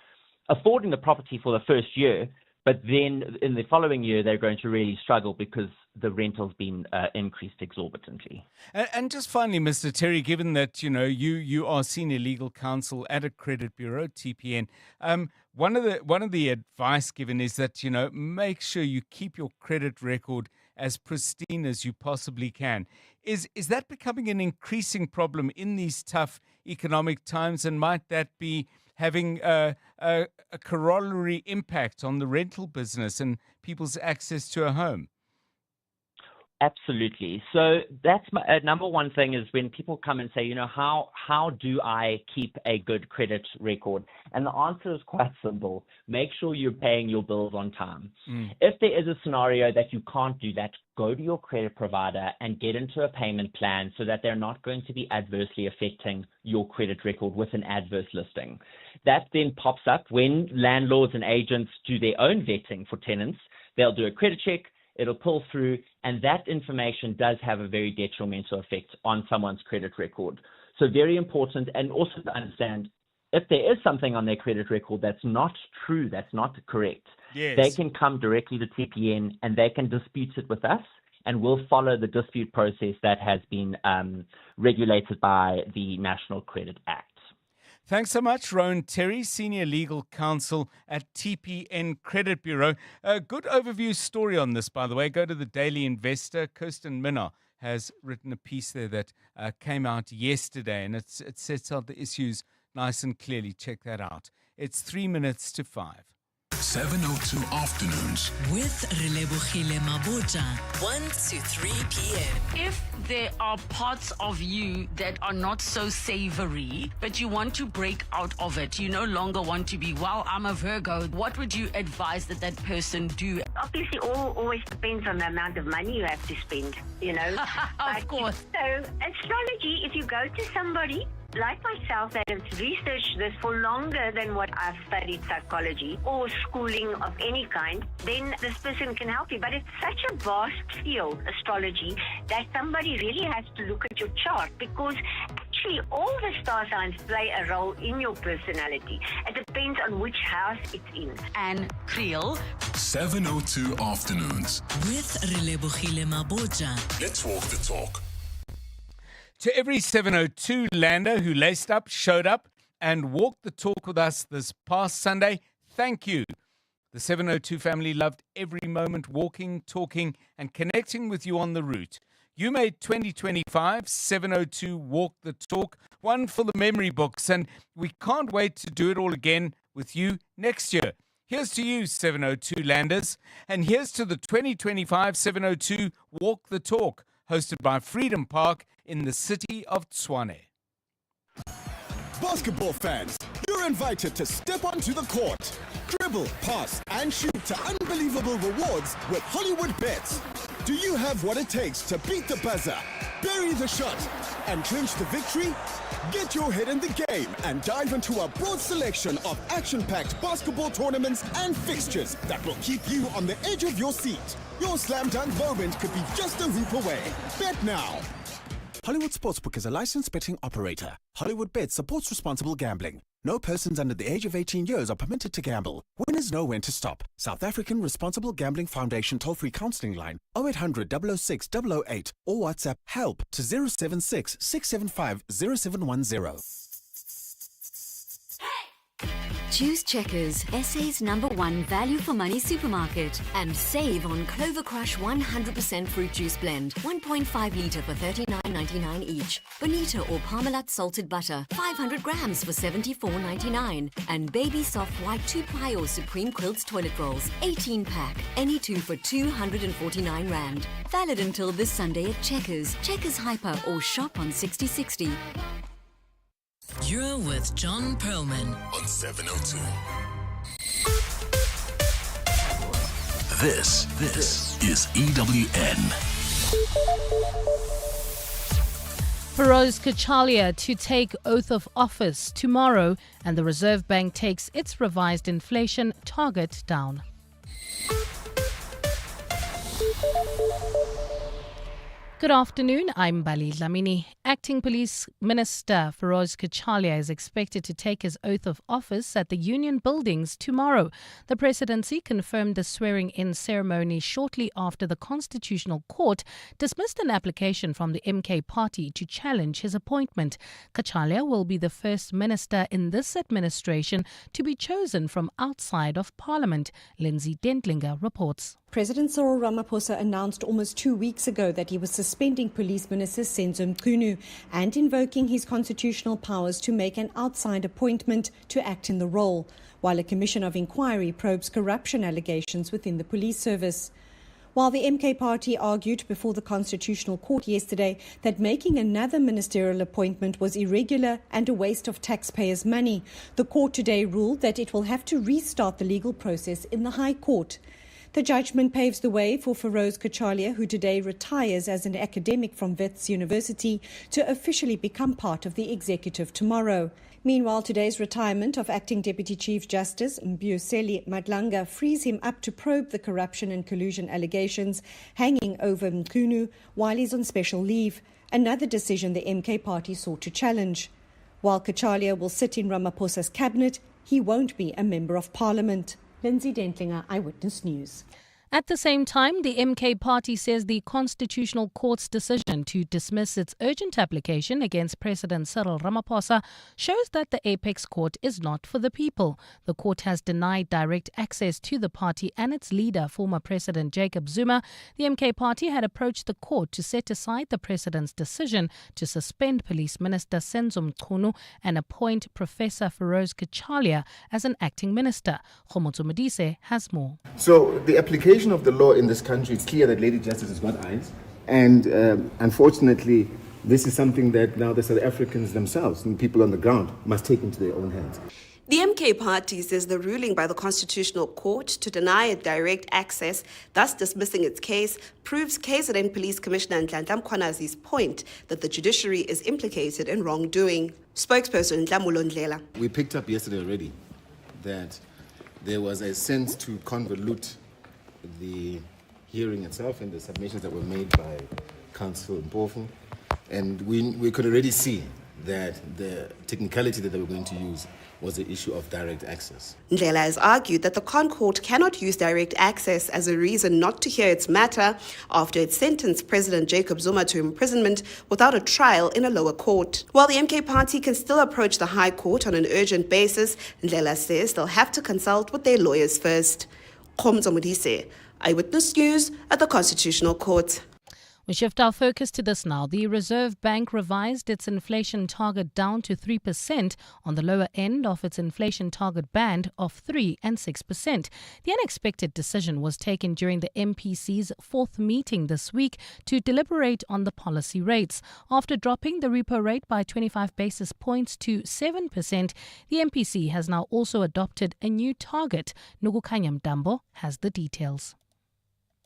affording the property for the first year, but then in the following year, they're going to really struggle because the rental's been increased exorbitantly. And just finally, Mr. Terry, given that, you are senior legal counsel at a credit bureau, TPN, one of the advice given is that, make sure you keep your credit record as pristine as you possibly can. Is that becoming an increasing problem in these tough economic times, and might that be having a corollary impact on the rental business and people's access to a home? Absolutely. So that's my number one thing is when people come and say, how do I keep a good credit record? And the answer is quite simple. Make sure you're paying your bills on time. If there is a scenario that you can't do that, go to your credit provider and get into a payment plan so that they're not going to be adversely affecting your credit record with an adverse listing. That then pops up when landlords and agents do their own vetting for tenants. They'll do a credit check. It'll pull through, and that information does have a very detrimental effect on someone's credit record. So very important, and also to understand if there is something on their credit record that's not true, that's not correct, they can come directly to TPN and they can dispute it with us, and we'll follow the dispute process that has been regulated by the National Credit Act. Thanks so much, Rowan Terry, Senior Legal Counsel at TPN Credit Bureau. A good overview story on this, by the way. Go to the Daily Investor. Kirsten Minnar has written a piece there that came out yesterday, and it sets out the issues nice and clearly. Check that out. It's 3 minutes to 5. 702 Afternoons with Relebogile Mabota, 1 to 3 p.m. If there are parts of you that are not so savory, but you want to break out of it, you no longer want to be, well, I'm a Virgo, what would you advise that person do? Obviously, always depends on the amount of money you have to spend, Of course. So, astrology, if you go to somebody like myself that has researched this for longer than what I've studied psychology or schooling of any kind, then this person can help you. But it's such a vast field, astrology, that somebody really has to look at your chart, because actually all the star signs play a role in your personality. It depends on which house it's in. And Creel. 702 Afternoons with Relebogile Mabota. Let's walk the talk. To every 702 lander who laced up, showed up, and walked the talk with us this past Sunday, thank you. The 702 family loved every moment walking, talking, and connecting with you on the route. You made 2025 702 Walk the Talk one for the memory books, and we can't wait to do it all again with you next year. Here's to you, 702 Landers, and here's to the 2025 702 Walk the Talk, hosted by Freedom Park in the city of Tshwane. Basketball fans, you're invited to step onto the court, dribble, pass, and shoot to unbelievable rewards with Hollywood Bets. Do you have what it takes to beat the buzzer, bury the shot, and clinch the victory? Get your head in the game and dive into a broad selection of action-packed basketball tournaments and fixtures that will keep you on the edge of your seat. Your slam dunk moment could be just a hoop away. Bet now. Hollywood Sportsbook is a licensed betting operator. Hollywood Bet supports responsible gambling. No persons under the age of 18 years are permitted to gamble. Winners know when to stop. South African Responsible Gambling Foundation toll-free counselling line 0800 006 008 or WhatsApp HELP to 076 675 0710. Choose Checkers, SA's #1 value for money supermarket, and save on Clover Crush 100% fruit juice blend, 1.5 litre for $39.99 each. Bonita or Parmalat salted butter, 500 grams for $74.99, and Baby Soft White 2-ply or Supreme Quilts toilet rolls, 18 pack, any two for 249 Rand. Valid until this Sunday at Checkers, Checkers Hyper, or shop on 6060. You're with John Perlman on 702. This is EWN. Feroz Kachalia to take oath of office tomorrow, and the Reserve Bank takes its revised inflation target down. Good afternoon, I'm Bali Dlamini. Acting Police Minister Feroz Kachalia is expected to take his oath of office at the Union Buildings tomorrow. The presidency confirmed the swearing-in ceremony shortly after the Constitutional Court dismissed an application from the MK party to challenge his appointment. Kachalia will be the first minister in this administration to be chosen from outside of Parliament. Lindsay Dentlinger reports. President Cyril Ramaphosa announced almost 2 weeks ago that he was suspending Police Minister Senzo Mchunu and invoking his constitutional powers to make an outside appointment to act in the role, while a commission of inquiry probes corruption allegations within the police service. While the MK party argued before the Constitutional Court yesterday that making another ministerial appointment was irregular and a waste of taxpayers' money, the court today ruled that it will have to restart the legal process in the High Court. The judgment paves the way for Feroz Kachalia, who today retires as an academic from Wits University, to officially become part of the executive tomorrow. Meanwhile, today's retirement of Acting Deputy Chief Justice Mbuyiseli Madlanga frees him up to probe the corruption and collusion allegations hanging over Mchunu while he's on special leave, another decision the MK party sought to challenge. While Kachalia will sit in Ramaphosa's cabinet, he won't be a member of Parliament. Lindsay Dentlinger, Eyewitness News. At the same time, the MK party says the Constitutional Court's decision to dismiss its urgent application against President Cyril Ramaphosa shows that the apex court is not for the people. The court has denied direct access to the party and its leader, former President Jacob Zuma. The MK party had approached the court to set aside the president's decision to suspend Police Minister Senzo Mchunu and appoint Professor Feroz Kachalia as an acting minister. Khomotso Modise has more. So the application of the law in this country, it's clear that Lady Justice has got eyes, and unfortunately this is something that now the South Africans themselves and people on the ground must take into their own hands. The MK party says the ruling by the Constitutional Court to deny it direct access, thus dismissing its case, proves KZN Police Commissioner Nhlanhla Mkhwanazi's point that the judiciary is implicated in wrongdoing. Spokesperson Ndlamulo Ndlela. We picked up yesterday already that there was a sense to convolute the hearing itself and the submissions that were made by Counsel Mpofu, and we could already see that the technicality that they were going to use was the issue of direct access. Ndlela has argued that the Court cannot use direct access as a reason not to hear its matter after it sentenced President Jacob Zuma to imprisonment without a trial in a lower court. While the MK party can still approach the High Court on an urgent basis, Ndlela says they'll have to consult with their lawyers first. Khomotso Modise, Eyewitness News at the Constitutional Court. We shift our focus to this now. The Reserve Bank revised its inflation target down to 3% on the lower end of its inflation target band of 3 and 6%. The unexpected decision was taken during the MPC's fourth meeting this week to deliberate on the policy rates. After dropping the repo rate by 25 basis points to 7%, the MPC has now also adopted a new target. Nugukanya Mdambo has the details.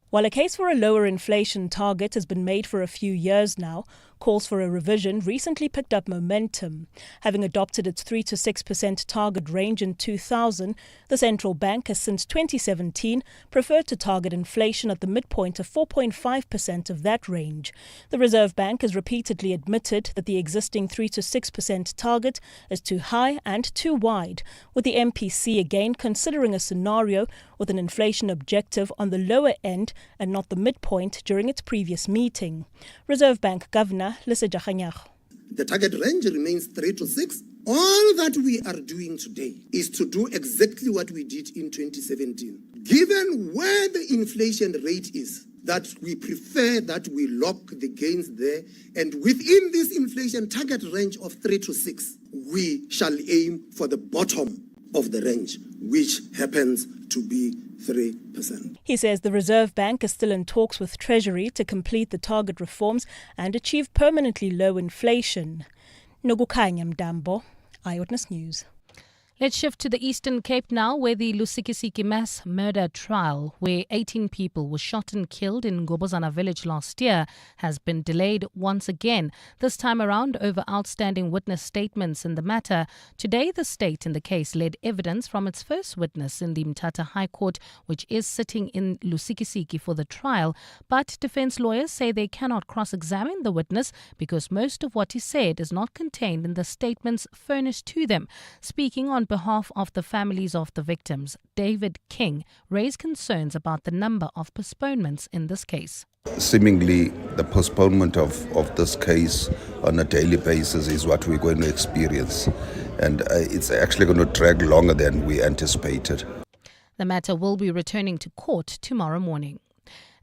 While a case for a lower inflation target has been made for a few years now, calls for a revision recently picked up momentum. Having adopted its 3 to 6% target range in 2000, the central bank has since 2017 preferred to target inflation at the midpoint of 4.5% of that range. The Reserve Bank has repeatedly admitted that the existing 3 to 6% target is too high and too wide, with the MPC again considering a scenario with an inflation objective on the lower end and not the midpoint during its previous meeting. Reserve Bank Governor Lesetja Kganyago. The target range remains 3 to 6. All that we are doing today is to do exactly what we did in 2017. Given where the inflation rate is, that we prefer that we lock the gains there, and within this inflation target range of 3 to 6, we shall aim for the bottom of the range, which happens to be 3%. He says the Reserve Bank is still in talks with Treasury to complete the target reforms and achieve permanently low inflation. Nogukanya Mdambo, Eyewitness News. Let's shift to the Eastern Cape now, where the Lusikisiki mass murder trial, where 18 people were shot and killed in Ngobozana village last year, has been delayed once again, this time around over outstanding witness statements in the matter. Today, the state in the case led evidence from its first witness in the Mthatha High Court, which is sitting in Lusikisiki for the trial. But defense lawyers say they cannot cross-examine the witness because most of what he said is not contained in the statements furnished to them. Speaking on behalf of the families of the victims, David King raised concerns about the number of postponements in this case. Seemingly, the postponement of this case on a daily basis is what we're going to experience, and it's actually going to drag longer than we anticipated. The matter will be returning to court tomorrow morning.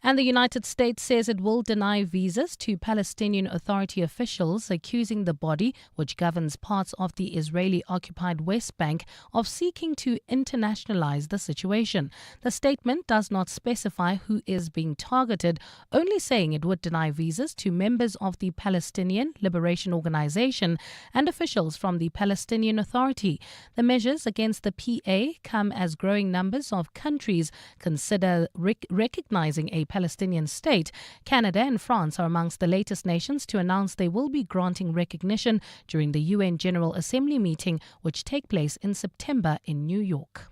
And the United States says it will deny visas to Palestinian Authority officials accusing the body, which governs parts of the Israeli-occupied West Bank, of seeking to internationalize the situation. The statement does not specify who is being targeted, only saying it would deny visas to members of the Palestinian Liberation Organization and officials from the Palestinian Authority. The measures against the PA come as growing numbers of countries consider recognizing a Palestinian state. Canada and France are amongst the latest nations to announce they will be granting recognition during the UN General Assembly meeting, which take place in September in New York.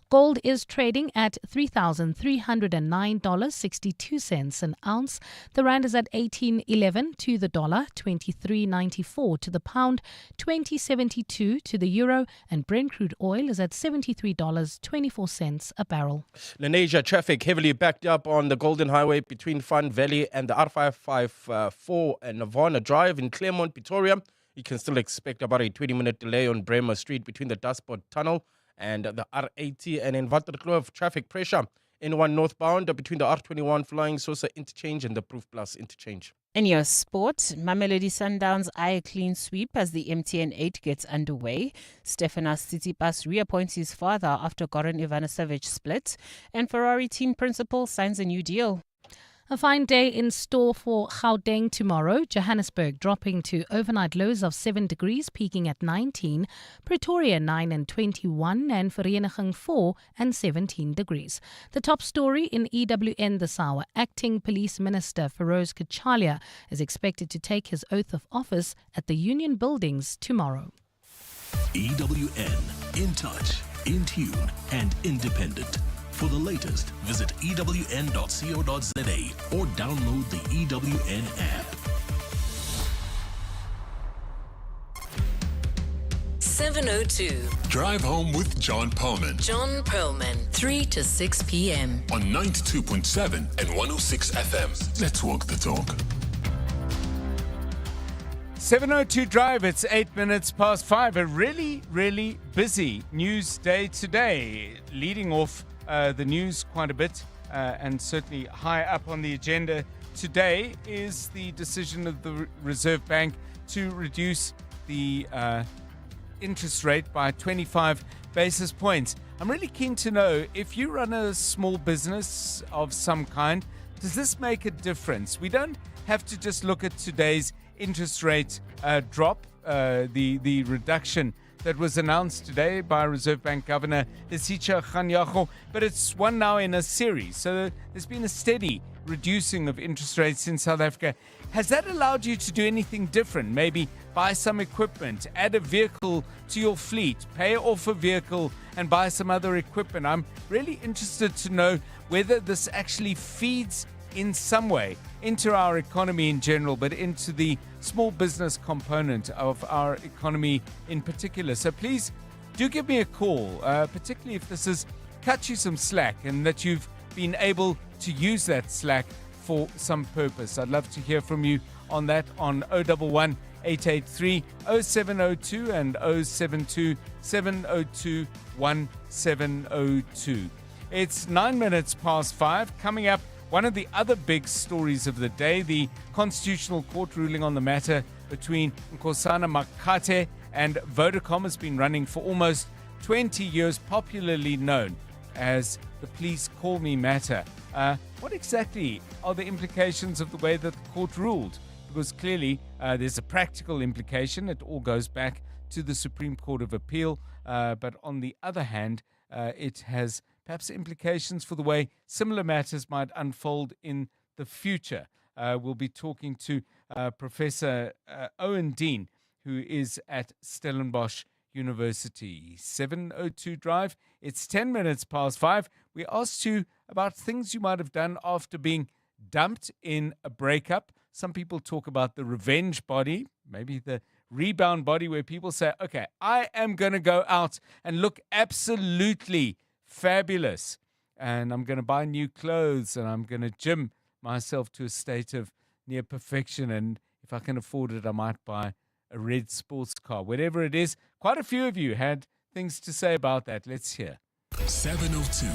Gold is trading at $3,309.62 an ounce. The rand is at 18.11 to the dollar, 23.94 to the pound, 20.72 to the euro, and Brent crude oil is at $73.24 a barrel. Lenasia traffic heavily backed up on the Golden Highway between Fun Valley and the R554 and Navona Drive in Claremont, Pretoria. You can still expect about a 20-minute delay on Bremer Street between the Dustport Tunnel and the R80, and in Waterkloof traffic pressure in one northbound between the R21 Flying Saucer interchange and the Proof Plus interchange. In your sport, Mamelodi Sundowns eye a clean sweep as the MTN 8 gets underway. Stefanos Tsitsipas reappoints his father after Goran Ivanisevic split, and Ferrari team principal signs a new deal. A fine day in store for Gauteng tomorrow. Johannesburg dropping to overnight lows of 7 degrees, peaking at 19. Pretoria 9 and 21, and Vereniging 4 and 17 degrees. The top story in EWN this hour. Acting Police Minister Feroz Kachalia is expected to take his oath of office at the Union Buildings tomorrow. EWN, in touch, in tune, and independent. For the latest, visit ewn.co.za or download the EWN app. 7:02. Drive home with John Perlman. John Perlman, 3 to 6 p.m. on 92.7 and 106 FM. Let's walk the talk. 7:02 Drive, it's 8 minutes past 5. A really, really busy news day today. Leading off the news quite a bit and certainly high up on the agenda today is the decision of the Reserve Bank to reduce the interest rate by 25 basis points. I'm really keen to know, if you run a small business of some kind, does this make a difference? We don't have to just look at today's interest rate drop, the reduction that was announced today by Reserve Bank Governor Lisicha Kganyago, but it's one now in a series. So there's been a steady reducing of interest rates in South Africa. Has that allowed you to do anything different? Maybe buy some equipment, add a vehicle to your fleet, pay off a vehicle and buy some other equipment? I'm really interested to know whether this actually feeds in some way into our economy in general, but into the small business component of our economy in particular. So please do give me a call, particularly if this has cut you some slack and that you've been able to use that slack for some purpose. I'd love to hear from you on that on 011 883 0702 and 072 702 1702. It's 9 minutes past 5. Coming up, one of the other big stories of the day, the Constitutional Court ruling on the matter between Nkosana Makate and Vodacom, has been running for almost 20 years, popularly known as the Please Call Me matter. What exactly are the implications of the way that the court ruled? Because clearly there's a practical implication. It all goes back to the Supreme Court of Appeal. But on the other hand, it has perhaps implications for the way similar matters might unfold in the future. We'll be talking to Professor Owen Dean, who is at Stellenbosch University. 702 Drive. It's 10 minutes past 5. We asked you about things you might have done after being dumped in a breakup. Some people talk about the revenge body, maybe the rebound body, where people say, okay, I am going to go out and look absolutely fabulous, and I'm going to buy new clothes, and I'm going to gym myself to a state of near perfection, and if I can afford it, I might buy a red sports car. Whatever it is, quite a few of you had things to say about that. Let's hear. 702.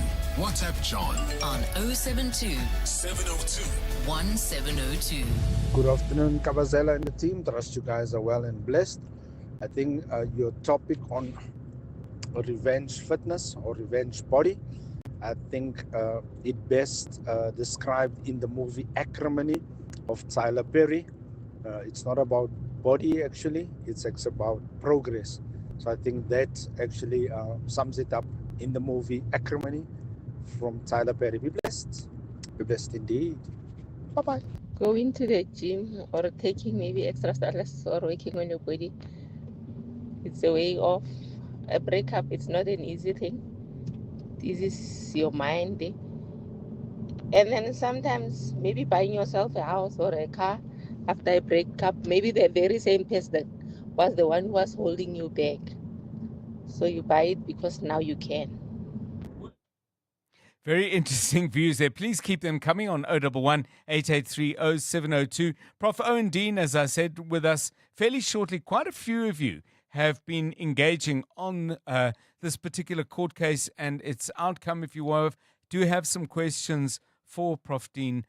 WhatsApp John on 072 702 1702. Good afternoon, Kabazela and the team. Trust you guys are well and blessed. I think your topic on revenge fitness or revenge body, I think it best described in the movie Acrimony of Tyler Perry. It's not about body actually, it's about progress. So I think that actually sums it up in the movie Acrimony from Tyler Perry. Be blessed indeed. Bye-bye. Going to the gym or taking maybe extra steps or working on your body, it's a way of a breakup. It's not an easy thing. This is your mind. And then sometimes maybe buying yourself a house or a car after a breakup, maybe the very same person was the one who was holding you back. So you buy it because now you can. Very interesting views there. Please keep them coming on 011 883 0702. Prof. Owen Dean, as I said, with us fairly shortly. Quite a few of you have been engaging on this particular court case and its outcome. If you do have some questions for Prof. Dean,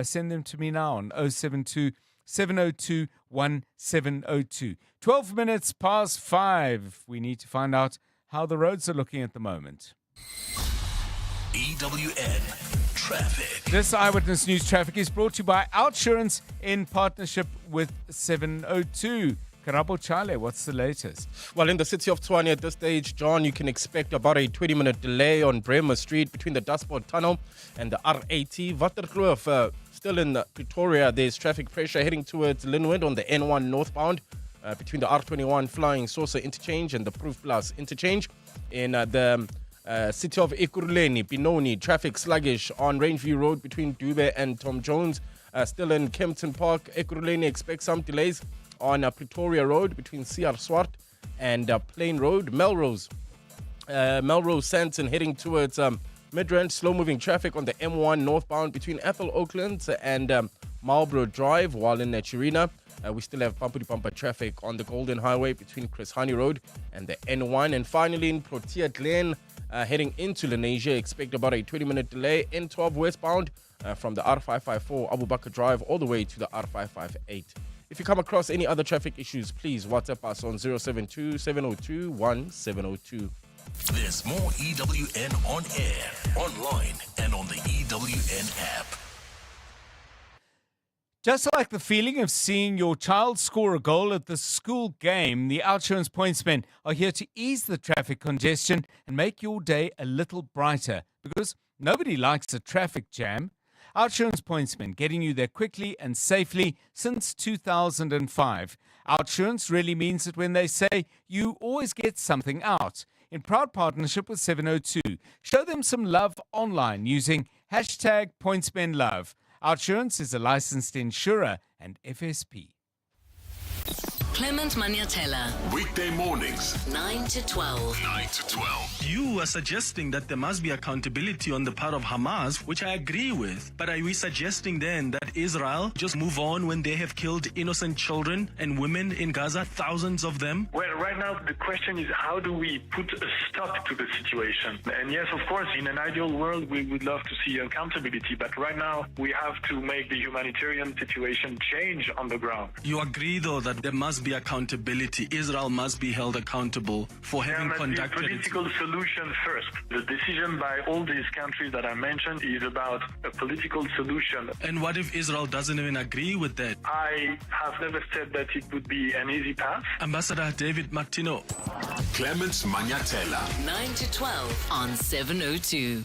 send them to me now on 072 702 1702. 12 minutes past 5. We need to find out how the roads are looking at the moment. EWN Traffic. This Eyewitness News Traffic is brought to you by Outsurance in partnership with 702. Karabo Chale, what's the latest? Well, in the city of Tshwane at this stage, John, you can expect about a 20-minute delay on Bremer Street between the Dashboard Tunnel and the R80. Waterkloof, still in Pretoria, there's traffic pressure heading towards Linwood on the N1 northbound between the R21 Flying Saucer interchange and the Proof Plus interchange. In the city of Ekurhuleni, Benoni, traffic sluggish on Rangeview Road between Dube and Tom Jones. Still in Kempton Park, Ekurhuleni, expect some delays on Pretoria Road between CR Swart and Plain Road. Melrose Santon heading towards Midrand. Slow-moving traffic on the M1 northbound between Ethel Oaklands and Marlborough Drive. While in Chirina, we still have bumper-to-bumper traffic on the Golden Highway between Chris Hani Road and the N1. And finally in Protea Glen, heading into Lenasia. Expect about a 20-minute delay. N12 westbound from the R554 Abu Bakr Drive all the way to the R558. If you come across any other traffic issues, please WhatsApp us on 072-702-1702. There's more EWN on air, online, and on the EWN app. Just like the feeling of seeing your child score a goal at the school game, the OUTsurance Pointsmen are here to ease the traffic congestion and make your day a little brighter, because nobody likes a traffic jam. OUTsurance Pointsmen, getting you there quickly and safely since 2005. OUTsurance really means it when they say you always get something out. In proud partnership with 702, show them some love online using hashtag PointsmenLove. OUTsurance is a licensed insurer and FSP. Clement Maniatella. Weekday mornings, 9 to 12. 9 to 12. You are suggesting that there must be accountability on the part of Hamas, which I agree with. But are we suggesting then that Israel just move on when they have killed innocent children and women in Gaza, thousands of them? Well, right now the question is how do we put a stop to the situation? And yes, of course, in an ideal world, we would love to see accountability. But right now, we have to make the humanitarian situation change on the ground. You agree, though, that there must be accountability. Israel must be held accountable for having conducted a political solution first. The decision by all these countries that I mentioned is about a political solution. And what if Israel doesn't even agree with that? I have never said that it would be an easy path. Ambassador David Martino. Clements Maniatella. 9 to 12 on 702.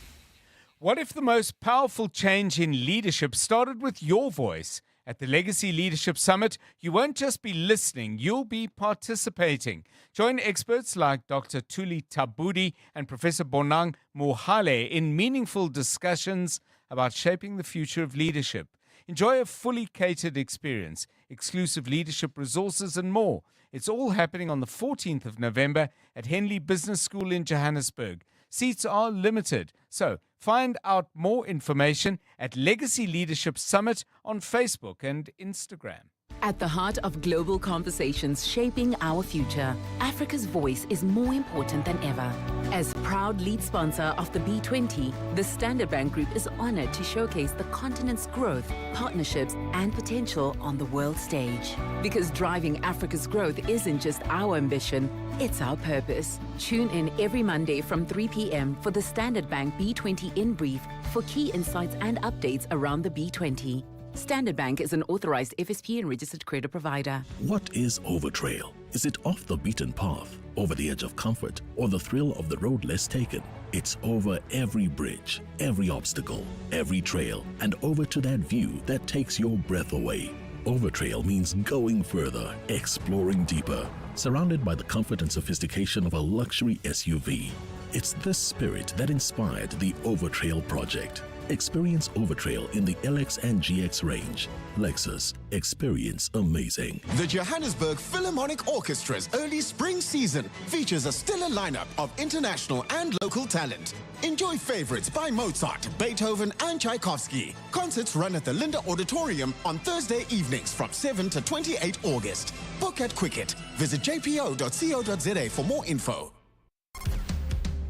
What if the most powerful change in leadership started with your voice? At the Legacy Leadership Summit, you won't just be listening, you'll be participating. Join experts like Dr. Tuli Tabudi and Professor Bonang Mohale in meaningful discussions about shaping the future of leadership. Enjoy a fully catered experience, exclusive leadership resources and more. It's all happening on the 14th of November at Henley Business School in Johannesburg. Seats are limited, so find out more information at Legacy Leadership Summit on Facebook and Instagram. At the heart of global conversations shaping our future, Africa's voice is more important than ever. As proud lead sponsor of the B20, the Standard Bank Group is honored to showcase the continent's growth, partnerships, and potential on the world stage. Because driving Africa's growth isn't just our ambition, it's our purpose. Tune in every Monday from 3 p.m. for the Standard Bank B20 in brief for key insights and updates around the B20. Standard Bank is an authorized FSP and registered credit provider. What is Overtrail? Is it off the beaten path, over the edge of comfort, or the thrill of the road less taken? It's over every bridge, every obstacle, every trail, and over to that view that takes your breath away. Overtrail means going further, exploring deeper, surrounded by the comfort and sophistication of a luxury SUV. It's this spirit that inspired the Overtrail project. Experience Overtrail in the LX and GX range. Lexus. Experience amazing. The Johannesburg Philharmonic Orchestra's early spring season features a stellar lineup of international and local talent. Enjoy favorites by Mozart, Beethoven, and Tchaikovsky. Concerts run at the Linda Auditorium on Thursday evenings from 7 to 28 August. Book at Quicket. Visit jpo.co.za for more info.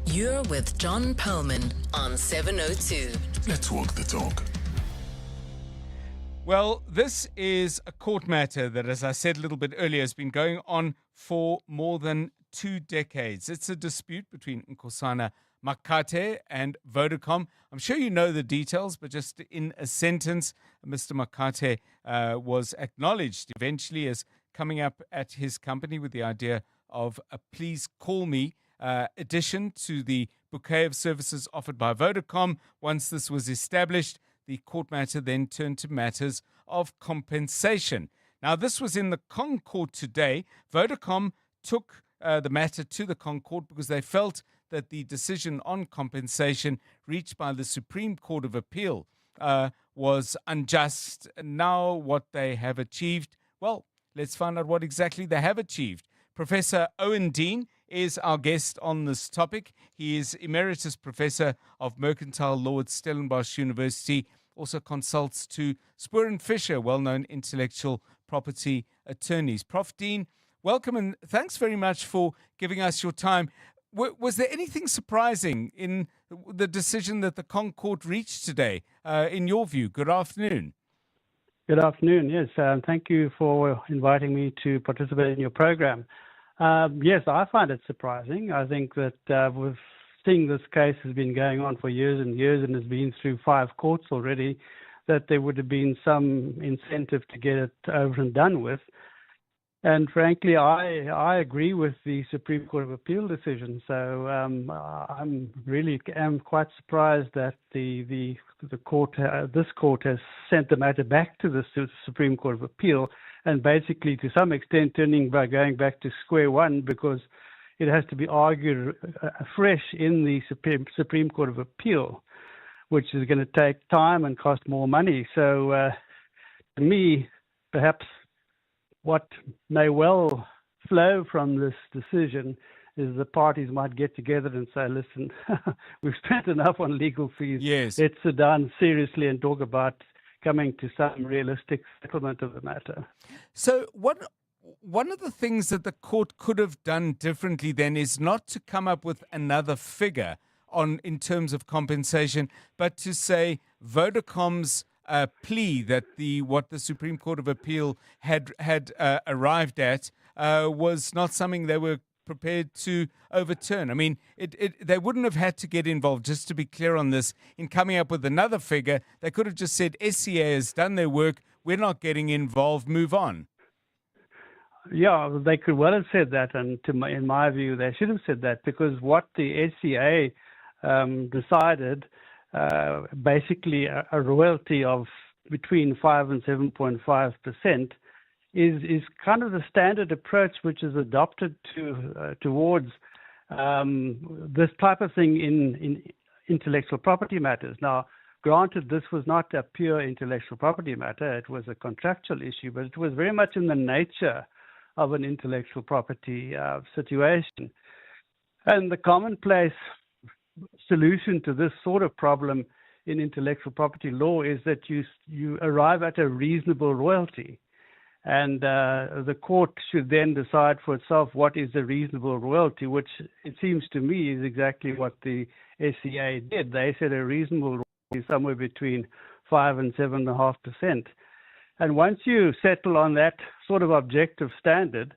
You're with John Perlman on 702. Let's walk the talk. Well, this is a court matter that, as I said a little bit earlier, has been going on for more than 2 decades. It's a dispute between Nkosana Makate and Vodacom. I'm sure you know the details, but just in a sentence, Mr. Makate was acknowledged eventually as coming up at his company with the idea of a Please Call Me addition to the bouquet of services offered by Vodacom. Once this was established, the court matter then turned to matters of compensation. Now, this was in the Concourt today. Vodacom took the matter to the Concourt because they felt that the decision on compensation reached by the Supreme Court of Appeal was unjust. Now, what they have achieved, well, let's find out what exactly they have achieved. Professor Owen Dean is our guest on this topic. He is Emeritus Professor of Mercantile Law at Stellenbosch University, also consults to Spoor & Fisher, well-known intellectual property attorneys. Prof. Dean, welcome and thanks very much for giving us your time. Was there anything surprising in the decision that the Court reached today, in your view? Good afternoon. Good afternoon. Yes, thank you for inviting me to participate in your program. Yes, I find it surprising. I think that we've seen this case has been going on for years and years and has been through 5 courts already, that there would have been some incentive to get it over and done with. And frankly, I agree with the Supreme Court of Appeal decision. So I'm really quite surprised that the court, this court, has sent the matter back to the Supreme Court of Appeal, and basically, to some extent, going back to square one, because it has to be argued afresh in the Supreme Court of Appeal, which is going to take time and cost more money. So to me, perhaps what may well flow from this decision is the parties might get together and say, listen, we've spent enough on legal fees. Yes. Let's sit down seriously and talk about coming to some realistic settlement of the matter. So one of the things that the court could have done differently then is not to come up with another figure in terms of compensation, but to say Vodacom's plea that what the Supreme Court of Appeal had arrived at was not something they were prepared to overturn. I mean, they wouldn't have had to get involved, just to be clear on this, in coming up with another figure. They could have just said, SCA has done their work, we're not getting involved, move on. Yeah, they could well have said that, and in my view, they should have said that, because what the SCA decided, basically a royalty of between 5 and 7.5%, is kind of the standard approach which is adopted towards this type of thing in intellectual property matters. Now, granted, this was not a pure intellectual property matter; it was a contractual issue, but it was very much in the nature of an intellectual property situation. And the commonplace solution to this sort of problem in intellectual property law is that you arrive at a reasonable royalty. And the court should then decide for itself what is a reasonable royalty, which it seems to me is exactly what the SCA did. They said a reasonable royalty is somewhere between 5 and 7.5%. And once you settle on that sort of objective standard,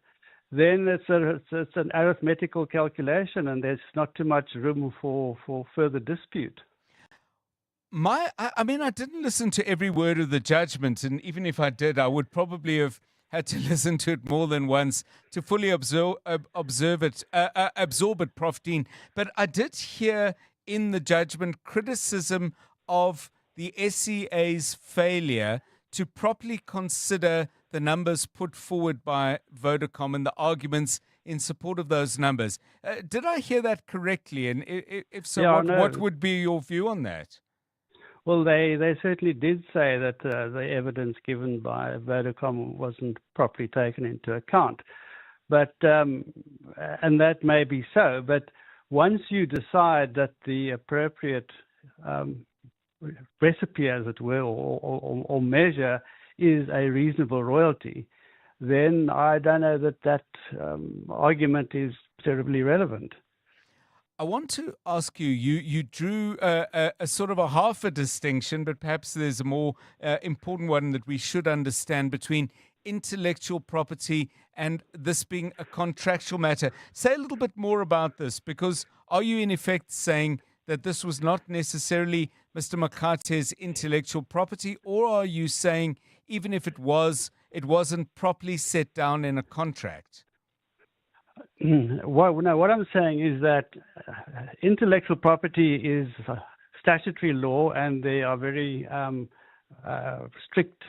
then it's an arithmetical calculation, and there's not too much room for further dispute. I mean, I didn't listen to every word of the judgment, and even if I did, I would probably have had to listen to it more than once to fully absorb it, Prof. Dean. But I did hear in the judgment criticism of the SCA's failure to properly consider the numbers put forward by Vodacom and the arguments in support of those numbers. Did I hear that correctly? And if so, Yeah, what would be your view on that? Well, they certainly did say that the evidence given by Vodacom wasn't properly taken into account. But and that may be so. But once you decide that the appropriate recipe, as it were, or measure is a reasonable royalty, then I don't know that argument is terribly relevant. I want to ask you, you drew a sort of a half a distinction, but perhaps there's a more important one that we should understand between intellectual property and this being a contractual matter. Say a little bit more about this, because are you in effect saying that this was not necessarily Mr. Makate's intellectual property, or are you saying even if it was, it wasn't properly set down in a contract? Well, no, what I'm saying is that intellectual property is statutory law, and there are very strict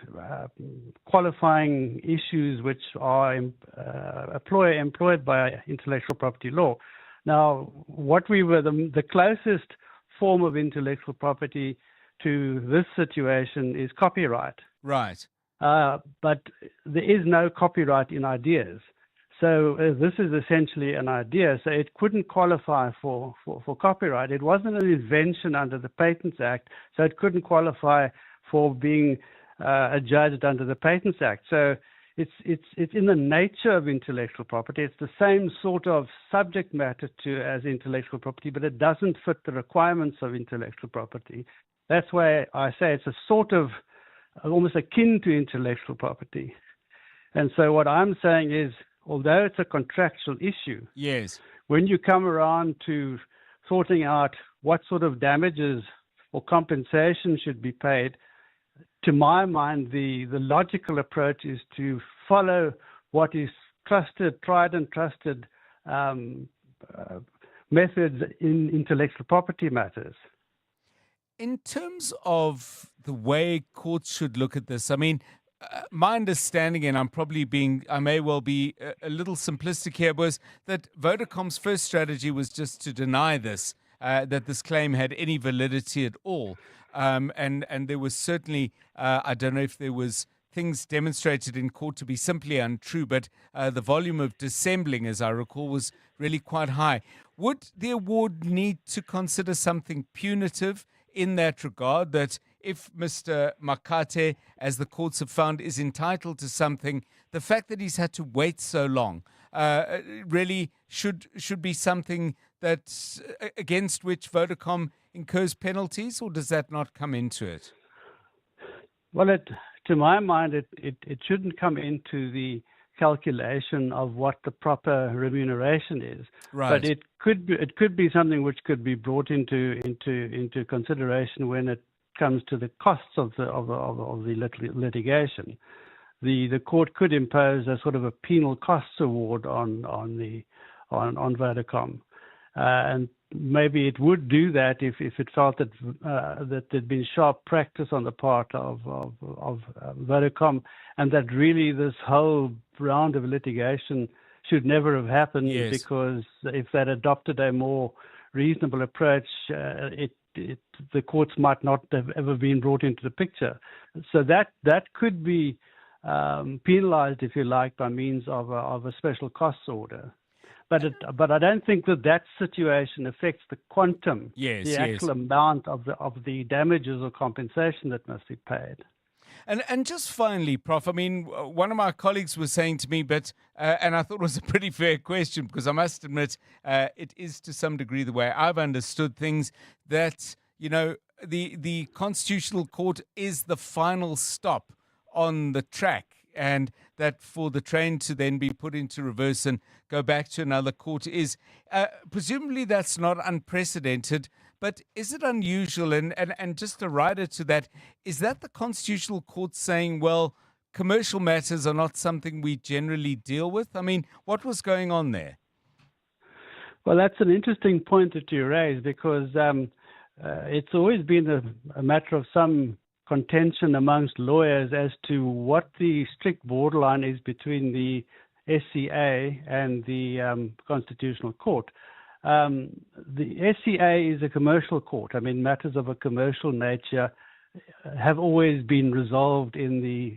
qualifying issues which are employed by intellectual property law. Now, what we were the closest form of intellectual property to this situation is copyright. Right. But there is no copyright in ideas. So this is essentially an idea. So it couldn't qualify for copyright. It wasn't an invention under the Patents Act, so it couldn't qualify for being adjudged under the Patents Act. So it's in the nature of intellectual property. It's the same sort of subject matter as intellectual property, but it doesn't fit the requirements of intellectual property. That's why I say it's a sort of almost akin to intellectual property. And so what I'm saying is, although it's a contractual issue, yes, when you come around to sorting out what sort of damages or compensation should be paid, to my mind, the logical approach is to follow what is tried and trusted methods in intellectual property matters. In terms of the way courts should look at this, I mean, my understanding, and I may well be a little simplistic here, was that Vodacom's first strategy was just to deny this, that this claim had any validity at all. And there was certainly, I don't know if there was things demonstrated in court to be simply untrue, but the volume of dissembling, as I recall, was really quite high. Would the award need to consider something punitive in that regard, that if Mr. Makate, as the courts have found, is entitled to something, the fact that he's had to wait so long really should be something that's against which Vodacom incurs penalties, or does that not come into it? Well, to my mind, it shouldn't come into the calculation of what the proper remuneration is. Right. But it could be something which could be brought into consideration when it comes to the costs of the litigation. The court could impose a sort of a penal costs award on Vodacom, and maybe it would do that if it felt that there'd been sharp practice on the part of Vodacom, and that really this whole round of litigation should never have happened. Yes. Because if they'd adopted a more reasonable approach, the courts might not have ever been brought into the picture. So that could be penalized, if you like, by means of a special costs order. But I don't think that situation affects the quantum, the actual amount of the damages or compensation that must be paid. And just finally, Prof, I mean, one of my colleagues was saying to me, and I thought it was a pretty fair question, because I must admit, it is to some degree the way I've understood things, that, you know, the Constitutional Court is the final stop on the track, and that for the train to then be put into reverse and go back to another court is, presumably that's not unprecedented, but is it unusual? And just a rider to that, is that the Constitutional Court saying, well, commercial matters are not something we generally deal with? I mean, what was going on there? Well, that's an interesting point that you raise, because it's always been a matter of some contention amongst lawyers as to what the strict borderline is between the SCA and the Constitutional Court. The SCA is a commercial court. I mean, matters of a commercial nature have always been resolved in the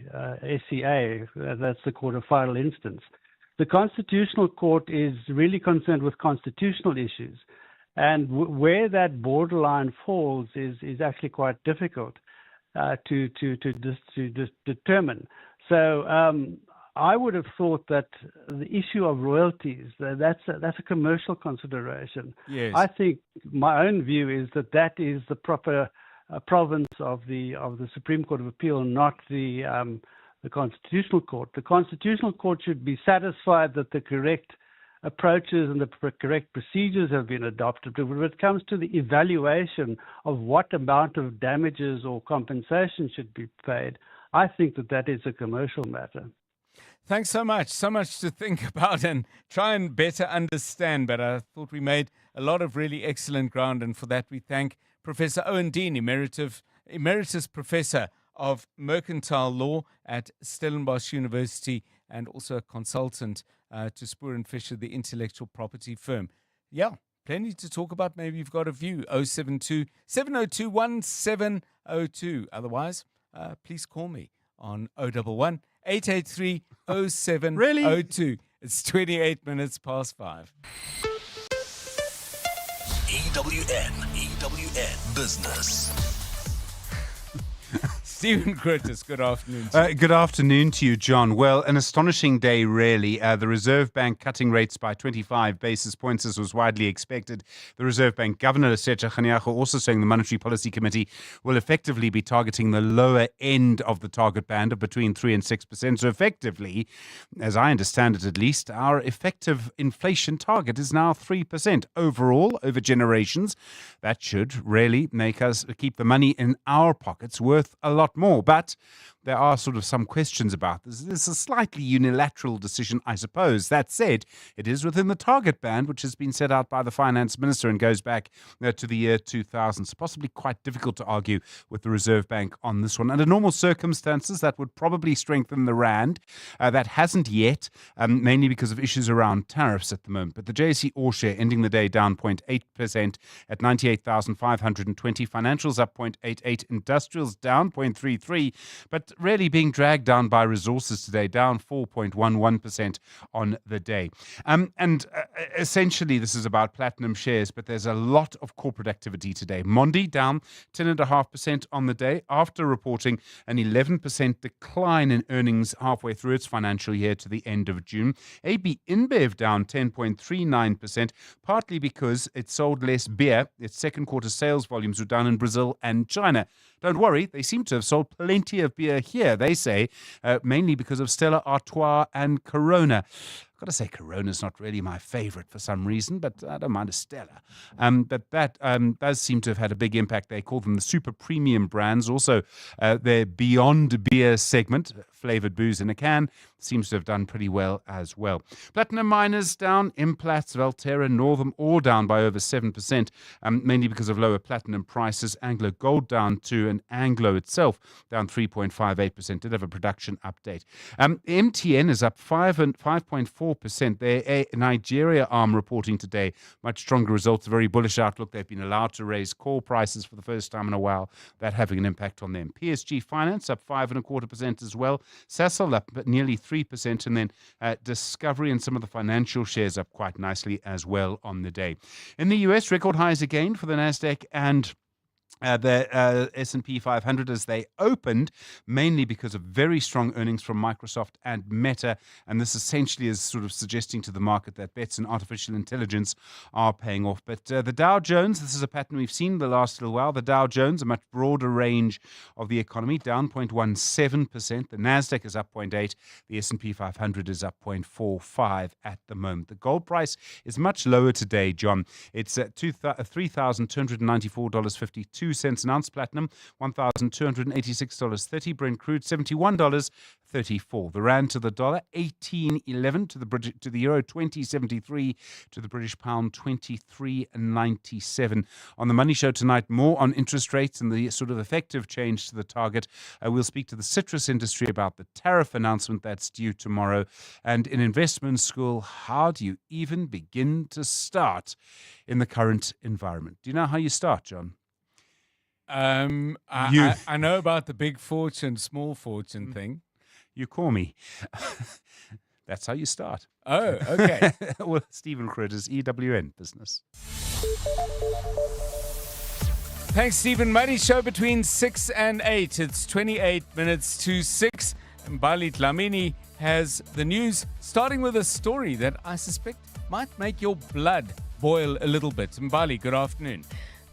SCA. That's the court of final instance. The Constitutional Court is really concerned with constitutional issues, and where that borderline falls is actually quite difficult to determine. So I would have thought that the issue of royalties, that's a commercial consideration. Yes. I think my own view is that is the proper province of the Supreme Court of Appeal, not the Constitutional Court. The Constitutional Court should be satisfied that the correct approaches and the correct procedures have been adopted. But when it comes to the evaluation of what amount of damages or compensation should be paid, I think that is a commercial matter. Thanks so much. So much to think about and try and better understand. But I thought we made a lot of really excellent ground. And for that, we thank Professor Owen Dean, Emeritus Professor of Mercantile Law at Stellenbosch University, and also a consultant to Spoor & Fisher, the intellectual property firm. Yeah, plenty to talk about. Maybe you've got a view. 072-702-1702. Otherwise, please call me on 011 883 0702. Really? It's 28 minutes past 5. EWN Business. Stephen Curtis, good afternoon. Good afternoon to you, John. Well, an astonishing day, really. The Reserve Bank cutting rates by 25 basis points, as was widely expected. The Reserve Bank Governor, Lesetja Kganyago, also saying the Monetary Policy Committee will effectively be targeting the lower end of the target band of between 3 and 6%. So effectively, as I understand it at least, our effective inflation target is now 3% overall over generations. That should really make us keep the money in our pockets worth a lot more. But there are sort of some questions about this. It's a slightly unilateral decision, I suppose. That said, it is within the target band, which has been set out by the finance minister and goes back to the year 2000. So possibly quite difficult to argue with the Reserve Bank on this one. Under normal circumstances, that would probably strengthen the rand. That hasn't yet, mainly because of issues around tariffs at the moment. But the JSE All Share ending the day down 0.8% at 98,520. Financials up 0.88. Industrials down 0.33. But really being dragged down by resources today, down 4.11% on the day. Essentially, this is about platinum shares, but there's a lot of corporate activity today. Mondi down 10.5% on the day after reporting an 11% decline in earnings halfway through its financial year to the end of June. AB InBev down 10.39%, partly because it sold less beer. Its second quarter sales volumes were down in Brazil and China. Don't worry, they seem to have sold plenty of beer here, they say, mainly because of Stella Artois and Corona. I've got to say, Corona's not really my favorite for some reason, but I don't mind a Stella. But that does seem to have had a big impact. They call them the super premium brands. Also, their Beyond Beer segment, flavored booze in a can, seems to have done pretty well as well. Platinum miners down, Implats, Valterra, Northam, all down by over 7%, mainly because of lower platinum prices. Anglo Gold down too, and Anglo itself down 3.58%. Did have a production update. MTN is up 5.4%. Their Nigeria arm reporting today much stronger results, a very bullish outlook. They've been allowed to raise call prices for the first time in a while. That having an impact on them. PSG Finance up 5.25% as well. Sasol up nearly 3%, and then Discovery and some of the financial shares up quite nicely as well on the day. In the US, record highs again for the Nasdaq and the S&P 500 as they opened, mainly because of very strong earnings from Microsoft and Meta. And this essentially is sort of suggesting to the market that bets in artificial intelligence are paying off. But the Dow Jones, this is a pattern we've seen the last little while. The Dow Jones, a much broader range of the economy, down 0.17%. The Nasdaq is up 0.8%. The S&P 500 is up 0.45% at the moment. The gold price is much lower today, John. It's at $3,294.52 an ounce. Platinum $1,286.30. Brent crude $71.34. The rand to the dollar 18.11 to the euro 20.73 to the British pound 23.97. On the Money Show tonight, more on interest rates and the sort of effective change to the target. We'll speak to the citrus industry about the tariff announcement that's due tomorrow. And in investment school, how do you even begin to start in the current environment? Do you know how you start, John? I know about the big fortune, small fortune thing. You call me. That's how you start. Oh, okay. Well, Stephen Critters, EWN Business. Thanks, Stephen. Money Show between 6 and 8. It's 28 minutes to 6. Mbali Dlamini has the news, starting with a story that I suspect might make your blood boil a little bit. Mbali, good afternoon.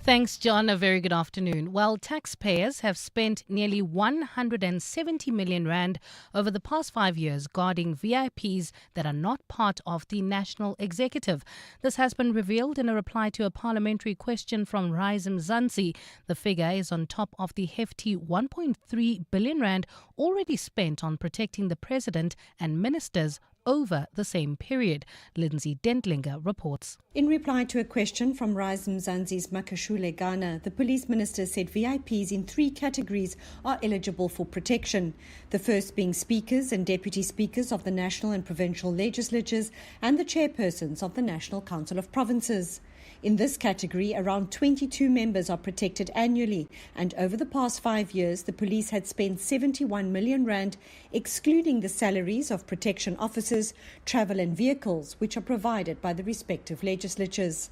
Thanks, John. A very good afternoon. Well, taxpayers have spent nearly 170 million rand over the past 5 years guarding VIPs that are not part of the national executive. This has been revealed in a reply to a parliamentary question from Rise Mzansi. The figure is on top of the hefty 1.3 billion rand already spent on protecting the president and ministers over the same period. Lindsay Dentlinger reports. In reply to a question from Rise Mzansi's Makashule Ghana, the police minister said VIPs in 3 categories are eligible for protection. The first being speakers and deputy speakers of the national and provincial legislatures and the chairpersons of the National Council of Provinces. In this category, around 22 members are protected annually, and over the past 5 years, the police had spent 71 million rand, excluding the salaries of protection officers, travel and vehicles, which are provided by the respective legislatures.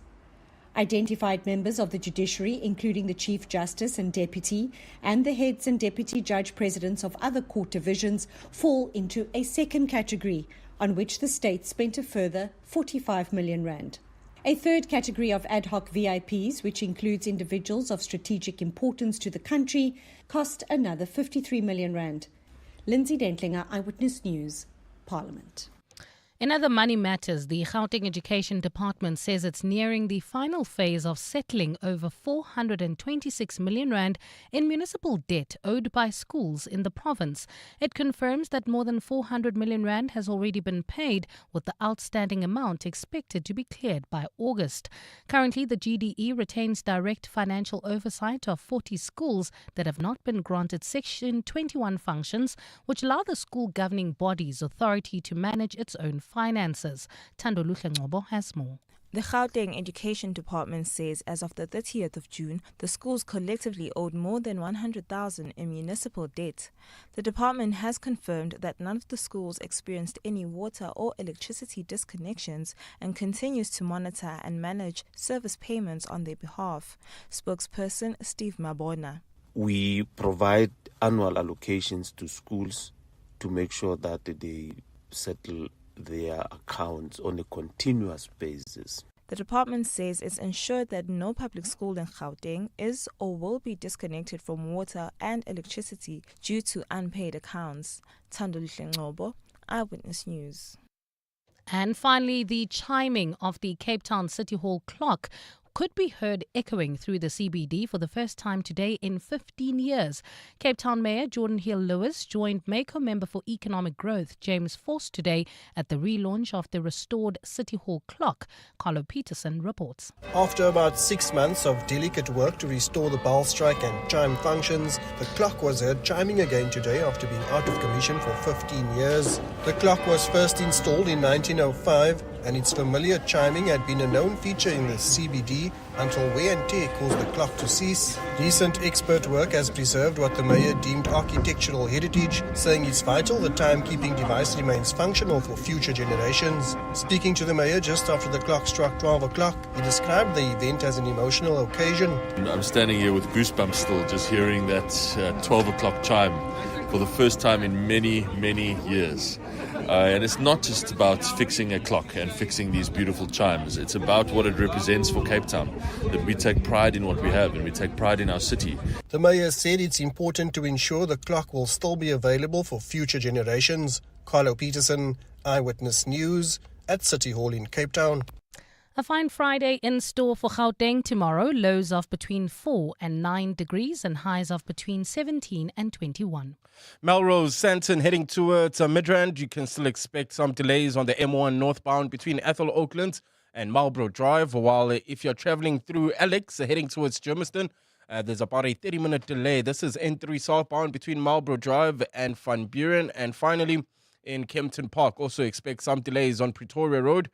Identified members of the judiciary, including the Chief Justice and Deputy, and the heads and Deputy Judge Presidents of other court divisions fall into a second category, on which the state spent a further 45 million rand. A third category of ad hoc VIPs, which includes individuals of strategic importance to the country, cost another 53 million rand. Lindsay Dentlinger, Eyewitness News, Parliament. In other money matters, the Gauteng Education Department says it's nearing the final phase of settling over 426 million rand in municipal debt owed by schools in the province. It confirms that more than 400 million rand has already been paid, with the outstanding amount expected to be cleared by August. Currently, the GDE retains direct financial oversight of 40 schools that have not been granted Section 21 functions, which allow the school governing body's authority to manage its own finances. Tandoluhle Ngcobo has more. The Gauteng Education Department says as of the 30th of June, the schools collectively owed more than 100,000 in municipal debt. The department has confirmed that none of the schools experienced any water or electricity disconnections and continues to monitor and manage service payments on their behalf. Spokesperson Steve Mabona. We provide annual allocations to schools to make sure that they settle their accounts on a continuous basis. The department says it's ensured that no public school in Gauteng is or will be disconnected from water and electricity due to unpaid accounts. Tandoluhle Ngcobo, Eyewitness News. And finally, the chiming of the Cape Town City Hall clock could be heard echoing through the CBD for the first time today in 15 years. Cape Town Mayor Jordan Hill-Lewis joined MACO member for Economic Growth James Force today at the relaunch of the restored City Hall clock. Carlo Peterson reports. After about 6 months of delicate work to restore the bell strike and chime functions, the clock was heard chiming again today after being out of commission for 15 years. The clock was first installed in 1905 and its familiar chiming had been a known feature in the CBD until wear and tear caused the clock to cease. Recent expert work has preserved what the mayor deemed architectural heritage, saying it's vital the timekeeping device remains functional for future generations. Speaking to the mayor just after the clock struck 12 o'clock, he described the event as an emotional occasion. I'm standing here with goosebumps still, just hearing that 12 o'clock chime for the first time in many, many years. And it's not just about fixing a clock and fixing these beautiful chimes. It's about what it represents for Cape Town, that we take pride in what we have and we take pride in our city. The mayor said it's important to ensure the clock will still be available for future generations. Carlo Peterson, Eyewitness News at City Hall in Cape Town. A fine Friday in store for Gauteng tomorrow. Lows of between 4 and 9 degrees and highs of between 17 and 21. Melrose, Sandton heading towards Midrand. You can still expect some delays on the M1 northbound between Ethel Oakland and Marlborough Drive. While if you're traveling through Alex heading towards Germiston, there's about a 30-minute delay. This is N3 southbound between Marlborough Drive and Van Buren. And finally, in Kempton Park, also expect some delays on Pretoria Road.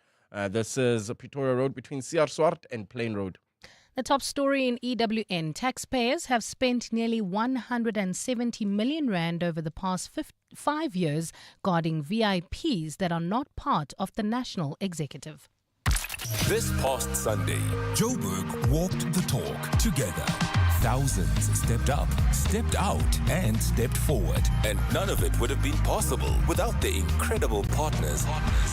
This is Pretoria Road between CR Swart and Plain Road. The top story in EWN. Taxpayers have spent nearly 170 million rand over the past 5 years guarding VIPs that are not part of the national executive. This past Sunday, Joburg walked the talk together. Thousands stepped up, stepped out, and stepped forward. And none of it would have been possible without the incredible partners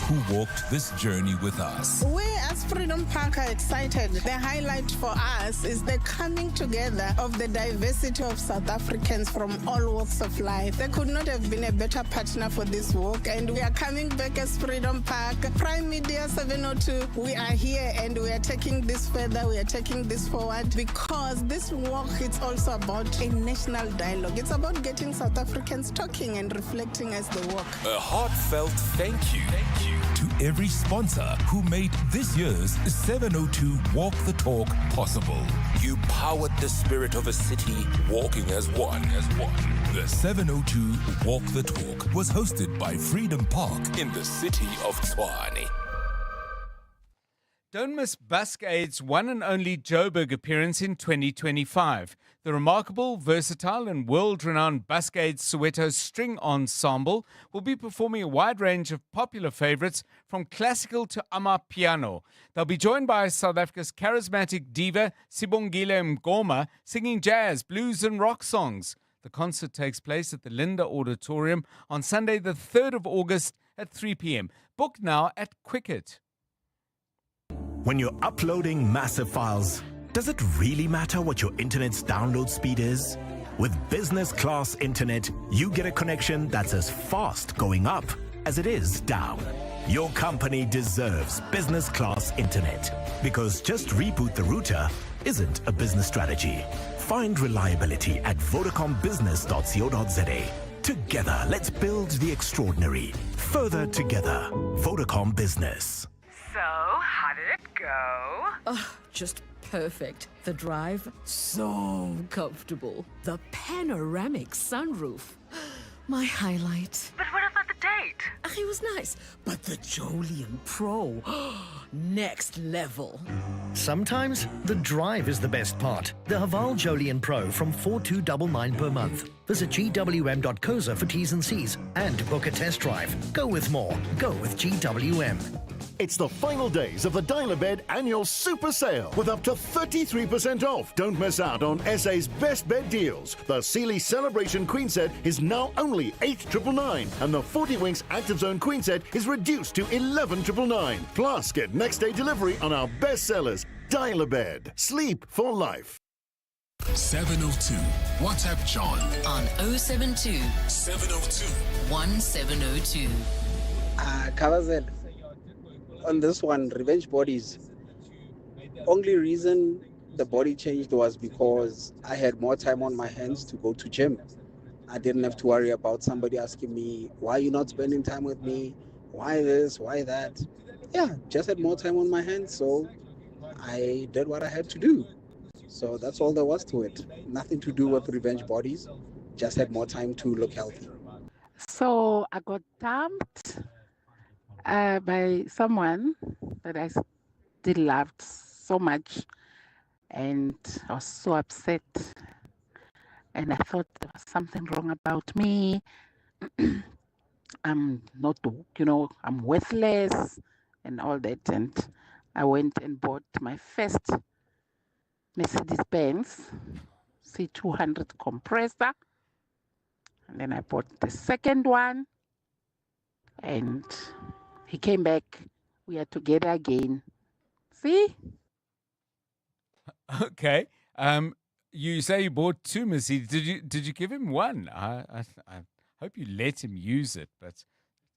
who walked this journey with us. We as Freedom Park are excited. The highlight for us is the coming together of the diversity of South Africans from all walks of life. There could not have been a better partner for this walk, and we are coming back as Freedom Park. Prime Media 702, we are here and we are taking this further, we are taking this forward, because this walk, it's also about a national dialogue. It's about getting South Africans talking and reflecting as they walk. A heartfelt thank you to every sponsor who made this year's 702 Walk the Talk possible. You powered the spirit of a city walking as one. The 702 Walk the Talk was hosted by Freedom Park in the city of Tshwane. Don't miss Buskade's one and only Joburg appearance in 2025. The remarkable, versatile and world-renowned Buscade Soweto String Ensemble will be performing a wide range of popular favorites from classical to amapiano. They'll be joined by South Africa's charismatic diva Sibongile Mgoma singing jazz, blues and rock songs. The concert takes place at the Linda Auditorium on Sunday the 3rd of August at 3 p.m. Book now at Quicket. When you're uploading massive files, does it really matter what your internet's download speed is? With business class internet, you get a connection that's as fast going up as it is down. Your company deserves business class internet because just reboot the router isn't a business strategy. Find reliability at vodacombusiness.co.za. Together, let's build the extraordinary. Further together, Vodacom Business. So, how did it go? Oh, just perfect. The drive, so comfortable. The panoramic sunroof, my highlight. But what about the date? He was nice, but the Jolian Pro, next level. Sometimes the drive is the best part. The Haval Jolian Pro from 4,299 per month. Visit gwm.coza for T's and C's and book a test drive. Go with more. Go with GWM. It's the final days of the Dial-A-Bed annual super sale with up to 33% off. Don't miss out on SA's best bed deals. The Sealy Celebration Queen Set is now only $8,999 and the 40 Winks Active Zone Queen Set is reduced to $11,999. Plus, get next day delivery on our best sellers. Dial-A-Bed. Sleep for life. 702. WhatsApp John on 072 702 1702. Kavazel, on this one, revenge bodies. Only reason the body changed was because I had more time on my hands to go to gym. I didn't have to worry about somebody asking me, why are you not spending time with me? Why this? Why that? Yeah, just had more time on my hands, so I did what I had to do. So that's all there was to it. Nothing to do with revenge bodies. Just had more time to look healthy. So I got dumped by someone that I still loved so much, and I was so upset. And I thought there was something wrong about me. I'm not, I'm worthless and all that. And I went and bought my first Mercedes-Benz C200 compressor. And then I bought the second one. And he came back. We are together again. See? Okay. You say you bought two Mercedes. Did you give him one? I hope you let him use it, but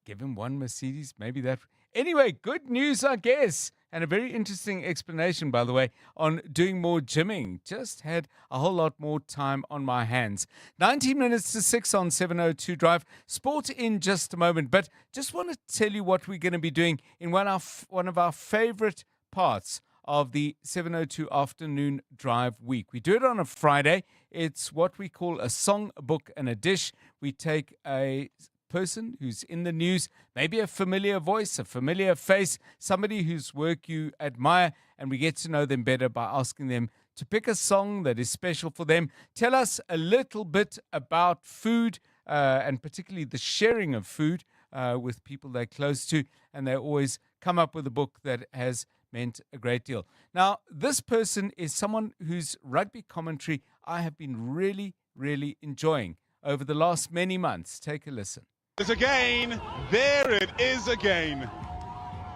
give him one Mercedes. Maybe that. Anyway, good news, I guess. And a very interesting explanation, by the way, on doing more gymming. Just had a whole lot more time on my hands. 19 minutes to 6 on 702 Drive. Sport in just a moment. But just want to tell you what we're going to be doing in one of our favorite parts of the 702 Afternoon Drive week. We do it on a Friday. It's what we call a song, a book, and a dish. We take a person who's in the news, maybe a familiar voice, a familiar face, somebody whose work you admire, and we get to know them better by asking them to pick a song that is special for them. Tell us a little bit about food, and particularly the sharing of food with people they're close to, and they always come up with a book that has meant a great deal. Now, this person is someone whose rugby commentary I have been really, really enjoying over the last many months. Take a listen. It's again. There it is again.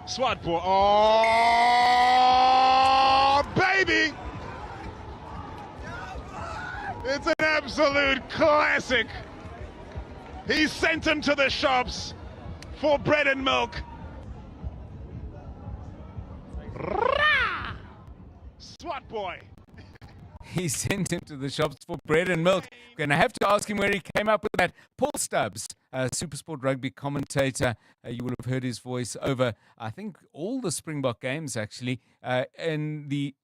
Swat ball. Oh, baby! It's an absolute classic. He sent him to the shops for bread and milk. Swat boy. He sent him to the shops for bread and milk. We're going to have to ask him where he came up with that. Paul Stubbs, Supersport rugby commentator. You will have heard his voice over, I think, all the Springbok games, actually, in the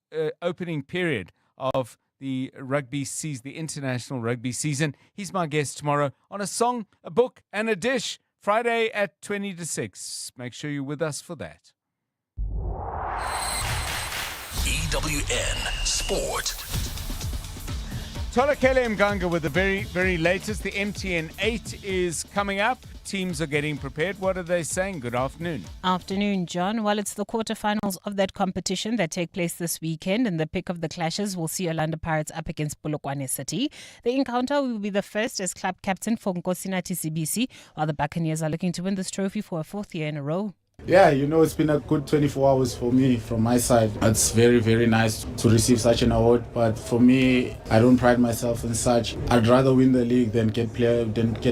opening period of the rugby season, the international rugby season. He's my guest tomorrow on a song, a book, and a dish. Friday at 20 to 6. Make sure you're with us for that. EWN Sport. Tolakele Mganga with the very, very latest. The MTN 8 is coming up. Teams are getting prepared. What are they saying? Good afternoon. Afternoon, John. Well, it's the quarterfinals of that competition that take place this weekend, and the pick of the clashes will see Orlando Pirates up against Polokwane City. The encounter will be the first as club captain for Nkosinathi CBC, while the Buccaneers are looking to win this trophy for a fourth year in a row. Yeah, it's been a good 24 hours for me from my side. It's very, very nice to receive such an award. But for me, I don't pride myself in such. I'd rather win the league than get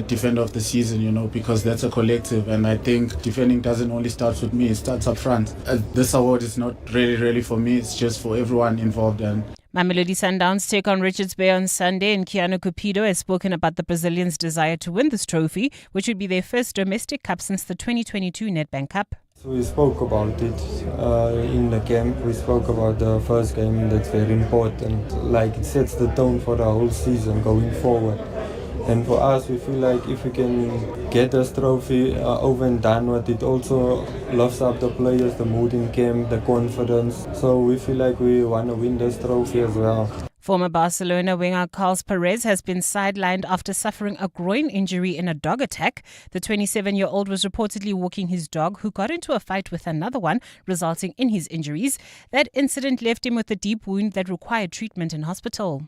defender of the season, because that's a collective. And I think defending doesn't only start with me, it starts up front. This award is not really for me. It's just for everyone involved. And Mamelodi Sundowns take on Richards Bay on Sunday, and Keanu Cupido has spoken about the Brazilians' desire to win this trophy, which would be their first domestic cup since the 2022 Nedbank Cup. So we spoke about it in the camp. We spoke about the first game. That's very important. It sets the tone for the whole season going forward. And for us, we feel like if we can get this trophy over and done with, it also lifts up the players, the mood in camp, the confidence. So we feel like we want to win this trophy as well. Former Barcelona winger Carlos Perez has been sidelined after suffering a groin injury in a dog attack. The 27-year-old was reportedly walking his dog, who got into a fight with another one, resulting in his injuries. That incident left him with a deep wound that required treatment in hospital.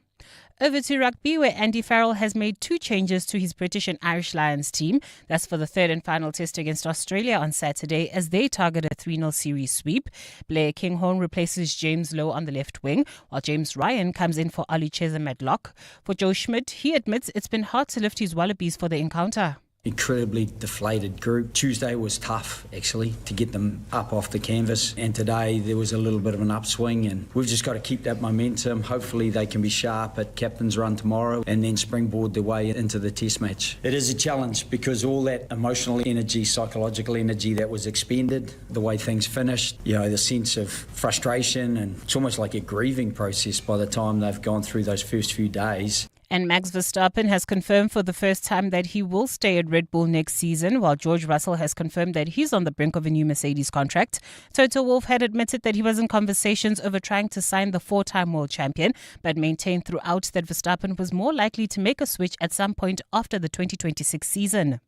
Over to rugby, where Andy Farrell has made 2 changes to his British and Irish Lions team. That's for the third and final test against Australia on Saturday as they target a 3-0 series sweep. Blair Kinghorn replaces James Lowe on the left wing, while James Ryan comes in for Ali Chesem at lock. For Joe Schmidt, he admits it's been hard to lift his Wallabies for the encounter. Incredibly deflated group. Tuesday was tough, actually, to get them up off the canvas. And today there was a little bit of an upswing, and we've just got to keep that momentum. Hopefully they can be sharp at captain's run tomorrow and then springboard their way into the test match. It is a challenge because all that emotional energy, psychological energy that was expended, the way things finished, the sense of frustration, and it's almost like a grieving process by the time they've gone through those first few days. And Max Verstappen has confirmed for the first time that he will stay at Red Bull next season, while George Russell has confirmed that he's on the brink of a new Mercedes contract. Toto Wolff had admitted that he was in conversations over trying to sign the 4-time world champion, but maintained throughout that Verstappen was more likely to make a switch at some point after the 2026 season.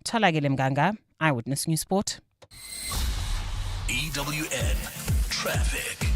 Tolakele Mganga, Eyewitness News Sport. EWN Traffic.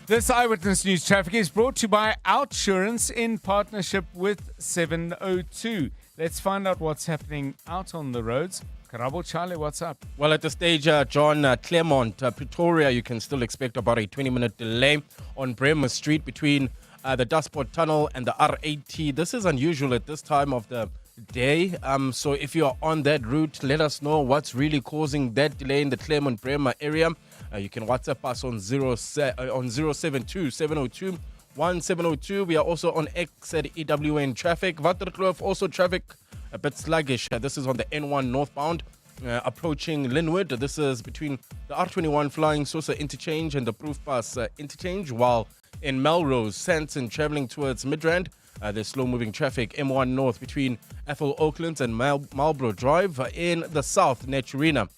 This Eyewitness News Traffic is brought to you by Outsurance in partnership with 702. Let's find out what's happening out on the roads. Karabo Charlie, what's up? Well, at the stage, John, Claremont, Pretoria, you can still expect about a 20-minute delay on Bremer Street between the Dustport Tunnel and the R80. This is unusual at this time of the day. So if you are on that route, let us know what's really causing that delay in the Claremont-Bremer area. You can WhatsApp us on 072 702 1702. We are also on X at EWN Traffic. Waterkloof, also traffic a bit sluggish. This is on the N1 northbound approaching Linwood. This is between the R21 Flying Saucer interchange and the Proof Pass interchange, while in Melrose, Sanson traveling towards Midrand, there's slow-moving traffic M1 north between Ethel Oaklands and Marlborough Drive. In the south, Naturina,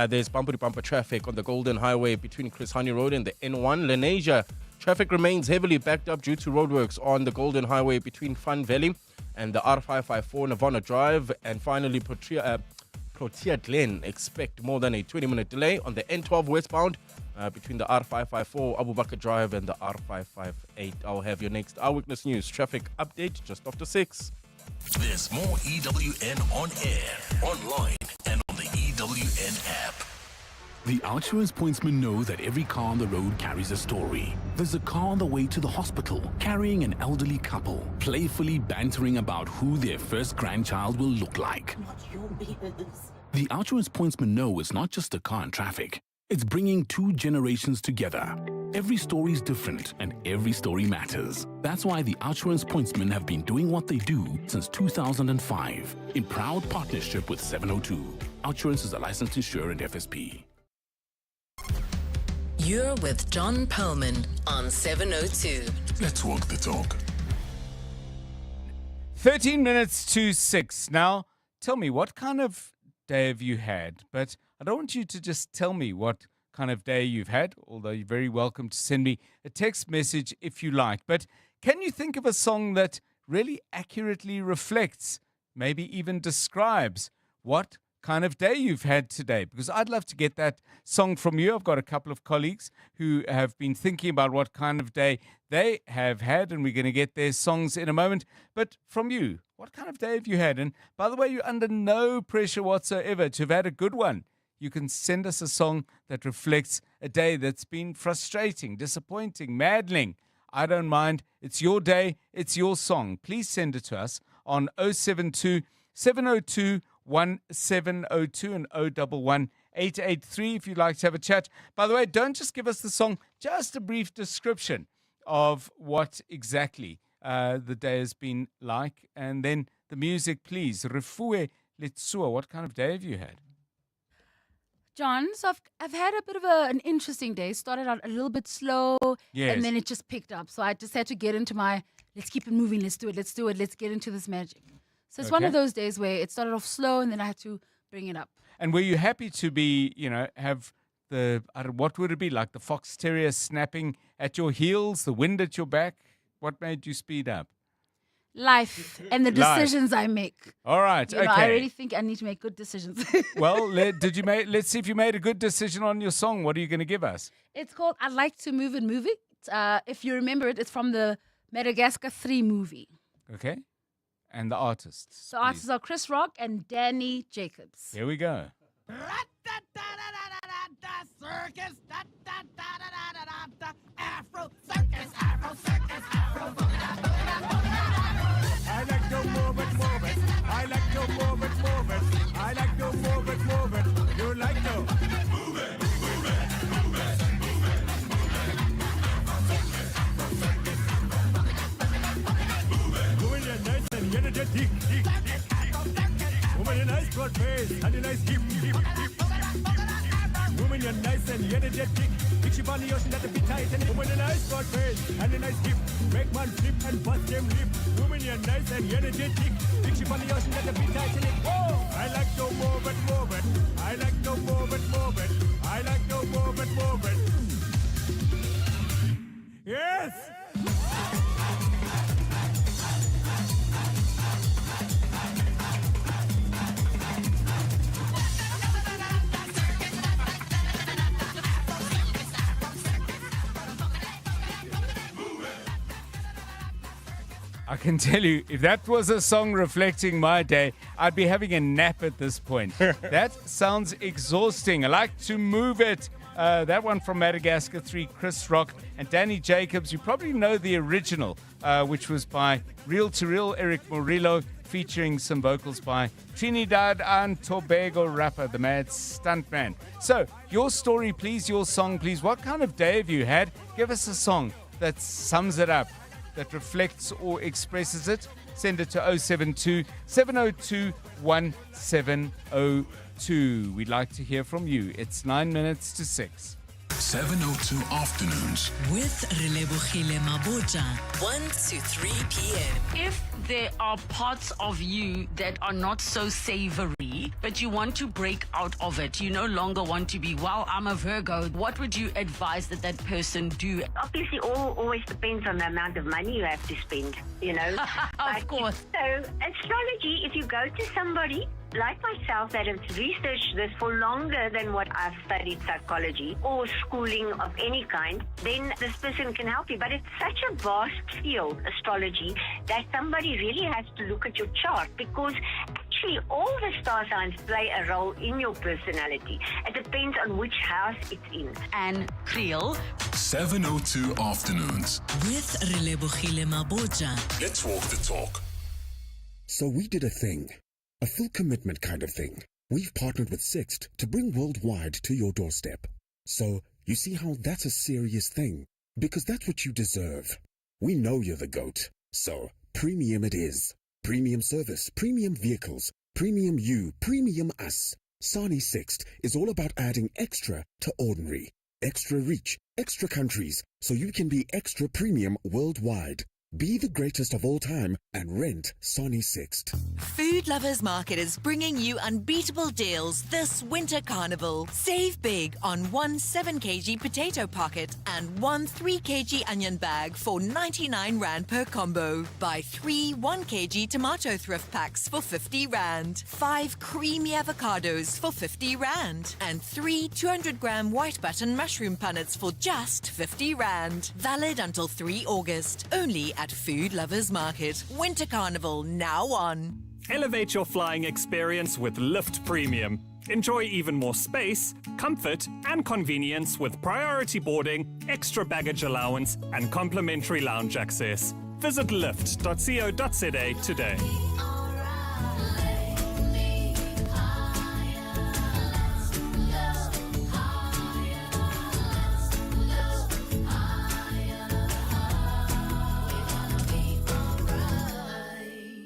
there's bumper-to-bumper traffic on the Golden Highway between Chris Hani Road and the N1. Lenasia, traffic remains heavily backed up due to roadworks on the Golden Highway between Fun Valley and the R554 Nirvana Drive. And finally, Protea Glen, expect more than a 20-minute delay on the N12 westbound between the R554 Abu Bakr Drive and the R558. I'll have your next Eyewitness News traffic update just after 6. There's more EWN on air, online, and on the EWN app. The Outsurance pointsmen know that every car on the road carries a story. There's a car on the way to the hospital carrying an elderly couple, playfully bantering about who their first grandchild will look like. The Outsurance pointsmen know it's not just a car in traffic. It's bringing 2 generations together. Every story is different and every story matters. That's why the Outsurance pointsmen have been doing what they do since 2005 in proud partnership with 702. Outsurance is a licensed insurer and FSP. You're with John Perlman on 702. Let's walk the talk. 13 minutes to 6. Now, tell me, what kind of day have you had? But I don't want you to just tell me what kind of day you've had, although you're very welcome to send me a text message if you like. But Can you think of a song that really accurately reflects, maybe even describes what kind of day you've had today? Because I'd love to get that song from you. I've got a couple of colleagues who have been thinking about what kind of day they have had, and we're going to get their songs in a moment. But from you, what kind of day have you had? And by the way, you're under no pressure whatsoever to have had a good one. You can send us a song that reflects a day that's been frustrating, disappointing, maddening. I don't mind. It's your day. It's your song. Please send it to us on 072 702 1702 and 011 883 if you'd like to have a chat. By the way, don't just give us the song, just a brief description of what exactly the day has been like. And then the music, please. Refuwe Letsua, what kind of day have you had? John, so I've had a bit of an interesting day. Started out a little bit slow, and then it just picked up. So I just had to get into my, let's keep it moving, let's do it, let's get into this magic. So it's one of those days where it started off slow, and then I had to bring it up. And were you happy to be, have the, what would it be, like the fox terrier snapping at your heels, the wind at your back? What made you speed up? Life and the decisions I make. All right, okay. I really think I need to make good decisions. Well, let's see if you made a good decision on your song. What are you going to give us? It's called I Like to Move It, Move It. If you remember it, it's from the Madagascar 3 movie. Okay. And the artists. The artists are Chris Rock and Danny Jacobs. Here we go. Circus, Afro circus, Afro circus, Afro I like to move it, move it. I like to move it, move it. I like to move it, move it. You like to move it, move it, move it, move it. Moving your nice and energetic, moving your nice broad face and a nice hip, hip, hip. Woman, you're nice and energetic. Fix you on the ocean that the be tight and woman, a nice broad face and a nice hip. Make man flip and bust them lip. Woman, you're nice and energetic. Fix you on the ocean that the be tight and whoa! I like to move it, move it. I like to move it, move it. I like to move it, move it. Yes! I can tell you, if that was a song reflecting my day, I'd be having a nap at this point. That sounds exhausting. I like to move it. That one from Madagascar 3, Chris Rock and Danny Jacobs. You probably know the original, which was by Reel to Reel, Eric Murillo, featuring some vocals by Trinidad and Tobago rapper, the Mad Stuntman. So, your story, please, your song, please. What kind of day have you had? Give us a song that sums it up, that reflects or expresses it. Send it to 072 702 1702. We'd like to hear from you. It's 9 minutes to 6. 702 Afternoons. With Relebogile Mabotja, 1 to 3 p.m. If there are parts of you that are not so savory, but you want to break out of it, you no longer want to be, well, I'm a Virgo, what would you advise that person do? Obviously, always depends on the amount of money you have to spend, Of course. So, astrology, if you go to somebody like myself that has researched this for longer than what I've studied psychology or schooling of any kind, then this person can help you. But it's such a vast field, astrology, that somebody really has to look at your chart, because actually all the star signs play a role in your personality. It depends on which house it's in. And Creole. 702 Afternoons. With Relebogile Mabotja. Let's walk the talk. So we did a thing. A full commitment kind of thing. We've partnered with Sixt to bring worldwide to your doorstep. So, you see how that's a serious thing. Because that's what you deserve. We know you're the GOAT. So, premium it is. Premium service, premium vehicles, premium you, premium us. Sani Sixt is all about adding extra to ordinary. Extra reach, extra countries, so you can be extra premium worldwide. Be the greatest of all time and rent Sony Sixt. Food Lovers Market is bringing you unbeatable deals this winter carnival. Save big on one 7 kg potato pocket and one 3 kg onion bag for 99 Rand per combo. Buy 3 1 kg tomato thrift packs for 50 Rand. 5 creamy avocados for 50 Rand. And 3 200 gram white button mushroom punnets for just 50 Rand. Valid until 3 August. Only at Food Lovers Market. Winter Carnival now on. Elevate your flying experience with Lift Premium. Enjoy even more space, comfort, and convenience with priority boarding, extra baggage allowance, and complimentary lounge access. Visit lift.co.za today.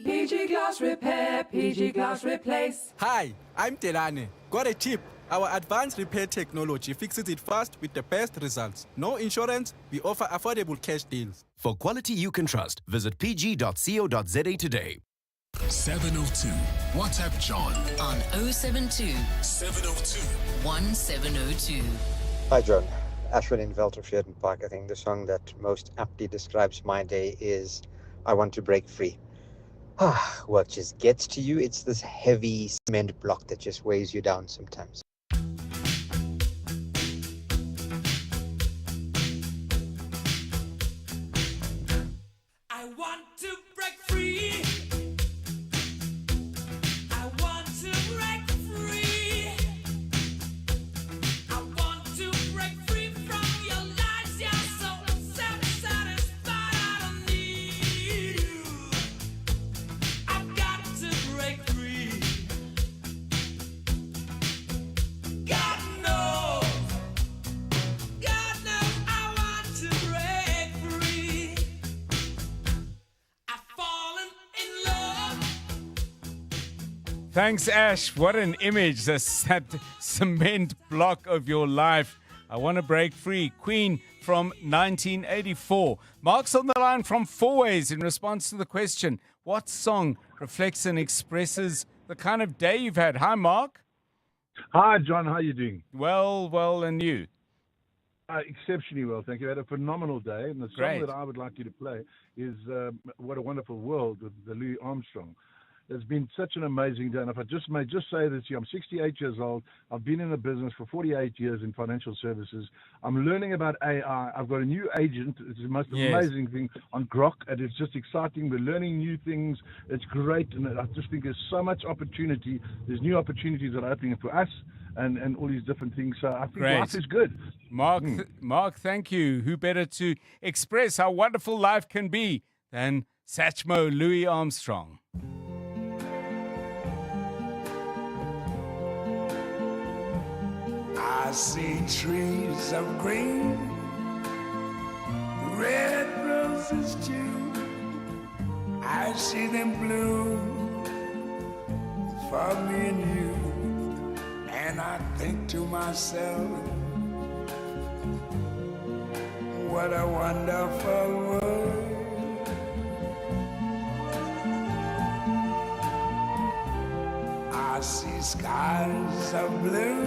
PG Glass Repair, PG Glass Replace. Hi, I'm Telane. Got a tip. Our advanced repair technology fixes it fast with the best results. No insurance, we offer affordable cash deals. For quality you can trust, visit pg.co.za today. 702. WhatsApp John on 072 702 1702. Hi, John. Ashwin in Velterfjord Park. I think the song that most aptly describes my day is I Want to Break Free. Work just gets to you. It's this heavy cement block that just weighs you down sometimes. I want to break free. I want to break free. I want to break free from your lies. You're so self-satisfied. I don't need you. I've got to break free. God knows I want to break free. I've fallen in love. Thanks, Ash. What an image. That cement block of your life. I want to break free. Queen from 1984. Mark's on the line from Four Ways in response to the question, what song reflects and expresses the kind of day you've had? Hi, Mark. Hi, John. How are you doing? Well, and you? Exceptionally well, thank you. I had a phenomenal day, and the song Great. that I would like you to play is What a Wonderful World with the Louis Armstrong. It's been such an amazing day, and if I may just say this to you, I'm 68 years old. I've been in the business for 48 years in financial services. I'm learning about AI. I've got a new agent. It's the most Yes. amazing thing on Grok, and it's just exciting. We're learning new things. It's great, and I just think there's so much opportunity. There's new opportunities that are opening for us and all these different things. So I think Great. life is good. Mark, thank you. Who better to express how wonderful life can be than Satchmo Louis Armstrong? I see trees of green, red roses too. I see them bloom for me and you. And I think to myself, what a wonderful world. I see skies of blue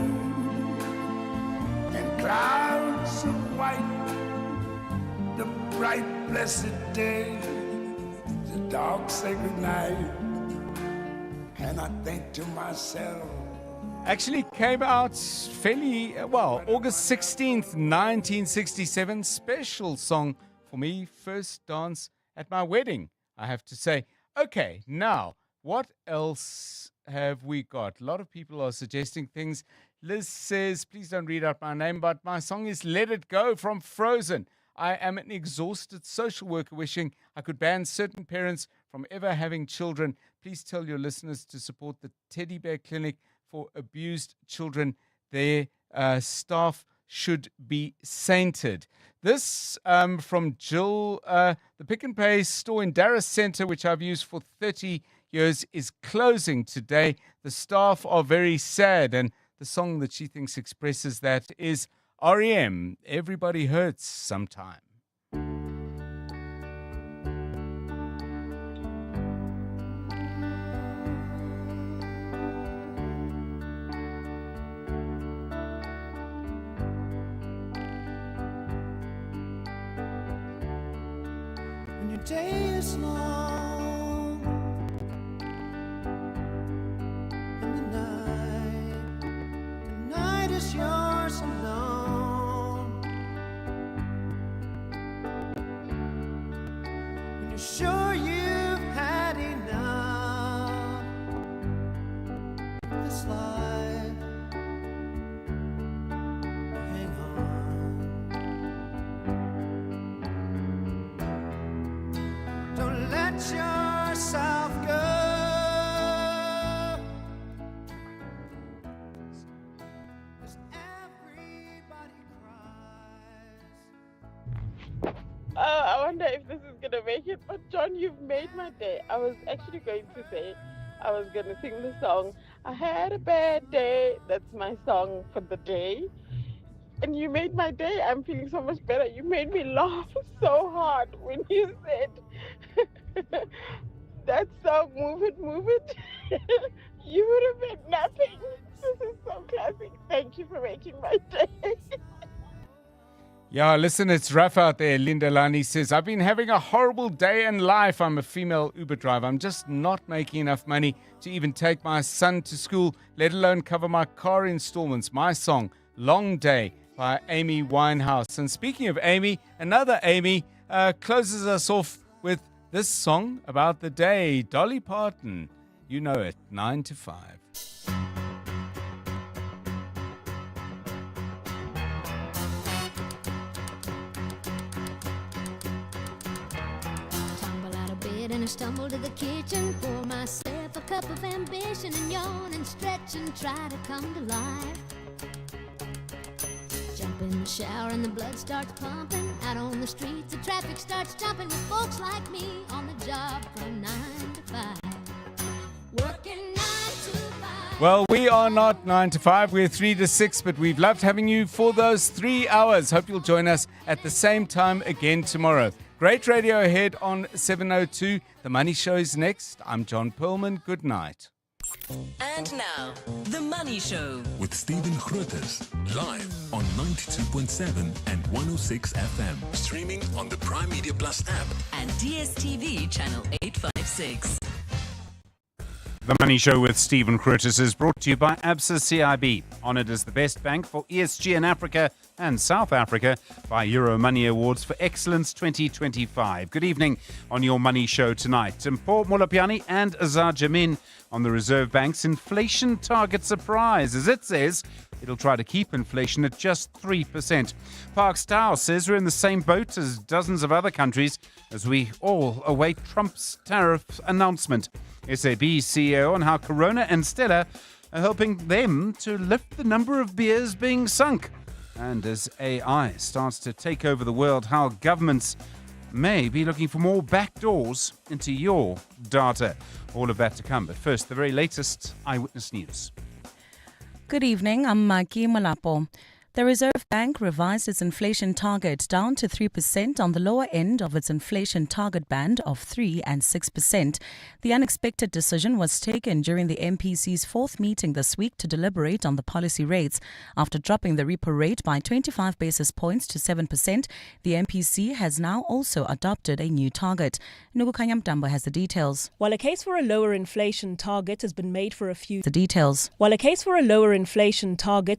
and clouds of white, the bright blessed day, the dark sacred night, and I think to myself, Actually came out fairly, August 16th, 1967. Special song for me. First dance at my wedding, I have to say. Okay, now, what else have we got? A lot of people are suggesting things. Liz says, please don't read out my name, but my song is Let It Go from Frozen. I am an exhausted social worker wishing I could ban certain parents from ever having children. Please tell your listeners to support the Teddy Bear Clinic for abused children. Their staff should be sainted. This from Jill. The Pick and Pay store in Darras Centre, which I've used for 30 years, is closing today. The staff are very sad, and the song that she thinks expresses that is REM, Everybody Hurts Sometime. day is long and the night is yours alone. When you're sure you've had enough of this life, hang on. Don't let yourself go. 'Cause everybody cries. I wonder if this is gonna make it, but John, you've made my day. I was actually going to say, I was gonna sing the song, I had a bad day. That's my song for the day. And you made my day. I'm feeling so much better. You made me laugh so hard when you said that song, Move It, Move It. You would have been nothing. This is so classic. Thank you for making my day. Yeah, listen, it's rough out there. Linda Lani says, I've been having a horrible day in life. I'm a female Uber driver. I'm just not making enough money to even take my son to school, let alone cover my car installments. My song, Long Day by Amy Winehouse. And speaking of Amy, another Amy closes us off with this song about the day. Dolly Parton, you know it, 9 to 5. Tumble out of bed and I stumble to the kitchen, pour myself a cup of ambition and yawn and stretch and try to come to life. Jump in the shower and the blood starts pumping. Out on the streets, the traffic starts jumping with folks like me on the job from 9 to 5. Working 9 to 5. Well, we are not 9 to 5, we're 3 to 6, but we've loved having you for those 3 hours. Hope you'll join us at the same time again tomorrow. Great radio ahead on 7:02. The Money Show is next. I'm John Perlman. Good night. And now, The Money Show. With Stephen Grootes, live on 92.7 and 106 FM. Streaming on the Prime Media Plus app. And DSTV channel 856. The Money Show with Stephen Grootes is brought to you by Absa CIB, honoured as the best bank for ESG in Africa and South Africa by Euro Money Awards for Excellence 2025. Good evening on your Money Show tonight. Mpho Molapiani and Azar Jamin on the Reserve Bank's inflation target surprise. As it says, it'll try to keep inflation at just 3%. Park Stow says we're in the same boat as dozens of other countries as we all await Trump's tariff announcement. SAB CEO on how Corona and Stella are helping them to lift the number of beers being sunk. And as AI starts to take over the world, how governments may be looking for more backdoors into your data. All of that to come. But first, the very latest Eyewitness News. Good evening, I'm Maki Malapo. The Reserve Bank revised its inflation target down to 3% on the lower end of its inflation target band of 3 and 6%. The unexpected decision was taken during the MPC's fourth meeting this week to deliberate on the policy rates. After dropping the repo rate by 25 basis points to 7%, the MPC has now also adopted a new target. Nugukanya Mtambo has the details. While a case for a lower inflation target has been made for a few... The details. While a case for a lower inflation target